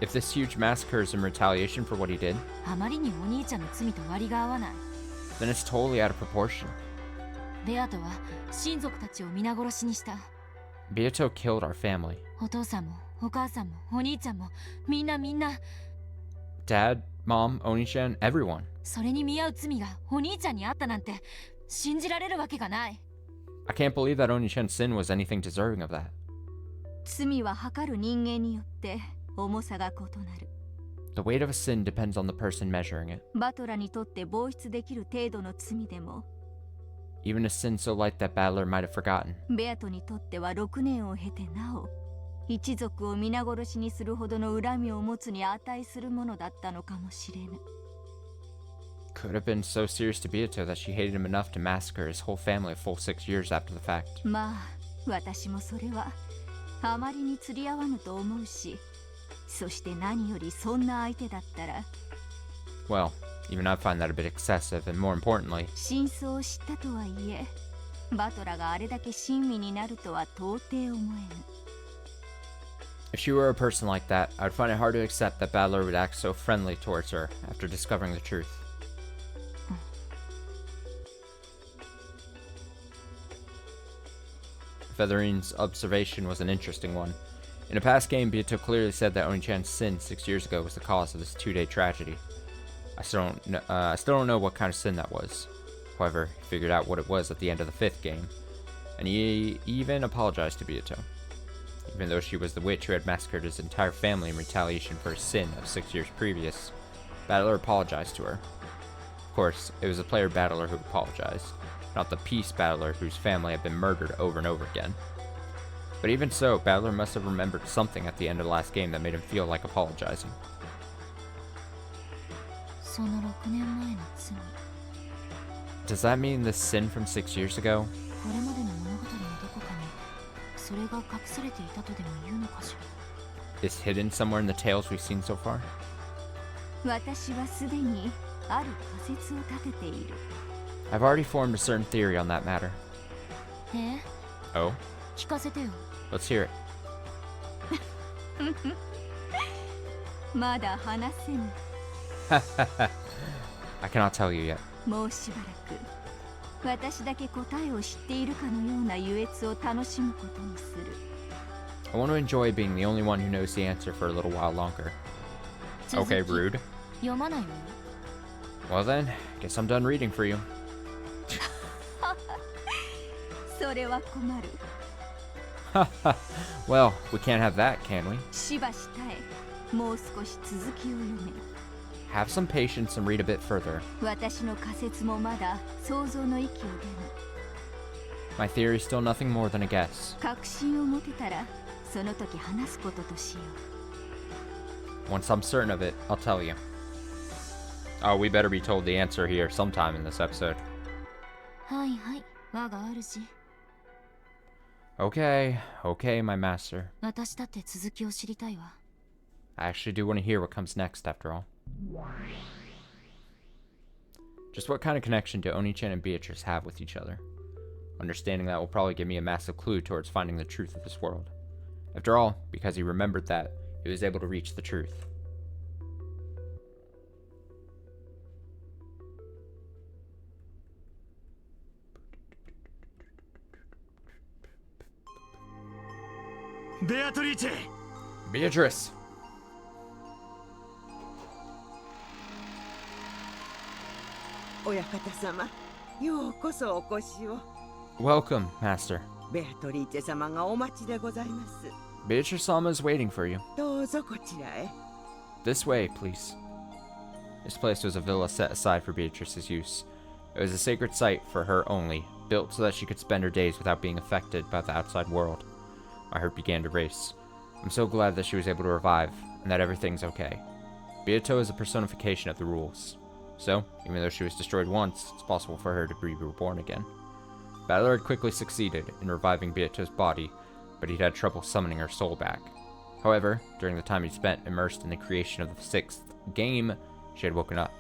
If this huge massacre is in retaliation for what he did, あまりにお兄ちゃんの罪と割りが合わない。 then it's totally out of proportion. ベアトは親族たちを皆殺しにした。 Beato killed our family. お父さんもお母さんもお兄ちゃんもみんな Dad, Mom, Oni-chan, everyone. それに見合う罪がお兄ちゃんにあったなんて信じられるわけがない。 I can't believe that Oni-chan's sin was anything deserving of that. 罪は測る人間によって重さが異なる。 The weight of a sin depends on the person measuring it. バトラにとって防出できる程度の罪でも、 Even a sin so light that Battler might have forgotten. ベアトにとっては6年を経てなお一族を皆殺しにするほどの恨みを持つに値するものだったのかもしれぬ。 Could have been so serious to Beato that she hated him enough to massacre his whole family a full 6 years after the fact. まあ私もそれはあまりに釣り合わぬと思うし、そして何よりそんな相手だったら Well, even I find that a bit excessive, and more importantly, 真相を知ったとはいえバトラがあれだけ親身になるとは到底思えぬ。 if she were a person like that, I would find it hard to accept that Battler would act so friendly towards her after discovering the truth. Featherin's observation was an interesting one. In a past game, Beato clearly said that Oni-chan's sin 6 years ago was the cause of this 2-day tragedy. I still don't know what kind of sin that was. However, he figured out what it was at the end of the 5th game, and he even apologized to Beato. Even though she was the witch who had massacred his entire family in retaliation for his sin of 6 years previous, Battler apologized to her. Of course, it was the player Battler who apologized, not the peace Battler whose family had been murdered over and over again. But even so, Battler must have remembered something at the end of the last game that made him feel like apologizing. その6年前の罪、 Does that mean the sin from 6 years ago? これまでの物語のどこかにそれが隠されていたとでも言うのかしら。 Is hidden somewhere in the tales we've seen so far? 私はすでにある仮説を立てている。 I've already formed a certain theory on that matter. Oh? Oh? 聞かせてよ。 Let's hear it. まだ話せぬ。 I cannot tell you yet. もうしばらく私だけ答えを知っているかのような優越を楽しむことにする。 I want to enjoy being the only one who knows the answer for a little while longer. Okay, rude. 読まないわよ。Well then, guess I'm done reading for you. それは困る。 Well, we can't have that, can we? しばし耐え、もう少し続きを読め。 Have some patience and read a bit further. 私の仮説もまだ想像の域を出る。 My theory is still nothing more than a guess. 確信を持てたら、その時話すこととしよう。 Once I'm certain of it, I'll tell you. Oh, we better be told the answer here sometime in this episode. はいはい、我が主。 Okay, okay, my master. 私だって続きを知りたいわ。 I actually do want to hear what comes next, after all. Just what kind of connection do Oni-chan and Beatrice have with each other? Understanding that will probably give me a massive clue towards finding the truth of this world. After all, because he remembered that, he was able to reach the truth. Beatrice! 親方様、ようこそお越しを。 Welcome, master. ベアトリーチェ様がお待ちでございます。 Beatrice-sama is waiting for you. どうぞこちらへ。 This way, please. This place was a villa set aside for Beatrice's use. It was a sacred site for her only, built so that she could spend her days without being affected by the outside world. My heart began to race. I'm so glad that she was able to revive, and that everything's okay. Beato is a personification of the rules. So, even though she was destroyed once, it's possible for her to be reborn again. Battler had quickly succeeded in reviving Beato's body, but he'd had trouble summoning her soul back. However, during the time he spent immersed in the creation of the 6th game, she had woken up.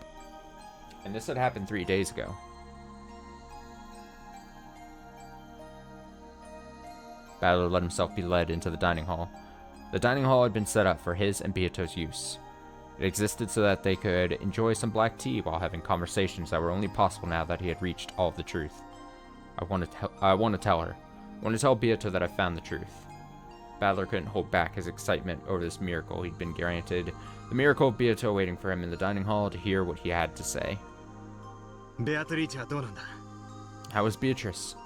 And this had happened 3 days ago. Battler let himself be led into the dining hall. The dining hall had been set up for his and Beato's use. It existed so that they could enjoy some black tea while having conversations that were only possible now that he had reached all of the truth. I want to tell her. I want to tell Beato that I found the truth. Battler couldn't hold back his excitement over this miracle he'd been granted. The miracle of Beato waiting for him in the dining hall to hear what he had to say. How is Beatrice?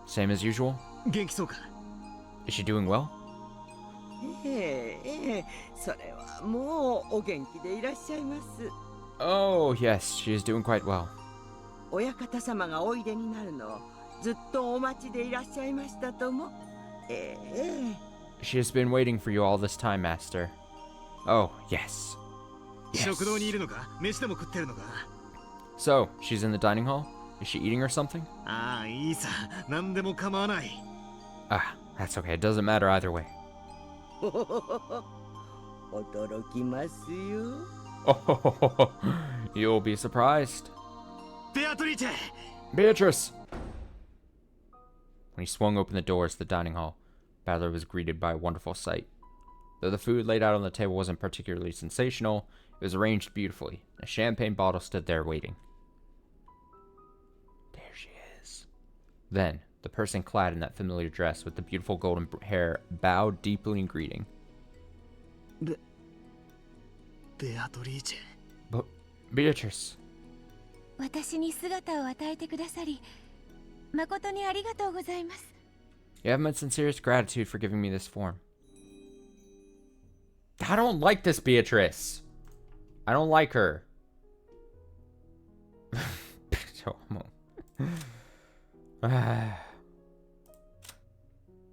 Same as usual? Is she doing well? ええ、それはもうお元気でいらっしゃいます。 Oh, yes, she is doing quite well. 親方様がおいでになるのをずっとお待ちでいらっしゃいましたとも。ええ。 She has been waiting for you all this time, master. Oh, yes. Yes. So, she's in the dining hall? Is she eating or something? Ah, that's okay. It doesn't matter either way. 驚きますよ。 Oh, you'll be surprised. Beatrice! When he swung open the doors to the dining hall, Battler was greeted by a wonderful sight. Though the food laid out on the table wasn't particularly sensational, it was arranged beautifully. A champagne bottle stood there waiting. There she is. Then, the person clad in that familiar dress with the beautiful golden hair bowed deeply in greeting. Beatrice. 私に姿を与えてくださり、誠にありがとうございます。 You have my sincerest gratitude for giving me this form. I don't like this Beatrice. I don't like her.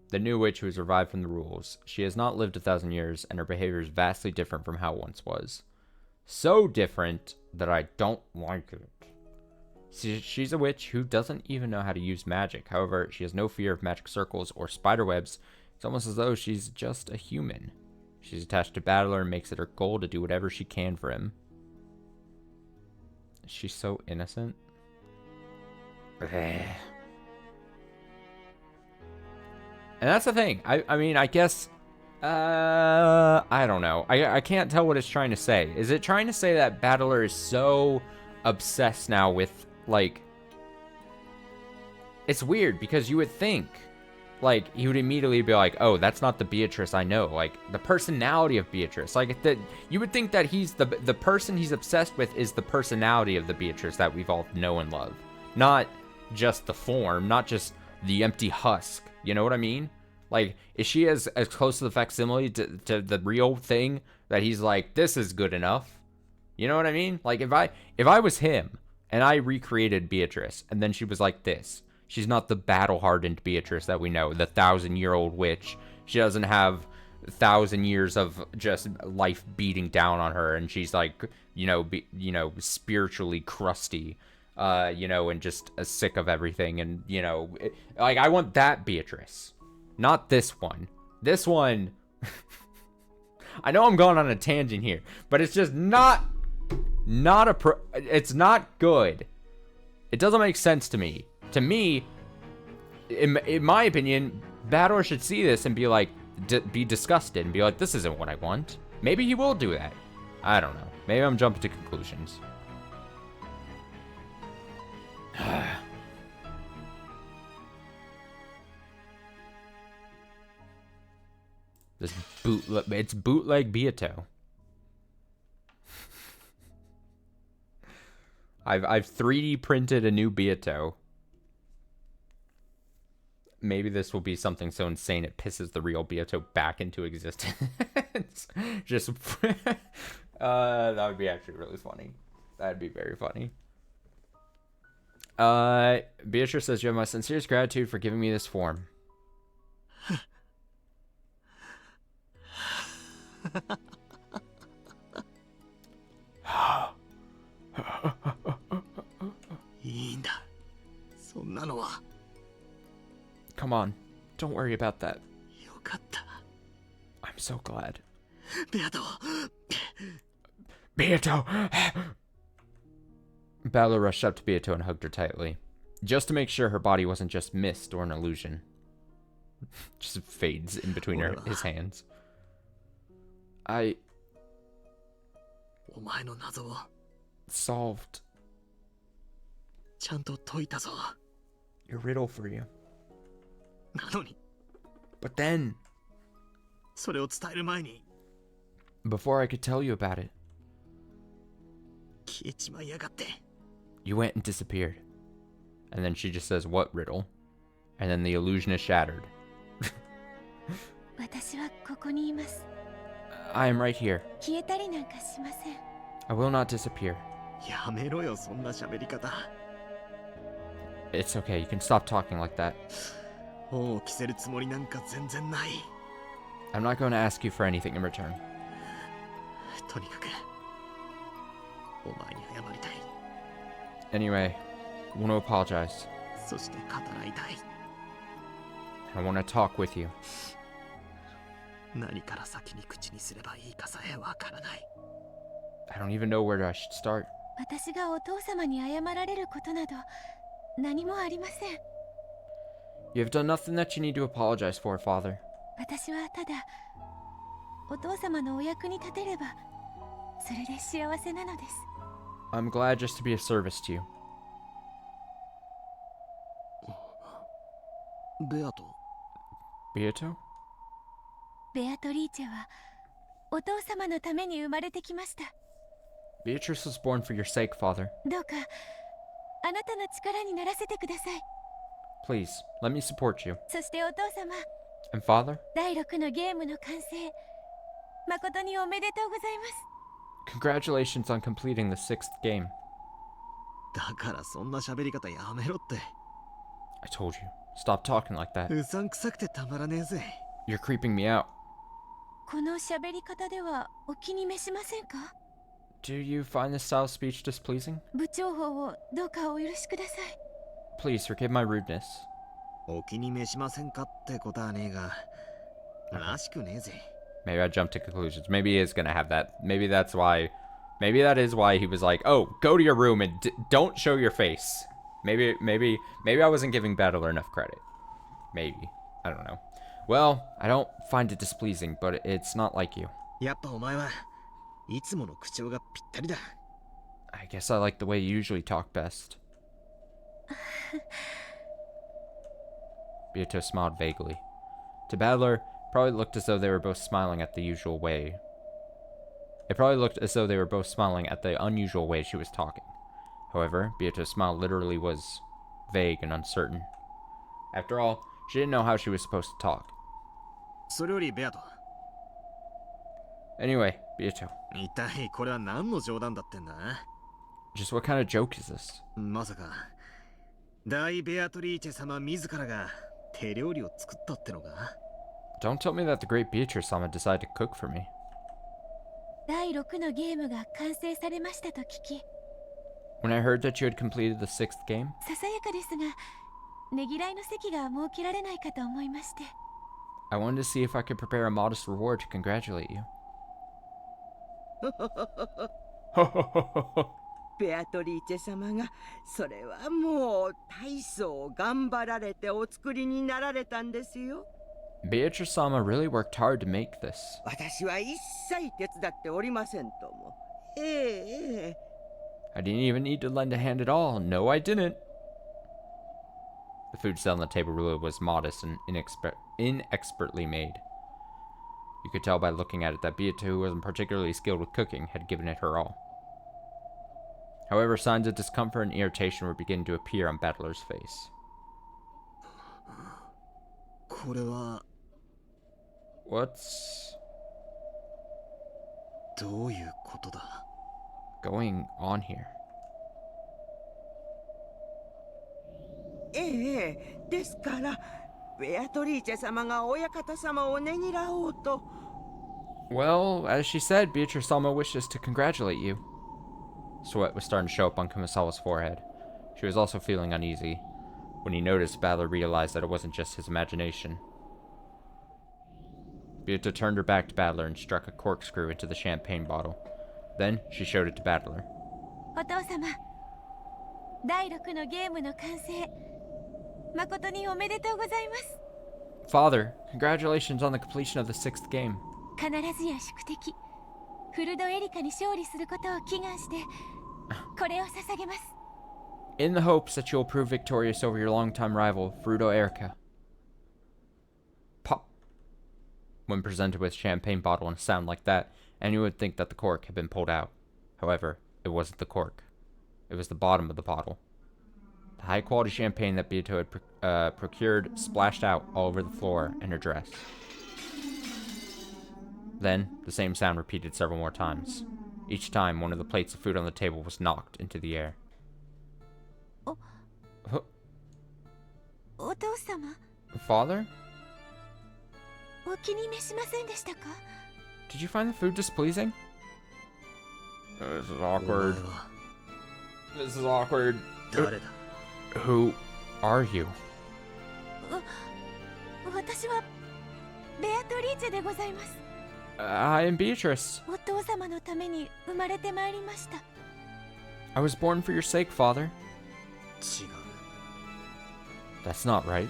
The new witch who was revived from the rules. She has not lived 1,000 years, and her behavior is vastly different from how it once was. So different that I don't like it. She's a witch who doesn't even know how to use magic. However, she has no fear of magic circles or spider webs. It's almost as though she's just a human. She's attached to Battler and makes it her goal to do whatever she can for him. She's so innocent. And that's the thing. I mean, I guess... I don't know. I can't tell what it's trying to say. Is it trying to say that Battler is so obsessed now with, like... It's weird, because you would think like, he would immediately be like, oh, that's not the Beatrice I know. Like, the personality of Beatrice. Like, you would think that he's the person he's obsessed with is the personality of the Beatrice that we've all know and love. Not just the form, not just the empty husk. You know what I mean? Like, is she as close to the facsimile to the real thing that he's like, this is good enough? You know what I mean? Like, if I was him and I recreated Beatrice and then she was like this, she's not the battle-hardened Beatrice that we know, the 1,000-year-old witch. She doesn't have 1,000 years of just life beating down on her, and she's like, spiritually crusty, and just sick of everything, and like, I want that Beatrice, not this one. This one, I know I'm going on a tangent here, but it's just it's not good. It doesn't make sense to me. To me, in my opinion, Battler should see this and be like, be disgusted and be like, this isn't what I want. Maybe he will do that. I don't know. Maybe I'm jumping to conclusions. It's bootleg Beato. I've 3D printed a new Beato. Maybe this will be something so insane it pisses the real Beato back into existence. Just that would be actually really funny. That'd be very funny. Beatrice says, you have my sincerest gratitude for giving me this form. Come on, don't worry about that. I'm so glad. Beato! Battler rushed up to Beato and hugged her tightly, just to make sure her body wasn't just mist or an illusion. Just fades in between his hands. I solved your riddle for you. But then, before I could tell you about it, you went and disappeared. And then she just says, what riddle? And then the illusion is shattered. I am right here. I will not disappear. It's okay, you can stop talking like that. I'm not going to ask you for anything in return. Anyway, I want to apologize. I want to talk with you. I don't even know where I should start. You have done nothing that you need to apologize for, Father. I'm glad just to be of service to you. Beato? Beatrice was born for your sake, Father. Please, let me support you. And Father? Congratulations on completing the 6th game. I told you, stop talking like that. You're creeping me out. Do you find this style of speech displeasing? Please forgive my rudeness. Maybe I jumped to conclusions. Maybe he is gonna have that. Maybe that's why. Maybe that is why he was like, "Oh, go to your room and don't show your face." Maybe I wasn't giving Battler enough credit. Maybe, I don't know. Well, I don't find it displeasing, but it's not like you. I guess I like the way you usually talk best. Beato smiled vaguely. To Battler, it probably looked as though they were both smiling at the usual way. It probably looked as though they were both smiling at the unusual way she was talking. However, Beato's smile literally was vague and uncertain. After all, she didn't know how she was supposed to talk. それよりベアト Anyway, Beato, 一体これは何の冗談だってんだ just what kind of joke is this? まさか大ベアトリーチェ様自らが手料理を作ったってのか Don't tell me that the great Beatrice-sama decided to cook for me. 第6のゲームが完成されましたと聞き、 When I heard that you had completed the 6th game, ささやかですが、ねぎらいの席が設けられないかと思いまして。 I wanted to see if I could prepare a modest reward to congratulate you. ベアトリーチェ様がそれはもう大層頑張られてお作りになられたんですよ。 Beatrice-sama really worked hard to make this. 私は一切手伝っておりませんとも。ええ。 I didn't even need to lend a hand at all. No, I didn't. The food set on the table really was modest and inexpertly made. You could tell by looking at it that Beato, who wasn't particularly skilled with cooking, had given it her all. However, signs of discomfort and irritation were beginning to appear on Battler's face. これは What's どういうことだ going on here? ええ、ですからベアトリーチェ様が親方様をねぎらおうと。 Well, as she said, Beatrice-sama wishes to congratulate you. Sweat was starting to show up on Kumasawa's forehead. She was also feeling uneasy. When he noticed, Battler realized that it wasn't just his imagination. Beato turned her back to Battler and struck a corkscrew into the champagne bottle. Then, she showed it to Battler. お父様、第6のゲームの完成、誠におめでとうございます。 Father, congratulations on the completion of the 6th game. 必ずや宿敵、フルドエリカに勝利することを祈願して、これを捧げます。 In the hopes that you'll prove victorious over your longtime rival, Fruto Erica. Pop. When presented with a champagne bottle and a sound like that, anyone would think that the cork had been pulled out. However, it wasn't the cork. It was the bottom of the bottle. The high-quality champagne that Beato had procured splashed out all over the floor and her dress. Then, the same sound repeated several more times. Each time, one of the plates of food on the table was knocked into the air. お父様、 Father? お気に召しませんでしたか？ Did you find the food displeasing? This is awkward. This is awkward. 誰だ Who are you? 私はベアトリーチェでございます。 I am Beatrice. お父様のために生まれてまいりました。 I was born for your sake, Father. 違う That's not right.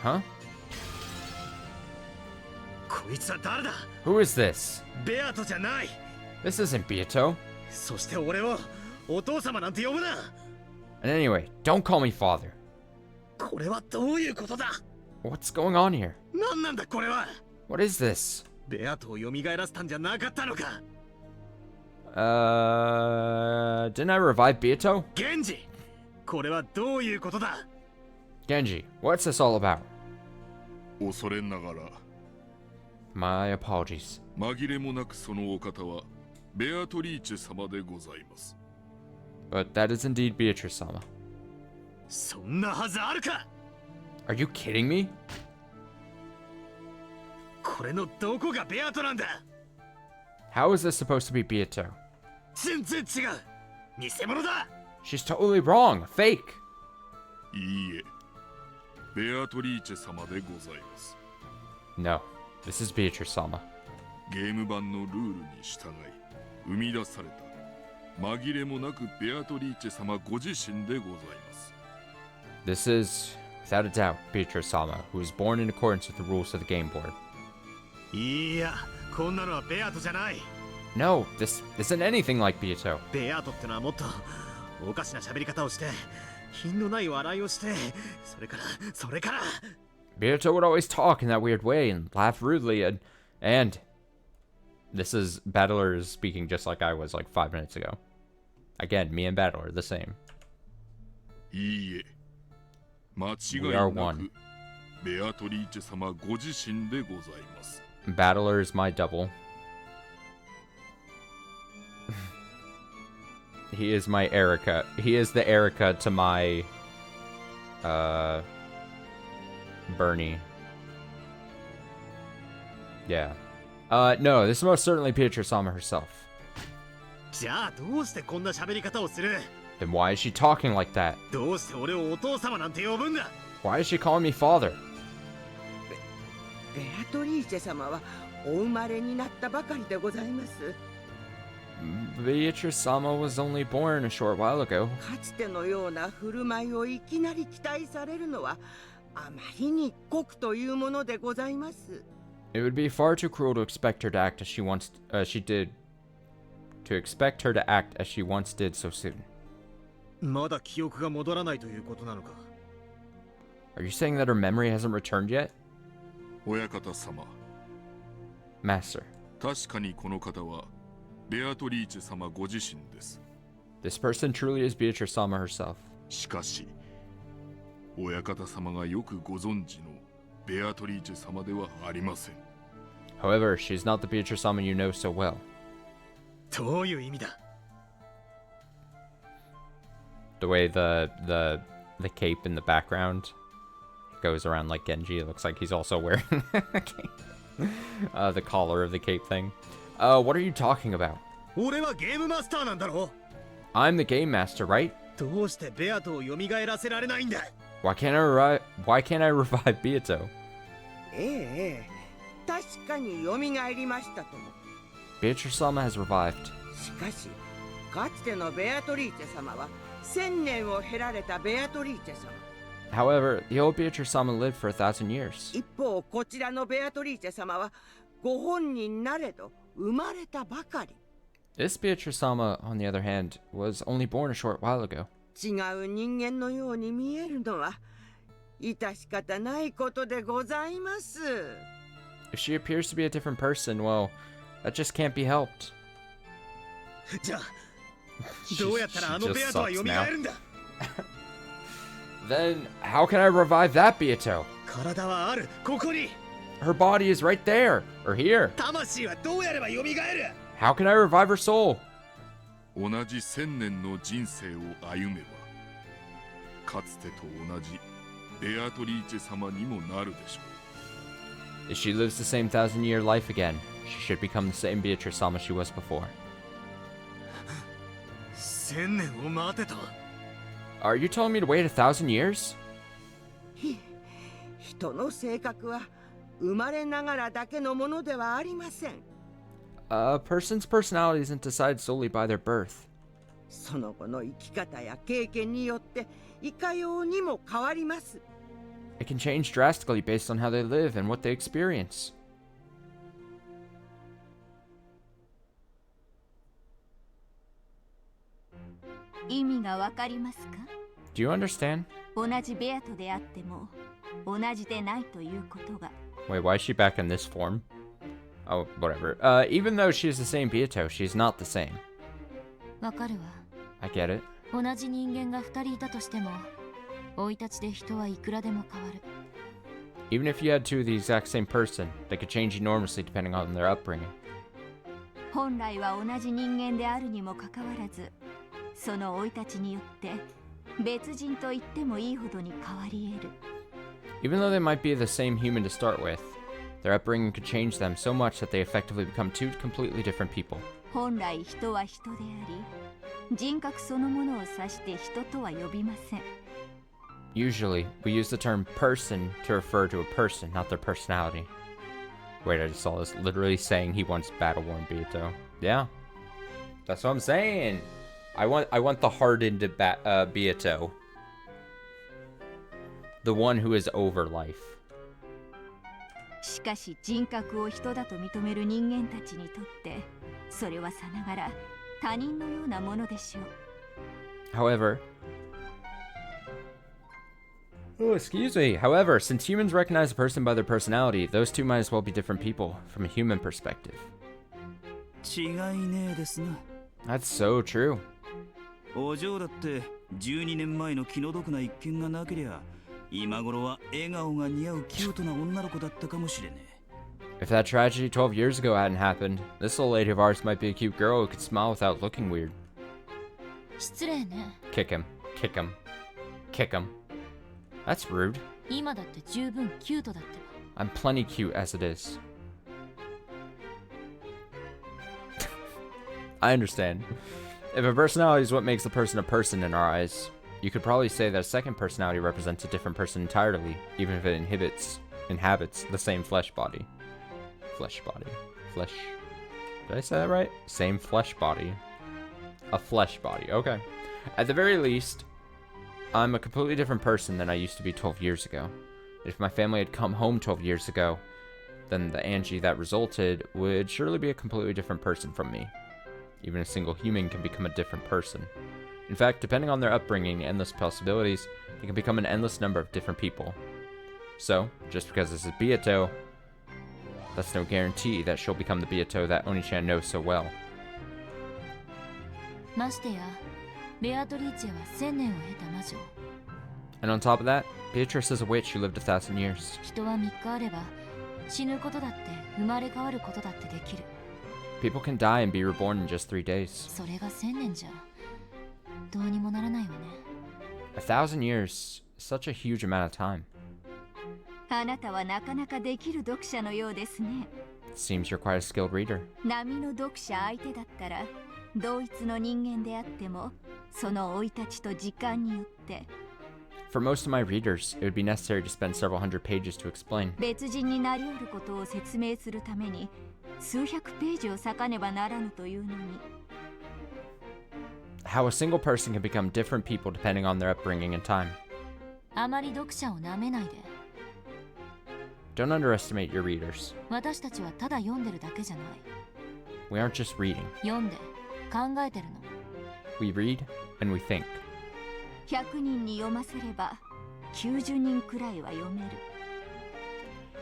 Huh? こいつは誰だ Who is this? ベアトじゃない This isn't Beato. そして俺をお父様なんて呼ぶな And anyway, don't call me father. これはどういうことだ What's going on here? 何なんだこれは What is this? ベアトを蘇らせたんじゃなかったのか Didn't I revive Beato? 源氏これはどういうことだ Genji, what's this all about? 恐れながら My apologies. 紛れもなくそのお方はベアトリーチェ様でございます。 But that is indeed Beatrice-sama. そんなはずあるか Are you kidding me? これのどこがベアトなんだ How is this supposed to be Beato? 全然違う偽物だ She's totally wrong. Fake. いいえ、ベアトリーチェ様でございます。 No, this is Beatrice-sama. ゲーム版のルールに従い生み出された紛れもなくベアトリーチェ様ご自身でございます。 This is, without a doubt, Beatrice-sama, who was born in accordance with the rules of the game board. いやこんなのはベアトじゃない No, this isn't anything like Beato. ベアトってのはもっとおかしな喋り方をして品のない笑いをして、それから。Beato would always talk in that weird way and laugh rudely, and this is Battler is speaking just like I was like 5 minutes ago. Again, me and Battler are the same. いいえ、間違い We are な one. くベアトリーチェ様ご自身でございます。Battler is my double. He is my Erica. He is the Erica to my Bernie. Yeah. No, this is most certainly Beatrice-sama herself. じゃあどうしてこんな喋り方をする？ Then why is she talking like that? どうして俺をお父様なんて呼ぶんだ？ Why is she calling me father? ベアトリーチェ様はお生まれになったばかりでございます。 Beatrice-sama was only born a short while ago. かつてのような振る舞いをいきなり期待されるのはあまりに酷というものでございます。 It would be far too cruel to expect her to act as she did so soon. まだ記憶が戻らないということなのか？ Are you saying that her memory hasn't returned yet? 親方様、 Master, 確かにこの方はベアトリーチェ様ご自身です。 this person truly is Beatrice-sama herself. しかし、親方様がよくご存知のベアトリーチェ様ではありません。 However, she is not the Beatrice-sama you know so well. どういう意味だ？ The way the cape in the background goes around like Genji, it looks like he's also wearing a cape. The collar of the cape thing. What are you talking about? 俺はゲームマスターなんだろ？ I'm the game master, right? どうしてベアトを蘇らせられないんだ？ Why can't I revive Beato? ええ、確かに蘇りましたとも。 Beatrice-sama has revived. しかし、かつてのベアトリーチェ様は1000年を経られたベアトリーチェ様。 However, the old Beatrice-sama lived for 1,000 years. 一方、こちらのベアトリーチェ様はご本人なれど生まれたばかり。 This Beatrice-sama, on the other hand, was only born a short while ago. 違う人間のように見えるのは致し方ないことでございます。 If she appears to be a different person, well, that just can't be helped. じゃあどうやったらあのベアトは蘇るんだ？ Then, how can I revive that Beato? 体はある、ここに。 Her body is right there, or here. 魂はどうやれば蘇る？ How can I revive her soul? 同じ1000年の人生を歩めば、かつてと同じベアトリーチェ様にもなるでしょう。 If she lives the same 1,000-year life again, she should become the same Beatrice-sama she was before. 1000年を待てと。 Are you telling me to wait 1,000 years? 人の性格は生まれながらだけのものではありません。 A person's personality isn't decided solely by their birth. その後の生き方や経験によっていかようにも変わります。 It can change drastically based on how they live and what they experience. 意味がわかりますか？ Do you understand? 同じベアトであっても同じでないということが。 Wait, why is she back in this form? Oh, whatever. Even though she's the same Beato, she's not the same. わかるわ。 I get it. 同じ人間が2人いたとしても、生い立ちで人はいくらでも変わる。 Even if you had two of the exact same person, they could change enormously depending on their upbringing. 本来は同じ人間であるにもかかわらず、その生い立ちによって別人と言ってもいいほどに変わり得る。 Even though they might be the same human to start with, their upbringing could change them so much that they effectively become two completely different people. 本来人は人であり、人格そのものを指して人とは呼びません。 Usually, we use the term person to refer to a person, not their personality. Wait, I just saw this literally saying he wants battle-worn Beato. Yeah, that's what I'm saying. I want the hardened Beato. The one who is over life. しかし人格を人だと認める人間たちにとってそれはさながら他人のようなものでしょう。 However, Oh, excuse me. However, since humans recognize a person by their personality, those two might as well be different people from a human perspective. 違いねえですな。 That's so true. お嬢だって12年前の気の毒な一件がなけりゃ今頃は笑顔が似合うキュートな女の子だったかもしれねえ。 If that tragedy 12 years ago hadn't happened, this old lady of ours might be a cute girl who could smile without looking weird. 失礼ね。 Kick him. Kick him. Kick him. That's rude. 今だって十分キュートだってば。 I'm plenty cute as it is. I understand. If a personality is what makes a person in our eyes, you could probably say that a second personality represents a different person entirely, even if it inhabits the same flesh body. Flesh body. Flesh. Did I say that right? Same flesh body. A flesh body. Okay. At the very least, I'm a completely different person than I used to be 12 years ago. If my family had come home 12 years ago, then the Angie that resulted would surely be a completely different person from me. Even a single human can become a different person. In fact, depending on their upbringing and endless possibilities, they can become an endless number of different people. So, just because this is Beato, that's no guarantee that she'll become the Beato that Oni-chan knows so well. ましてや、ベアトリーチェは1000年を経た魔女。 And on top of that, Beatrice is a witch who lived 1,000 years. 人は3日あれば、死ぬことだって生まれ変わることだってできる。 People can die and be reborn in just 3 days. それが1000年じゃ、どうにもならないわね。 1,000 years, such a huge amount of time. あなたはなかなかできる読者のようですね。 It seems you're quite a skilled reader. 波の読者相手だったら同一の人間であってもその生い立ちと時間によって For most of my readers, it would be necessary to spend several hundred pages to explain. 別人になり得ることを説明するために数百ページを割かねばならぬというのに How a single person can become different people depending on their upbringing and time. あまり読者をなめないで。 Don't underestimate your readers. 私たちはただ読んでるだけじゃない。 We aren't just reading. 読んで考えてるの。 We read and we think. 100人に読ませれば90人くらいは読める。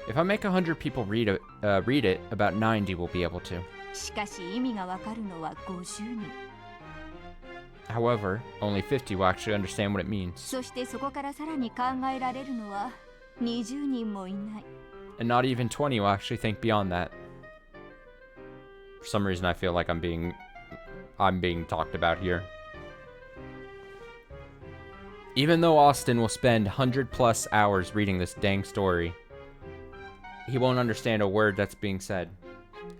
If I make 100 people read it, about 90 will be able to. しかし意味がわかるのは50人。 However, only 50 will actually understand what it means. そしてそこからさらに考えられるのは20人もいない。 And not even 20 will actually think beyond that. For some reason, I feel like I'm being talked about here. Even though Austin will spend 100+ hours reading this dang story, he won't understand a word that's being said,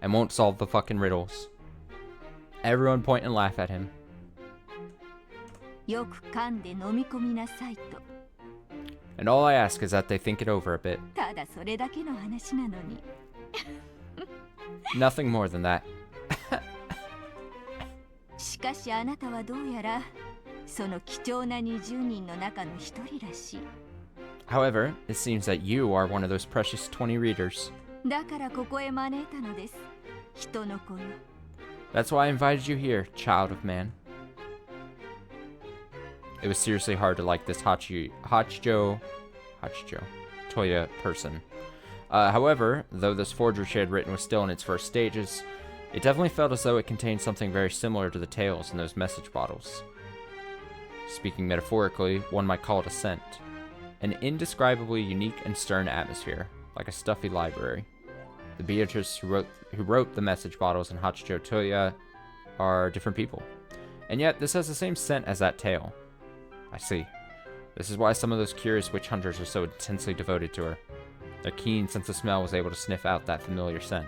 and won't solve the fucking riddles. Everyone point and laugh at him. よく噛んで飲み込みなさいと。 And all I ask is that they think it over a bit. ただそれだけの話なのに。 Nothing more than that. しかしあなたはどうやらその貴重な20人の中の一人らしい。 However, it seems that you are one of those precious 20 readers. だからここへ招いたのです。人の子よ。 That's why I invited you here, child of man. It was seriously hard to like this Hachijo Toya person. However, though this forgery she had written was still in its first stages, it definitely felt as though it contained something very similar to the tales in those message bottles. Speaking metaphorically, one might call it a scent. An indescribably unique and stern atmosphere, like a stuffy library. The Beatrice who wrote the message bottles in Hachijo Toya are different people. And yet, this has the same scent as that tale. I see. This is why some of those curious witch hunters are so intensely devoted to her. Their keen sense of smell was able to sniff out that familiar scent.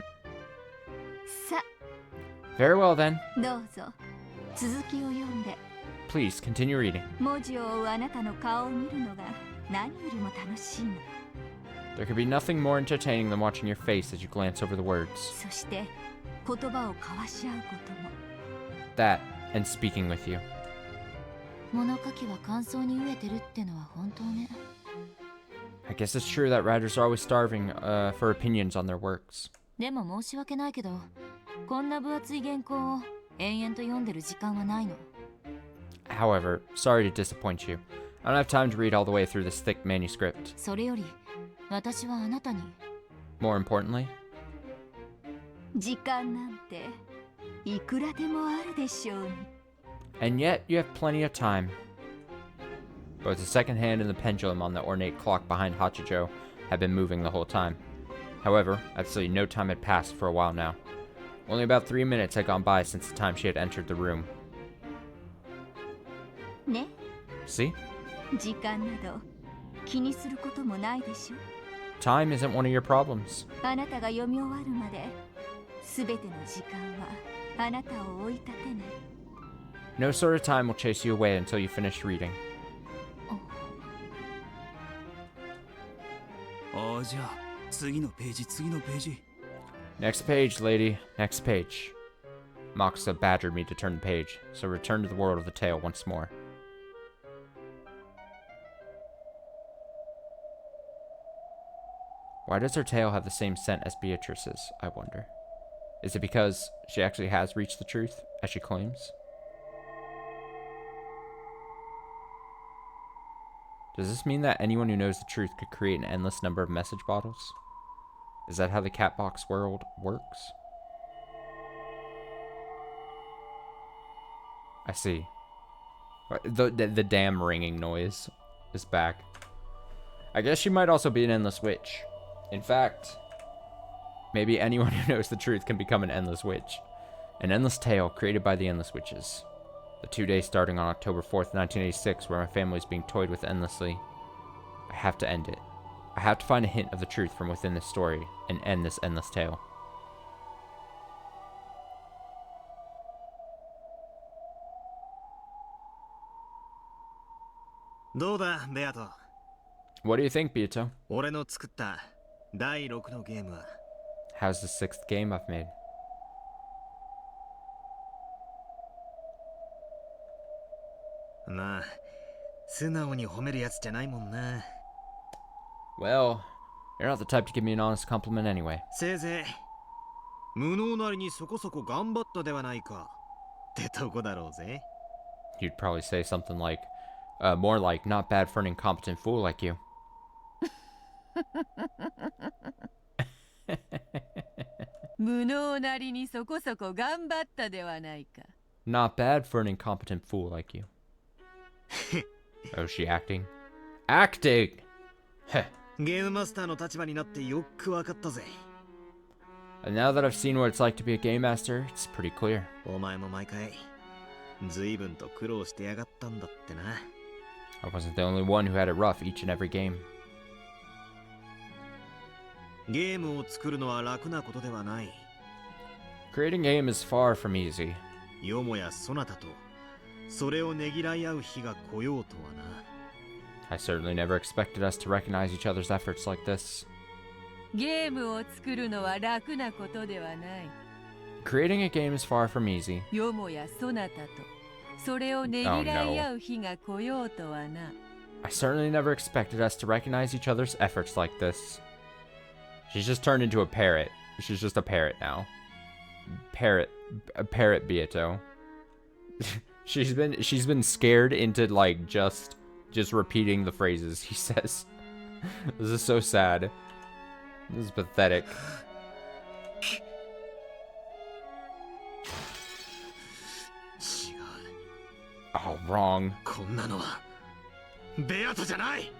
さ、 Very well then. どうぞ続きを読んで。 Please, continue reading. 文字を追うあなたの顔を見るのが何よりも楽しいの。 There could be nothing more entertaining than watching your face as you glance over the words. そして言葉を交わし合うことも。 That, and speaking with you. 物書きは感想に飢えてるってのは本当ね。 I guess it's true that writers are always starving for opinions on their works. でも申し訳ないけど、こんな分厚い原稿を延々と読んでる時間はないの。 However, sorry to disappoint you. I don't have time to read all the way through this thick manuscript. それより私はあなたに More importantly, 時間なんていくらでもあるでしょうに。 and yet you have plenty of time. Both the second hand and the pendulum on the ornate clock behind Hachijo had been moving the whole time. However, absolutely no time had passed for a while now. Only about 3 minutes had gone by since the time she had entered the room. ね、 See? 時間など気にすることもないでしょ。 Time isn't one of your problems. あなたが読み終わるまで全ての時間はあなたを追い立てない。 No sort of time will chase you away until you finish reading. ああ、じゃあ次のページ次のページ。 Next page, lady. Next page. Moxa badgered me to turn the page, so I returned to the world of the tale once more. Why does her tail have the same scent as Beatrice's, I wonder? Is it because she actually has reached the truth, as she claims? Does this mean that anyone who knows the truth could create an endless number of message bottles? Is that how the Catbox world works? I see. The damn ringing noise is back. I guess she might also be an endless witch. In fact, maybe anyone who knows the truth can become an endless witch. An endless tale created by the endless witches. The 2 days starting on October 4th, 1986, where my family is being toyed with endlessly. I have to end it. I have to find a hint of the truth from within this story and end this endless tale. What What do you think, Beato? 俺の作った第6のゲームは How's the 6th game I've made? まあ素直に褒めるやつじゃないもんな。 Well, you're not the type to give me an honest compliment anyway. せいぜい無能なりにそこそこ頑張ったではないかってとこだろうぜ。 You'd probably say something like, more like, not bad for an incompetent fool like you. 無能なりにそこそこ頑張ったではないか。 Not bad for an incompetent fool like you. Oh, is she acting? Acting! Heh. ゲームマスターの立場になってよくわかったぜ。 And now that I've seen what it's like to be a game master, it's pretty clear. お前も毎回随分と苦労してやがったんだってな。 I wasn't the only one who had it rough each and every game. ゲームを作るのは楽なことではない。 Creating a game is far from easy. よもやそなたとそれをねぎらい合う日が来ようとはな。 I certainly never expected us to recognize each other's efforts like this. ゲームを作るのは楽なことではない。 Creating a game is far from easy. よもやそなたとそれをねぎらい合う日が来ようとはな。 I certainly never expected us to recognize each other's efforts like this. She's just turned into a parrot. She's just a parrot now. A parrot Beato. she's been scared into like just repeating the phrases he says. This is so sad. This is pathetic. Oh, wrong. こんなのはベアトじゃない。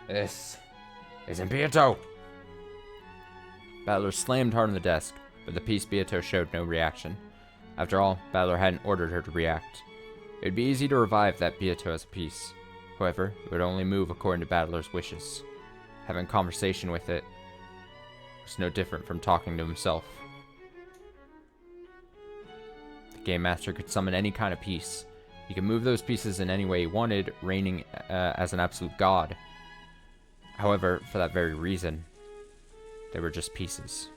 This isn't Beato. Battler slammed hard on the desk, but the piece Beato showed no reaction. After all, Battler hadn't ordered her to react. It would be easy to revive that Beato as a piece. However, it would only move according to Battler's wishes. Having conversation with it was no different from talking to himself. The Game Master could summon any kind of piece. He could move those pieces in any way he wanted, reigning as an absolute god. However, for that very reason, they were just pieces.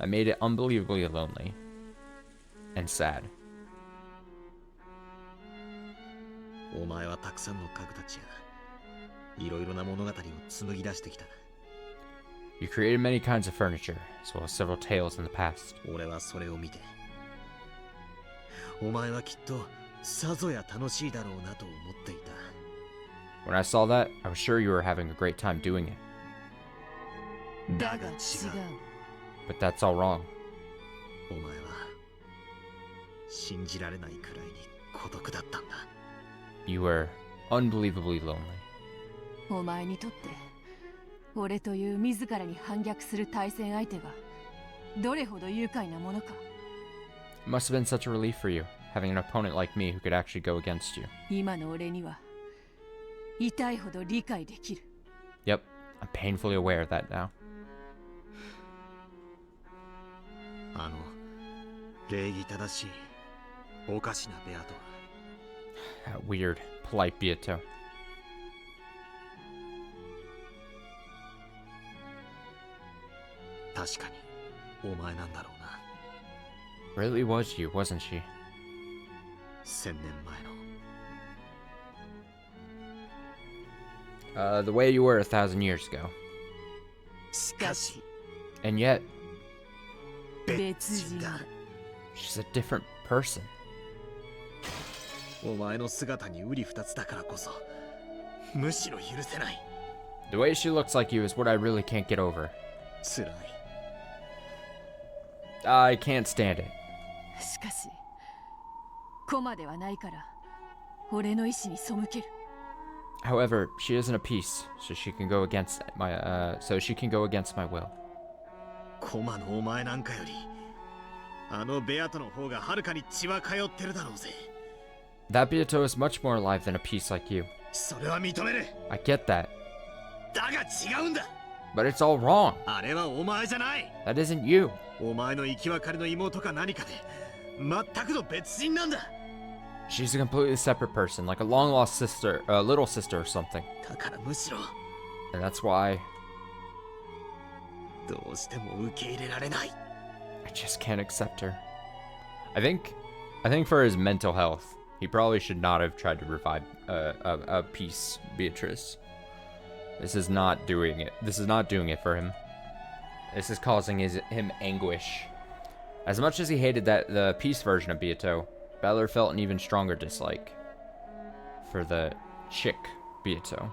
I made it unbelievably lonely and sad. お前はたくさんの家具たちやいろいろな物語を紡ぎ出してきた。 You created many kinds of furniture, as well as several tales in the past. 俺はそれを見て、お前はきっとさぞや楽しいだろうなと思っていた。When I saw that, I was sure you were having a great time doing it. だが違う But that's all wrong. お前は信じられないくらいに孤独だったんだ。 You were unbelievably lonely. お前にとって俺という自らに反逆する対戦相手がどれほど愉快なものか。 It must have been such a relief for you, having an opponent like me who could actually go against you. 今の俺には痛いほど理解できる。 Yep, I'm painfully aware of that now. あの礼儀正しいおかしなベアとは That weird, polite Bieto. 確かにお前なんだろうな。 Really was you, wasn't she? 1000年前の The way you were 1,000 years ago. しかし And yet, 別人だ。 she's a different person. お前の姿に瓜二つだからこそむしろ許せない。 The way she looks like you is what I really can't get over. 辛い。 I can't stand it. しかしコマではないから俺の意志に背ける。 However, she isn't a piece, so she can go against my will. コマのお前なんかよりあのベアトの方がはるかに血は通ってるだろうぜ。 That Bieto is much more alive than a piece like you. それは認める。 I get that, だが違うんだ。 but it's all wrong. あれはお前じゃない。 That isn't you. お前の生き別れの妹か何かで全くの別人なんだ。 She's a completely separate person, like a long-lost sister, a little sister or something. だからむしろ And that's why どうしても受け入れられない。 I just can't accept her. I think for his mental health, he probably should not have tried to revive a piece Beatrice. This is not doing it. This is not doing it for him. This is causing him anguish. As much as he hated the peace version of Bieto, Balor felt an even stronger dislike for the chick Bieto.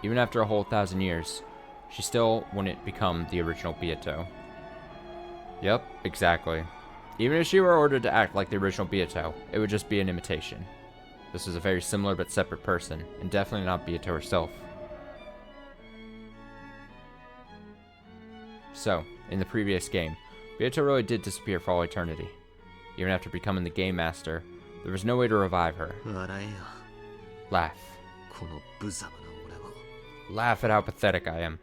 Even after a whole 1,000 years, she still wouldn't become the original Bieto. Yep, exactly. Even if she were ordered to act like the original Bieto, it would just be an imitation. This was a very similar but separate person, and definitely not Bieto herself. So, in the previous game, Bieto really did disappear for all eternity. Even after becoming the Game Master, there was no way to revive her. 笑えよ Laugh. この無様な俺を。 Laugh at how pathetic I am.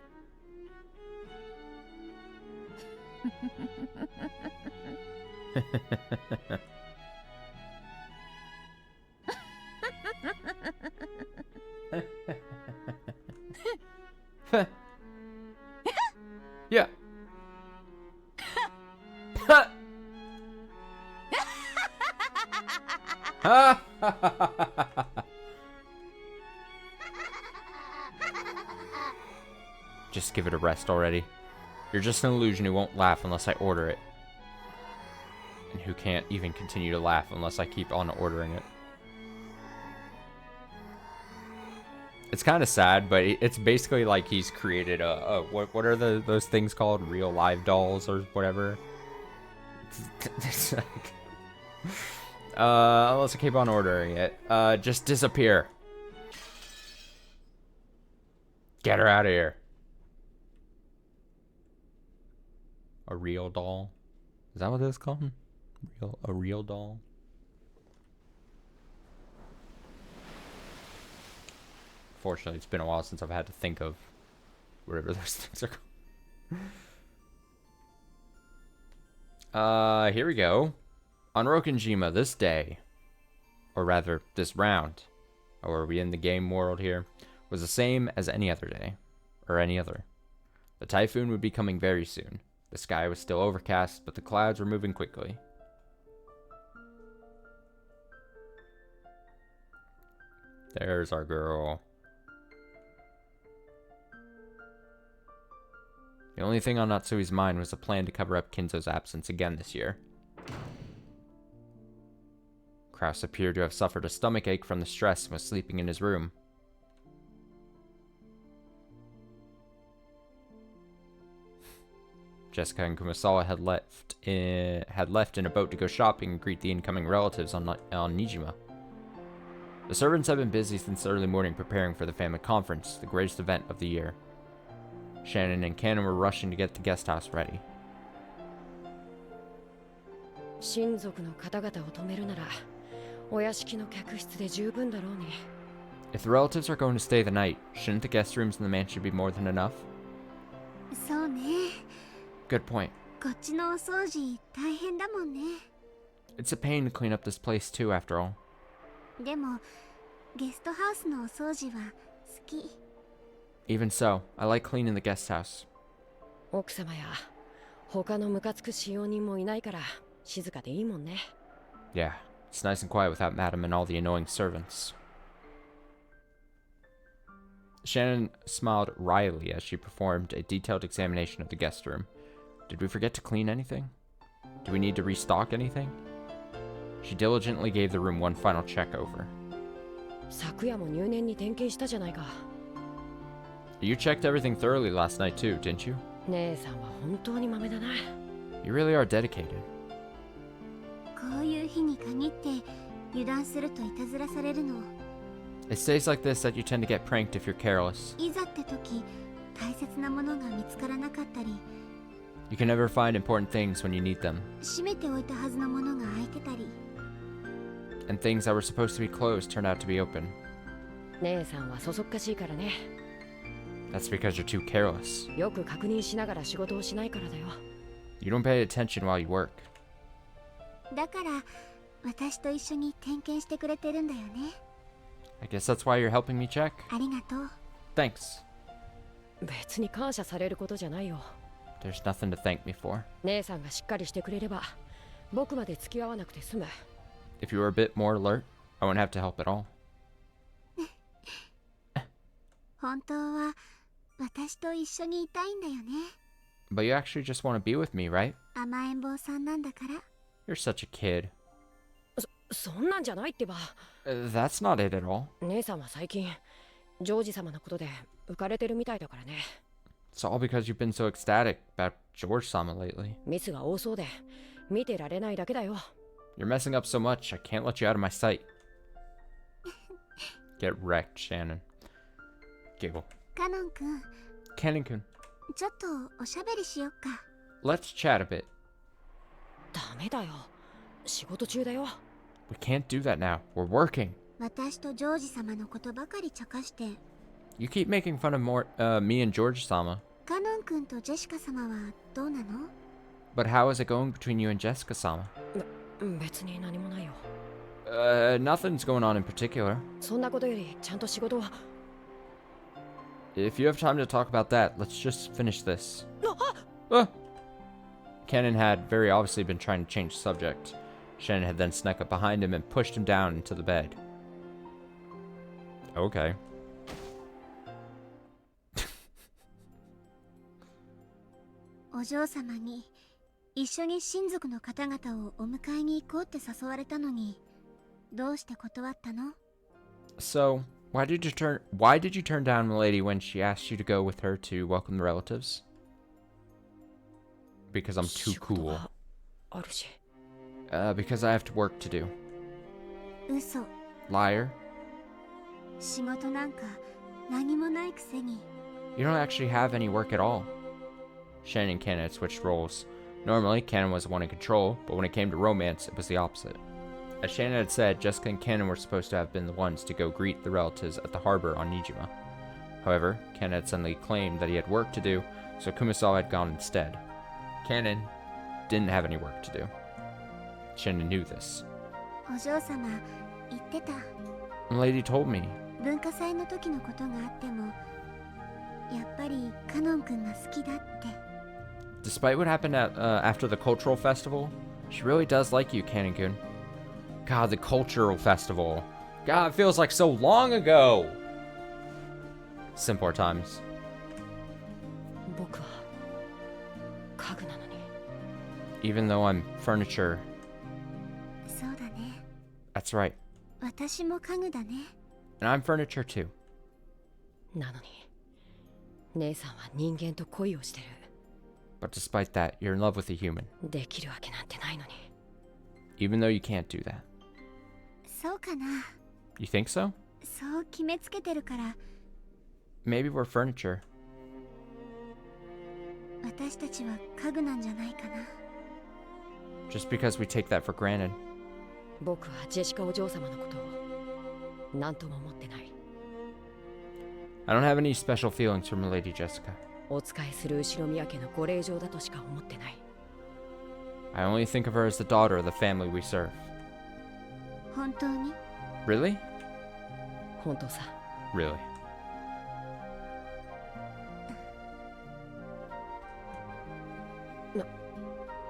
Yeah. Just give it a rest already. You're just an illusion who won't laugh unless I order it. And who can't even continue to laugh unless I keep on ordering it. It's kind of sad, but it's basically like he's created what are those things called? Real live dolls or whatever. It's like, unless I keep on ordering it. Just disappear. Get her out of here. A real doll? Is that what it's called? A real doll? Fortunately, it's been a while since I've had to think of whatever those things are called. Here we go. On Rokenjima, this day, or rather, this round, or are we in the game world here, was the same as any other day, or any other. The typhoon would be coming very soon. The sky was still overcast, but the clouds were moving quickly. There's our girl. The only thing on Natsui's mind was a plan to cover up Kinzo's absence again this year. Kraus appeared to have suffered a stomachache from the stress and was sleeping in his room. Jessica and Kumasawa had left in a boat to go shopping and greet the incoming relatives on Nijima. The servants had been busy since the early morning preparing for the family conference, the greatest event of the year. Shannon and Cannon were rushing to get the guest house ready. 親族の方々を泊めるなら、お屋敷の客室で十分だろうね。If the relatives are going to stay the night, shouldn't the guest rooms in the mansion be more than enough? そうね。 Good point. こっちのお掃除大変だもんね。 It's a pain to clean up this place too, after all. でもゲストハウスのお掃除は好き。 Even so, I like cleaning the guest house. 奥様や他のムカつく使用人もいないから静かでいいもんね。 Yeah, it's nice and quiet without Madam and all the annoying servants. Shannon smiled wryly as she performed a detailed examination of the guest room. Did we forget to clean anything? Do we need to restock anything? She diligently gave the room one final check over. 昨夜も入念に点検したじゃないか。 You checked everything thoroughly last night too, didn't you? 姉さんは本当に豆だな。 You really are dedicated. こういう日に限って油断するといたずらされるの。 It stays like this that you tend to get pranked if you're careless. いざって時、大切なものが見つからなかったり、 You can never find important things when you need them. 閉めておいたはずのものが開いてたり。 And things that were supposed to be closed turned out to be open. 姉さんはそそっかしいからね。 That's because you're too careless. よく確認しながら仕事をしないからだよ。 You don't pay attention while you work. だから私と一緒に点検してくれてるんだよね。 I guess that's why you're helping me check. ありがとう。 Thanks. 別に感謝されることじゃないよ。 There's nothing to thank me for. 姉さんがしっかりしてくれれば僕まで付き合わなくて済む。 If you were a bit more alert, I wouldn't have to help at all. 本当は私と一緒にいたいんだよね。 But you actually just want to be with me, right? 甘えん坊さんなんだから。 You're such a kid. そんなんじゃないってば。That's not it at all. 姉さんは最近ジョージ様のことで浮かれてるみたいだからね。 It's all because you've been so ecstatic about George-sama lately. ミスが多そうで見てられないだけだよ。 You're messing up so much, I can't let you out of my sight. Get wrecked, Shannon. Giggle. カノン君、 Cannon-kun, ちょっとおしゃべりしよっか。 let's chat a bit. ダメだよ。仕事中だよ。 We can't do that now. We're working. 私とジョージ様のことばかり茶化して。 You keep making fun of me and George-sama. カノン君とジェシカ様はどうなの？ But how is it going between you and Jessica-sama? 別に何もないよ。Nothing's going on in particular. そんなことよりちゃんと仕事は。 If you have time to talk about that, let's just finish this. Cannon had very obviously been trying to change the subject. Shannon had then snuck up behind him and pushed him down into the bed. Okay. お嬢様に一緒に親族の方々をお迎えに行こうって誘われたのに、どうして断ったの？ So, why did you turn down Milady when she asked you to go with her to welcome the relatives? Because I'm too cool. あるし。Because I have to work to do. 嘘。 Liar. 仕事なんか何もないくせに。 You don't actually have any work at all. Shannon and Cannon had switched roles. Normally, Cannon was the one in control, but when it came to romance, it was the opposite. As Shannon had said, Jessica and Cannon were supposed to have been the ones to go greet the relatives at the harbor on Nijima. However, Cannon had suddenly claimed that he had work to do, so Kumasawa had gone instead. Cannon didn't have any work to do. Shannon knew this. お嬢様言ってた。 The lady told me. 文化祭の時のことがあっても、やっぱりカノン君が好きだって。 Despite what happened after the cultural festival, she really does like you, Cannon-kun. God, the cultural festival. God, it feels like so long ago. Simpler times. 僕は家具なのに。 Even though I'm furniture, そうだね。at That's right. 私も家具だね。 And I'm furniture too. なのに姉さんは人間と恋をしてる。 But despite that, you're in love with a human. できるわけなんてないのに。 Even though you can't do that. そうかな。 You think so? そう決めつけてるから、 Maybe we're furniture. 私たちは家具なんじゃないかな。 Just because we take that for granted. 僕はジェシカお嬢様のことを何とも思ってない。 I don't have any special feelings for Milady Jessica. お仕えする後宮家のご令嬢だとしか思ってない。 I only think of her as the daughter of the family we serve. 本当に？ Really? 本当さ。 Really?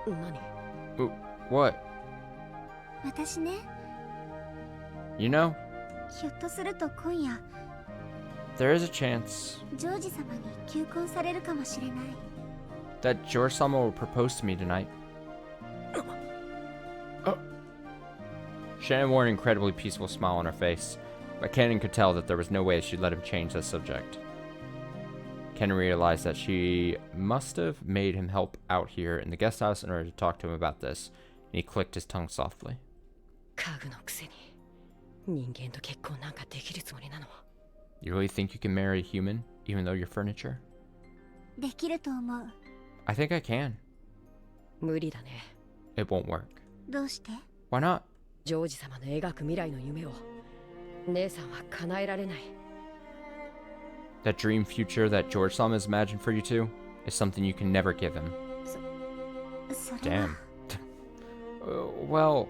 何？ What? 私ね、 You know, ひょっとすると今夜、 there is a chance ジョージ様に求婚されるかもしれない。 that George-sama will propose to me tonight. Shannon wore an incredibly peaceful smile on her face, but Kennen could tell that there was no way she'd let him change the subject. Kennen realized that she must have made him help out here in the guest house in order to talk to him about this, and he clicked his tongue softly. 家具のくせに人間と結婚なんかできるつもりなの？ You really think you can marry a human, even though you're furniture? できると思う。 I think I can. 無理だね。 It won't work. どうして？ Why not? ジョージ様の描く未来の夢を姉さんは叶えられない。 That dream future that George-sama has imagined for you two is something you can never give him. それは。 Damn. Well,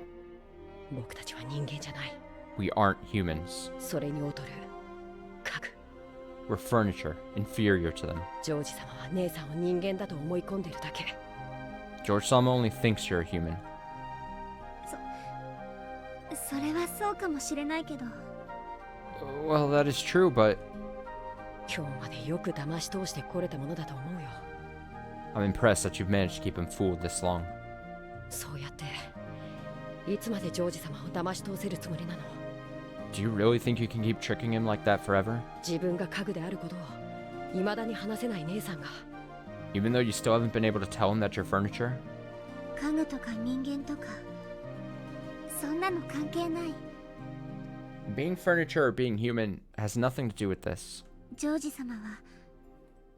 僕たちは人間じゃない。 we aren't humans. それに劣る家具。 We're furniture, inferior to them. ジョージ様は姉さんを人間だと思い込んでるだけ。 George-sama only thinks you're a human. それはそうかもしれないけど、 Well, that is true, but 今日までよく騙し通してこれたものだと思うよ。 I'm impressed that you've managed to keep him fooled this long. そうやっていつまでジョージ様を騙し通せるつもりなの？ Do you really think you can keep tricking him like that forever? 自分が家具であることを未だに話せない姉さんが。 Even though you still haven't been able to tell him that you're furniture? 家具とか人間とか、そんなの関係ない。 Being furniture or being human has nothing to do with this. ジョージ様は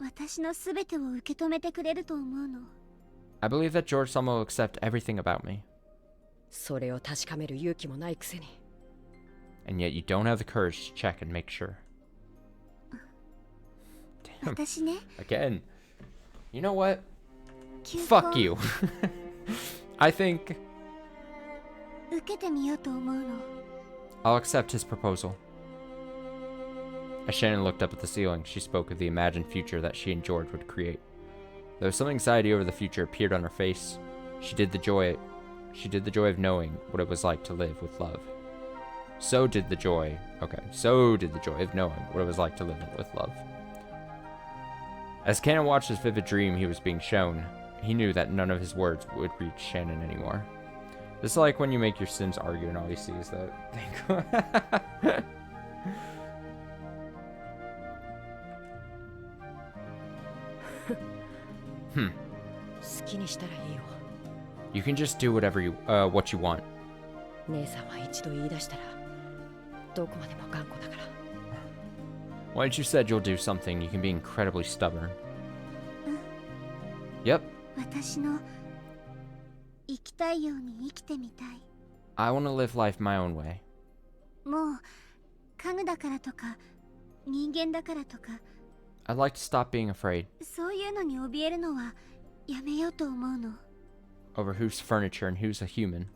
私のすべてを受け止めてくれると思うの。 I believe that George-sama will accept everything about me. それを確かめる勇気もないくせに。 And yet you don't have the courage to check and make sure. Damn. 私ね、 Again. You know what? 求婚 Fuck you. I think 受けてみようと思うの。 I'll accept his proposal. As Shannon looked up at the ceiling, she spoke of the imagined future that she and George would create. Though some anxiety over the future appeared on her face, she did the joy of knowing what it was like to live with love. So did the joy of knowing what it was like to live with love. As Cannon watched this vivid dream he was being shown, he knew that none of his words would reach Shannon anymore. It's like when you make your Sims argue and all you see is that thing. Hmm. 好きにしたらいいよ。 You can just do what you want. 姉さんは一度言い出したらどこまでも頑固だから。 Once you said you'll do something, you can be incredibly stubborn. Yep. 私の生きたいように生きてみたい。 I want to live life my own way. もう家具だからとか人間だからとか、 I'd like to stop being afraid そういうのに怯えるのはやめようと思うの。 over who's furniture and who's a human.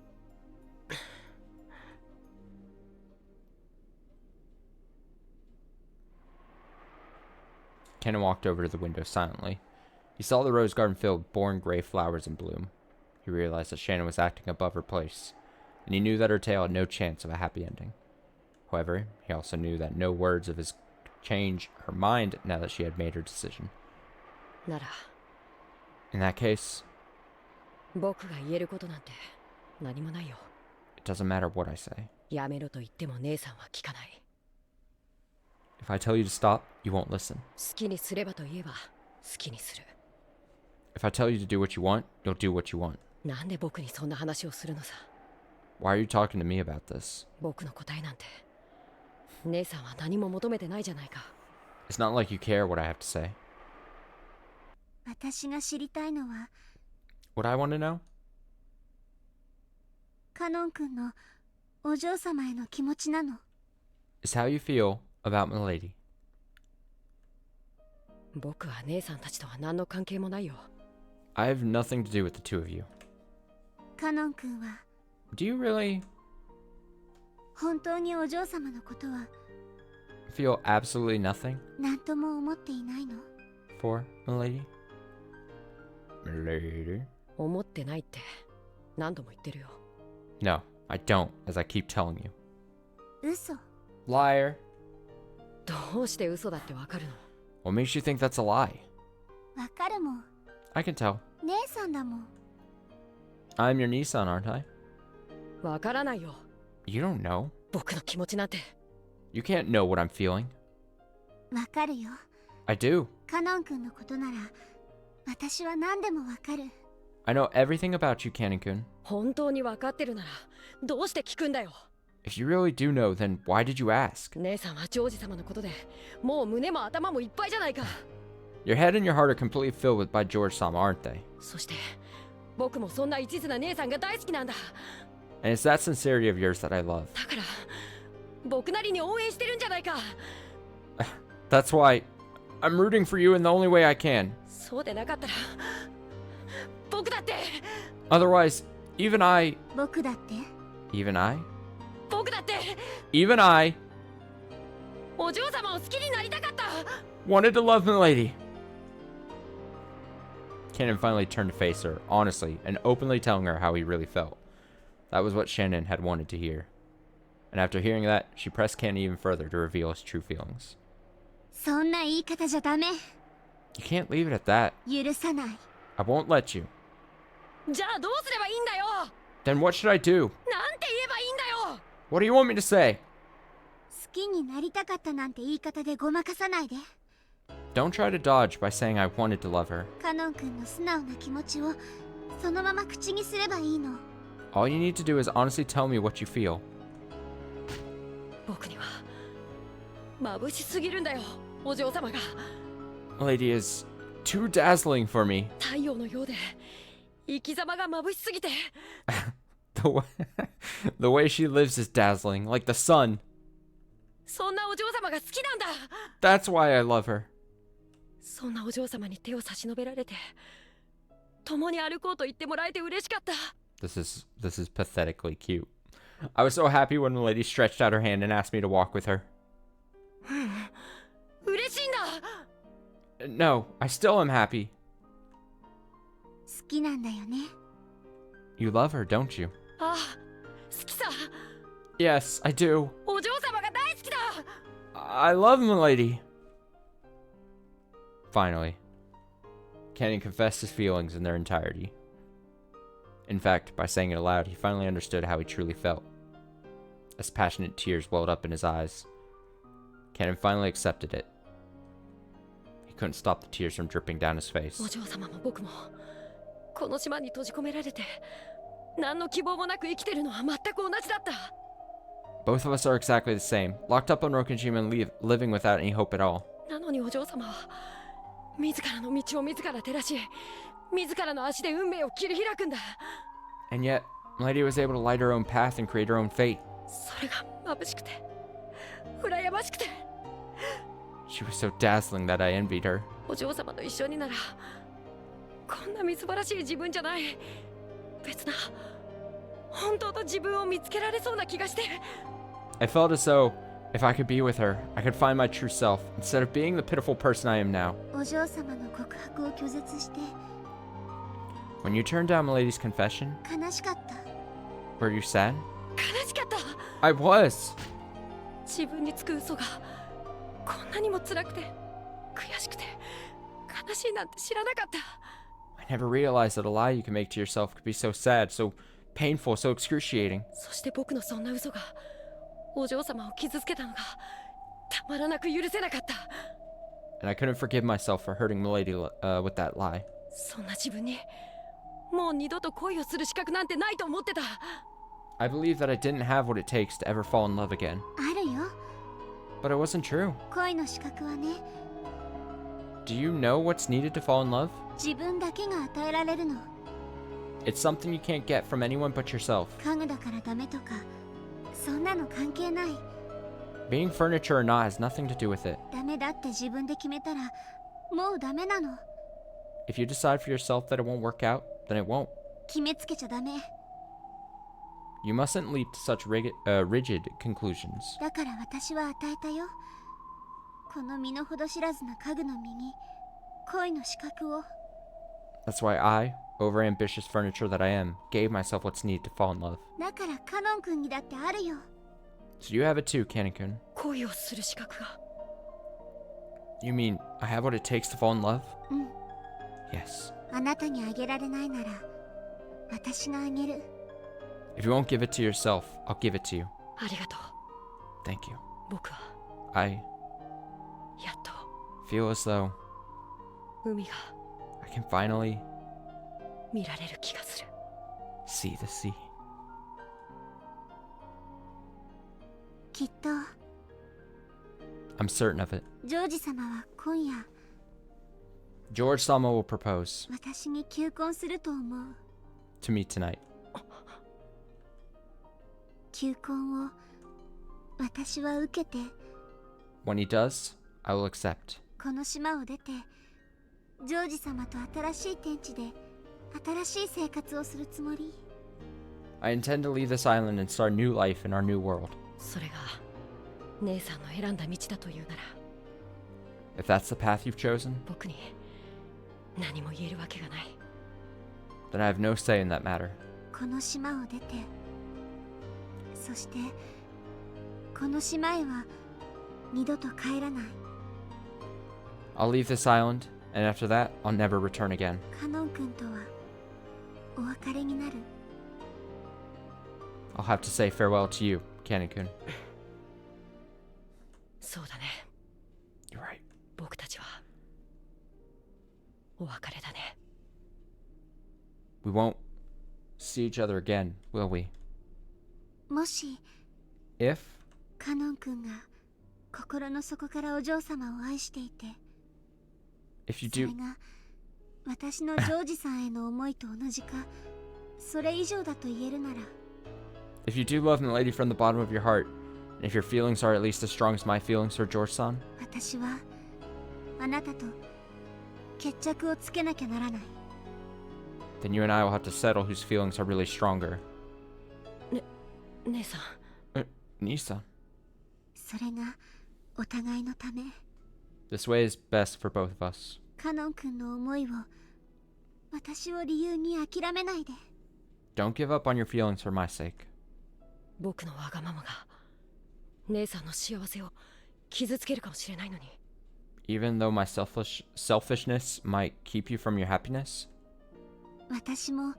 Kenan walked over to the window silently. He saw the rose garden filled with boring gray flowers in bloom. He realized that Shannon was acting above her place, and he knew that her tale had no chance of a happy ending. However, he also knew that no words of his could change her mind now that she had made her decision. なら In that case, 僕が言えることなんて何もないよ。 it doesn't matter what I say. やめろと言っても姉さんは聞かない。 If I tell you to stop, you won't listen. 好きにすればと言えば好きにする。 If I tell you to do what you want, you'll do what you want. なんで僕にそんな話をするのさ。 Why are you talking to me about this? 僕の答えなんて姉さんは何も求めてないじゃないか。 It's not like you care what I have to say. 私が知りたいのは What I want to know? カノン君のお嬢様への気持ちなの。 Is how you feel about Milady. 僕は姉さんたちとは何の関係もないよ。 I have nothing to do with the two of you. カノン君は Do you really 本当にお嬢様のことは feel absolutely nothing 何とも思っていないの？ for Milady? Milady? 思ってないって何度も言ってるよ。 No, I don't, as I keep telling you. 嘘。 Liar. どうして嘘だってわかるの？ What makes you think that's a lie? わかるもん。 I can tell. 姉さんだもん。 I'm your Nissan, aren't I? わからないよ。 You don't know. 僕の気持ちなんて。 You can't know what I'm feeling. わかるよ。 I do. カノン君のことなら私は何でもわかる。 I know everything about you, Canon-kun. 本当にわかってるならどうして聞くんだよ。 If you really do know, then why did you ask? 姉さんはジョージ様のことでもう胸も頭もいっぱいじゃないか。 Your head and your heart are completely filled with by George-sama, aren't they? そして僕もそんな一途な姉さんが大好きなんだ。 And it's that sincerity of yours that I love. だから僕なりに応援してるんじゃないか。 That's why I'm rooting for you in the only way I can. そうでなかったら僕だって Otherwise, even I... 僕だって Even I? 僕だって Even I お嬢様を好きになりたかった。 wanted to love Milady. Cannon finally turned to face her, honestly, and openly telling her how he really felt. That was what Shannon had wanted to hear. And after hearing that, she pressed Cannon even further to reveal his true feelings. そんな言い方じゃダメ。 You can't leave it at that. 許さない。 I won't let you. じゃあどうすればいいんだよ。 Then what should I do? なんて言えばいいんだよ。 What do you want me to say? 好きになりたかったなんて言い方でごまかさないで。 Don't try to dodge by saying I wanted to love her. カノン君の素直な気持ちをそのまま口にすればいいの。 All you need to do is honestly tell me what you feel. 僕には眩しすぎるんだよ、お嬢様が。 Milady is too dazzling for me. 太陽のようで生き様が眩しすぎて。The way she lives is dazzling, like the sun. そんなお嬢様が好きなんだ。 That's why I love her. そんなお嬢様に手を差し伸べられて共に歩こうと言ってもらえて嬉しかった。 This is pathetically cute. I was so happy when Milady stretched out her hand and asked me to walk with her. 嬉しいんだ。 No, I still am happy. 好きなんだよね。 You love her, don't you? ああ、好きさ。 Yes, I do. お嬢様が大好きだ。 I love Milady. Finally, Cannon confessed his feelings in their entirety. In fact, by saying it aloud, he finally understood how he truly felt. As passionate tears welled up in his eyes, Cannon finally accepted it. He couldn't stop the tears from dripping down his face. お嬢様も僕もこの島に閉じ込められて何の希望もなく生きてるのは全く同じだった。 Both of us are exactly the same, locked up on Rokenjima and living without any hope at all. なのにお嬢様は自らの道を自ら照らし、自らの足で運命を切り開くんだ。 And yet, Milady was able to light her own path and create her own fate. それが眩しくて羨ましくて。 She was so dazzling that I envied her. お嬢様と一緒にならこんなみすぼらしい自分じゃない別な本当の自分を見つけられそうな気がして。 I felt as though if I could be with her, I could find my true self instead of being the pitiful person I am now. お嬢様の告白を拒絶して When you turned down Milady's confession, 悲しかった。 were you sad? 悲しかった。 I was. 自分につく嘘がこんなにも辛くて悔しくて悲しいなんて知らなかった。 I never realized that a lie you can make to yourself could be so sad, so painful, so excruciating. そして僕のそんな嘘がお嬢様を傷つけたのがたまらなく許せなかった。 And I couldn't forgive myself for hurting Milady with that lie. そんな自分にもう二度と恋をする資格なんてないと思ってた。 I believed that I didn't have what it takes to ever fall in love again. あるよ、 But it wasn't true. 恋の資格はね、 Do you know what's needed to fall in love? 自分だけが与えられるの。 It's something you can't get from anyone but yourself. 家具だからダメとかそんなの関係ない。 Being furniture or not has nothing to do with it. ダメだって自分で決めたらもうダメなの。 If you decide for yourself that it won't work out, then it won't. 決めつけちゃダメ。 You mustn't leap to such rigid conclusions. だから私は与えたよ、この身の程知らずな家具の身に恋の資格を。 That's why I, overambitious furniture that I am, gave myself what's needed to fall in love. だからカノン君にだってあるよ。 So you have it too, Canon-kun. 恋をする資格が。 You mean I have what it takes to fall in love? うん。 Yes. あなたにあげられないなら私があげる。 If you won't give it to yourself, I'll give it to you. ありがとう。 Thank you. 僕は I やっと feel as though 海が I can finally 見られる気がする。 see the sea. きっと I'm certain of it. ジョージ様は今夜 George Sama will propose 私に求婚すると思う。 to me tonight. 求婚を私は受けて When he does, I will accept. この島を出てジョージ様と新しい天地で新しい生活をするつもり。 I intend to leave this island and start a new life in our new world. それが姉さんの選んだ道だというなら、 If that's the path you've chosen, 僕に何も言えるわけがない。 then I have no say in that matter. この島を出てそしてこの島へは二度と帰らない。 I'll leave this island, and after that, I'll never return again. カノン君とはお別れになる。 I'll have to say farewell to you, Canon-kun. そうだね。 You're right. 僕たちはお別れだね。 We won't see each other again, will we? もし If カノン君が心の底からお嬢様を愛していて、 if you それ do が私のジョージさんへの思いと同じかそれ以上だと言えるなら、 if you do love Milady from the bottom of your heart, and if your feelings are at least as strong as my feelings for George-san, 私はあなたと決着をつけなきゃならない。 then you and I will have to settle whose feelings are really stronger. 姉さん、 Nisa, それがお互いのため。 this way is best for both of us. カノン君の思いを私を理由に諦めないで。 Don't give up on your feelings for my sake. 僕のわがままが姉さんの幸せを傷つけるかもしれないのに。 Even though my selfishness might keep you from your happiness, 私も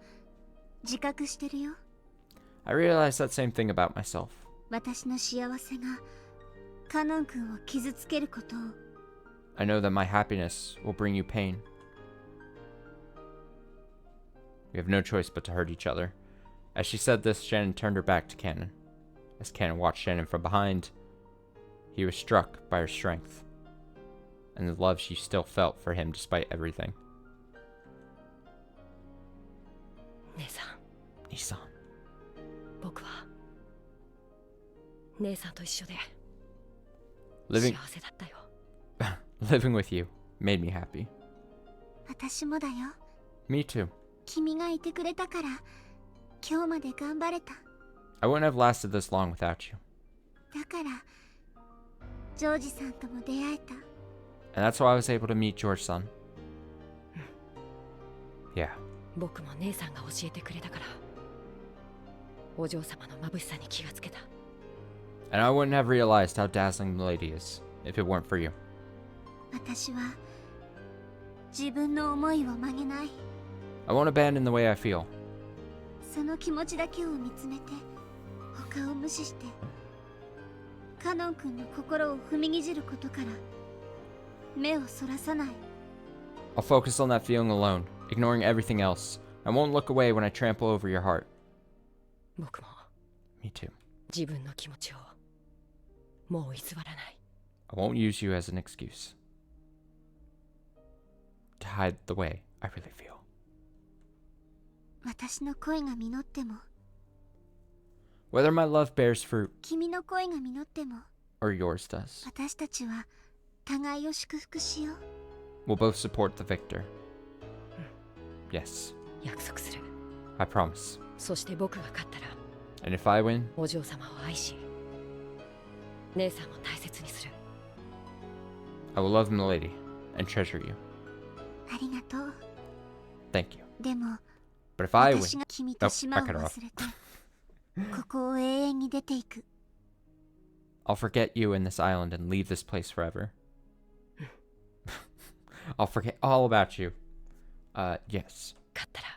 自覚してるよ。 I realize that same thing about myself. 私の幸せがカノン君を傷つけることを。 I know that my happiness will bring you pain. We have no choice but to hurt each other. As she said this, Shannon turned her back to Cannon. As Cannon watched Shannon from behind, he was struck by her strength and the love she still felt for him despite everything. 姉さん、 Nisan, 僕は姉さんと一緒で living 幸せだったよ。 living with you made me happy. 私もだよ。 Me too. 君がいてくれたから今日まで頑張れた。 I wouldn't have lasted this long without you. だからジョージさんとも出会えた。 And that's why I was able to meet George-san. Yeah. 僕も姉さんが教えてくれたからお嬢様の眩しさに気がつけた。 And I wouldn't have realized how dazzling the lady is if it weren't for you. 私は自分の思いを曲げない。 I won't abandon the way I feel. その気持ちだけを見つめて他を無視してカノン君の心を踏みにじることから目をそらさない。 I'll focus on that feeling alone, ignoring everything else. I won't look away when I trample over your heart. 僕も Me too. 自分の気持ちをもう偽らない。 I won't use you as an excuse to hide the way I really feel. 私の恋が実っても Whether my love bears fruit 君の恋が実っても or yours does, 私たちは互いを祝福しよう。 we'll both support the victor. Yes, 約束する。 I promise. そして僕が勝ったら And if I win, お嬢様を愛し姉さんを大切にする。 I will love Milady and treasure you. ありがとう。 Thank you. でも But if I 私 win, が君と島を I cut it 忘 off. れてここを永遠に出ていく。 I'll forget you and this island and leave this place forever. I'll forget all about you. Yes. 勝ったら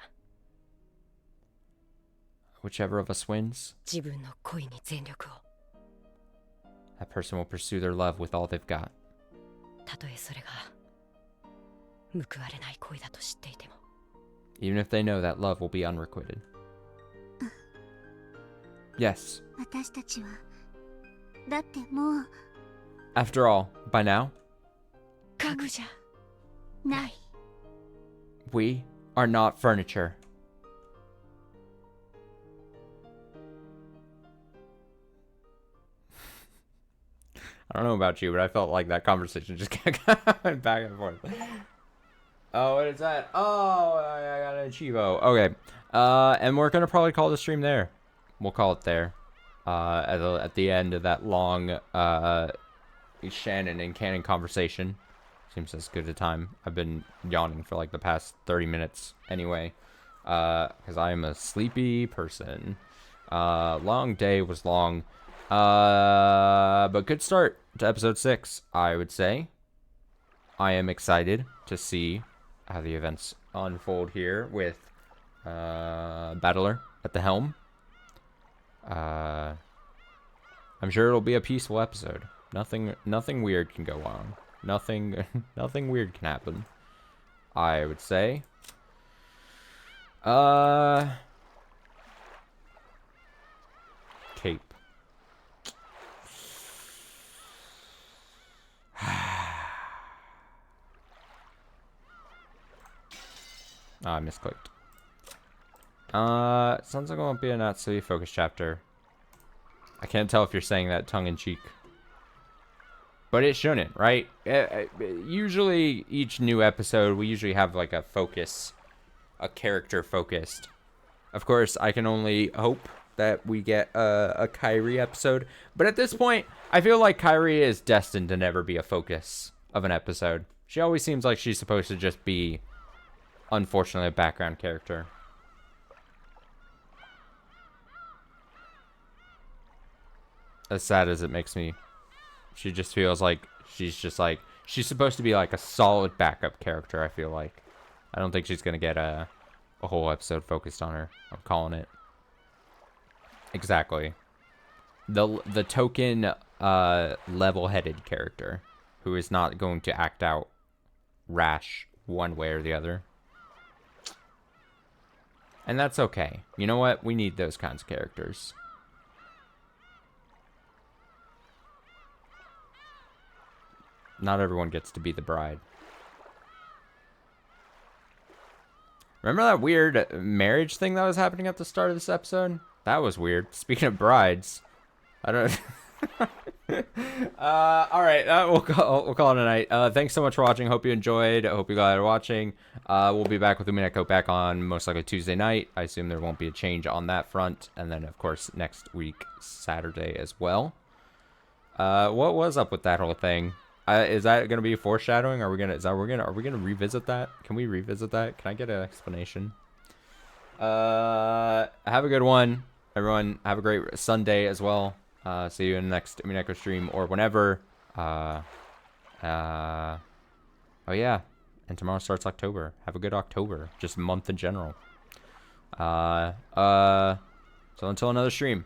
Whichever of us wins, 自分の恋に全力を。 that person will pursue their love with all they've got. たとえそれが報われない恋だと知っていても。 Even if they know that love will be unrequited. Yes. 私たちはだってもう After all, by now, 家具じゃない。 we are not furniture. I don't know about you, but I felt like that conversation just kept going back and forth. Oh, what is that? Oh, I got an Chivo. Okay. And we're gonna probably call the stream there. We'll call it there. At the end of that long Shannon and Canon conversation. Seems as good a time. I've been yawning for like the past 30 minutes anyway. Because I am a sleepy person. Long day was long. But good start to episode 6, I would say. I am excited to see how the events unfold here with Battler at the helm. I'm sure it'll be a peaceful episode. Nothing weird can go on. Nothing weird can happen, I would say. Cape. I misclicked. Sounds like it won't be a Natsui focus chapter. I can't tell if you're saying that tongue-in-cheek. But it shouldn't, right? Usually, each new episode, we usually have like a focus. A character focused. Of course, I can only hope that we get a Kairi episode. But at this point, I feel like Kairi is destined to never be a focus of an episode. She always seems like she's supposed to just be, unfortunately, a background character. As sad as it makes me, she just feels like she's supposed to be like a solid backup character, I feel like. I don't think she's going to get a whole episode focused on her. I'm calling it. Exactly. The token level-headed character who is not going to act out rash one way or the other. And that's okay. You know what? We need those kinds of characters. Not everyone gets to be the bride. Remember that weird marriage thing that was happening at the start of this episode? That was weird. Speaking of brides, I don't. All right, we'll call it a night. Thanks so much for watching. Hope you enjoyed. I hope you guys are watching. We'll be back with Umineko back on most likely Tuesday night. I assume there won't be a change on that front, and then of course next week Saturday as well. What was up with that whole thing? Is that gonna be foreshadowing? Are we gonna revisit that? Can we revisit that? Can I get an explanation? Have a good one, everyone. Have a great Sunday as well. See you in the next Umineko stream or whenever. Oh yeah, and tomorrow starts October. Have a good October, just month in general. So until another stream.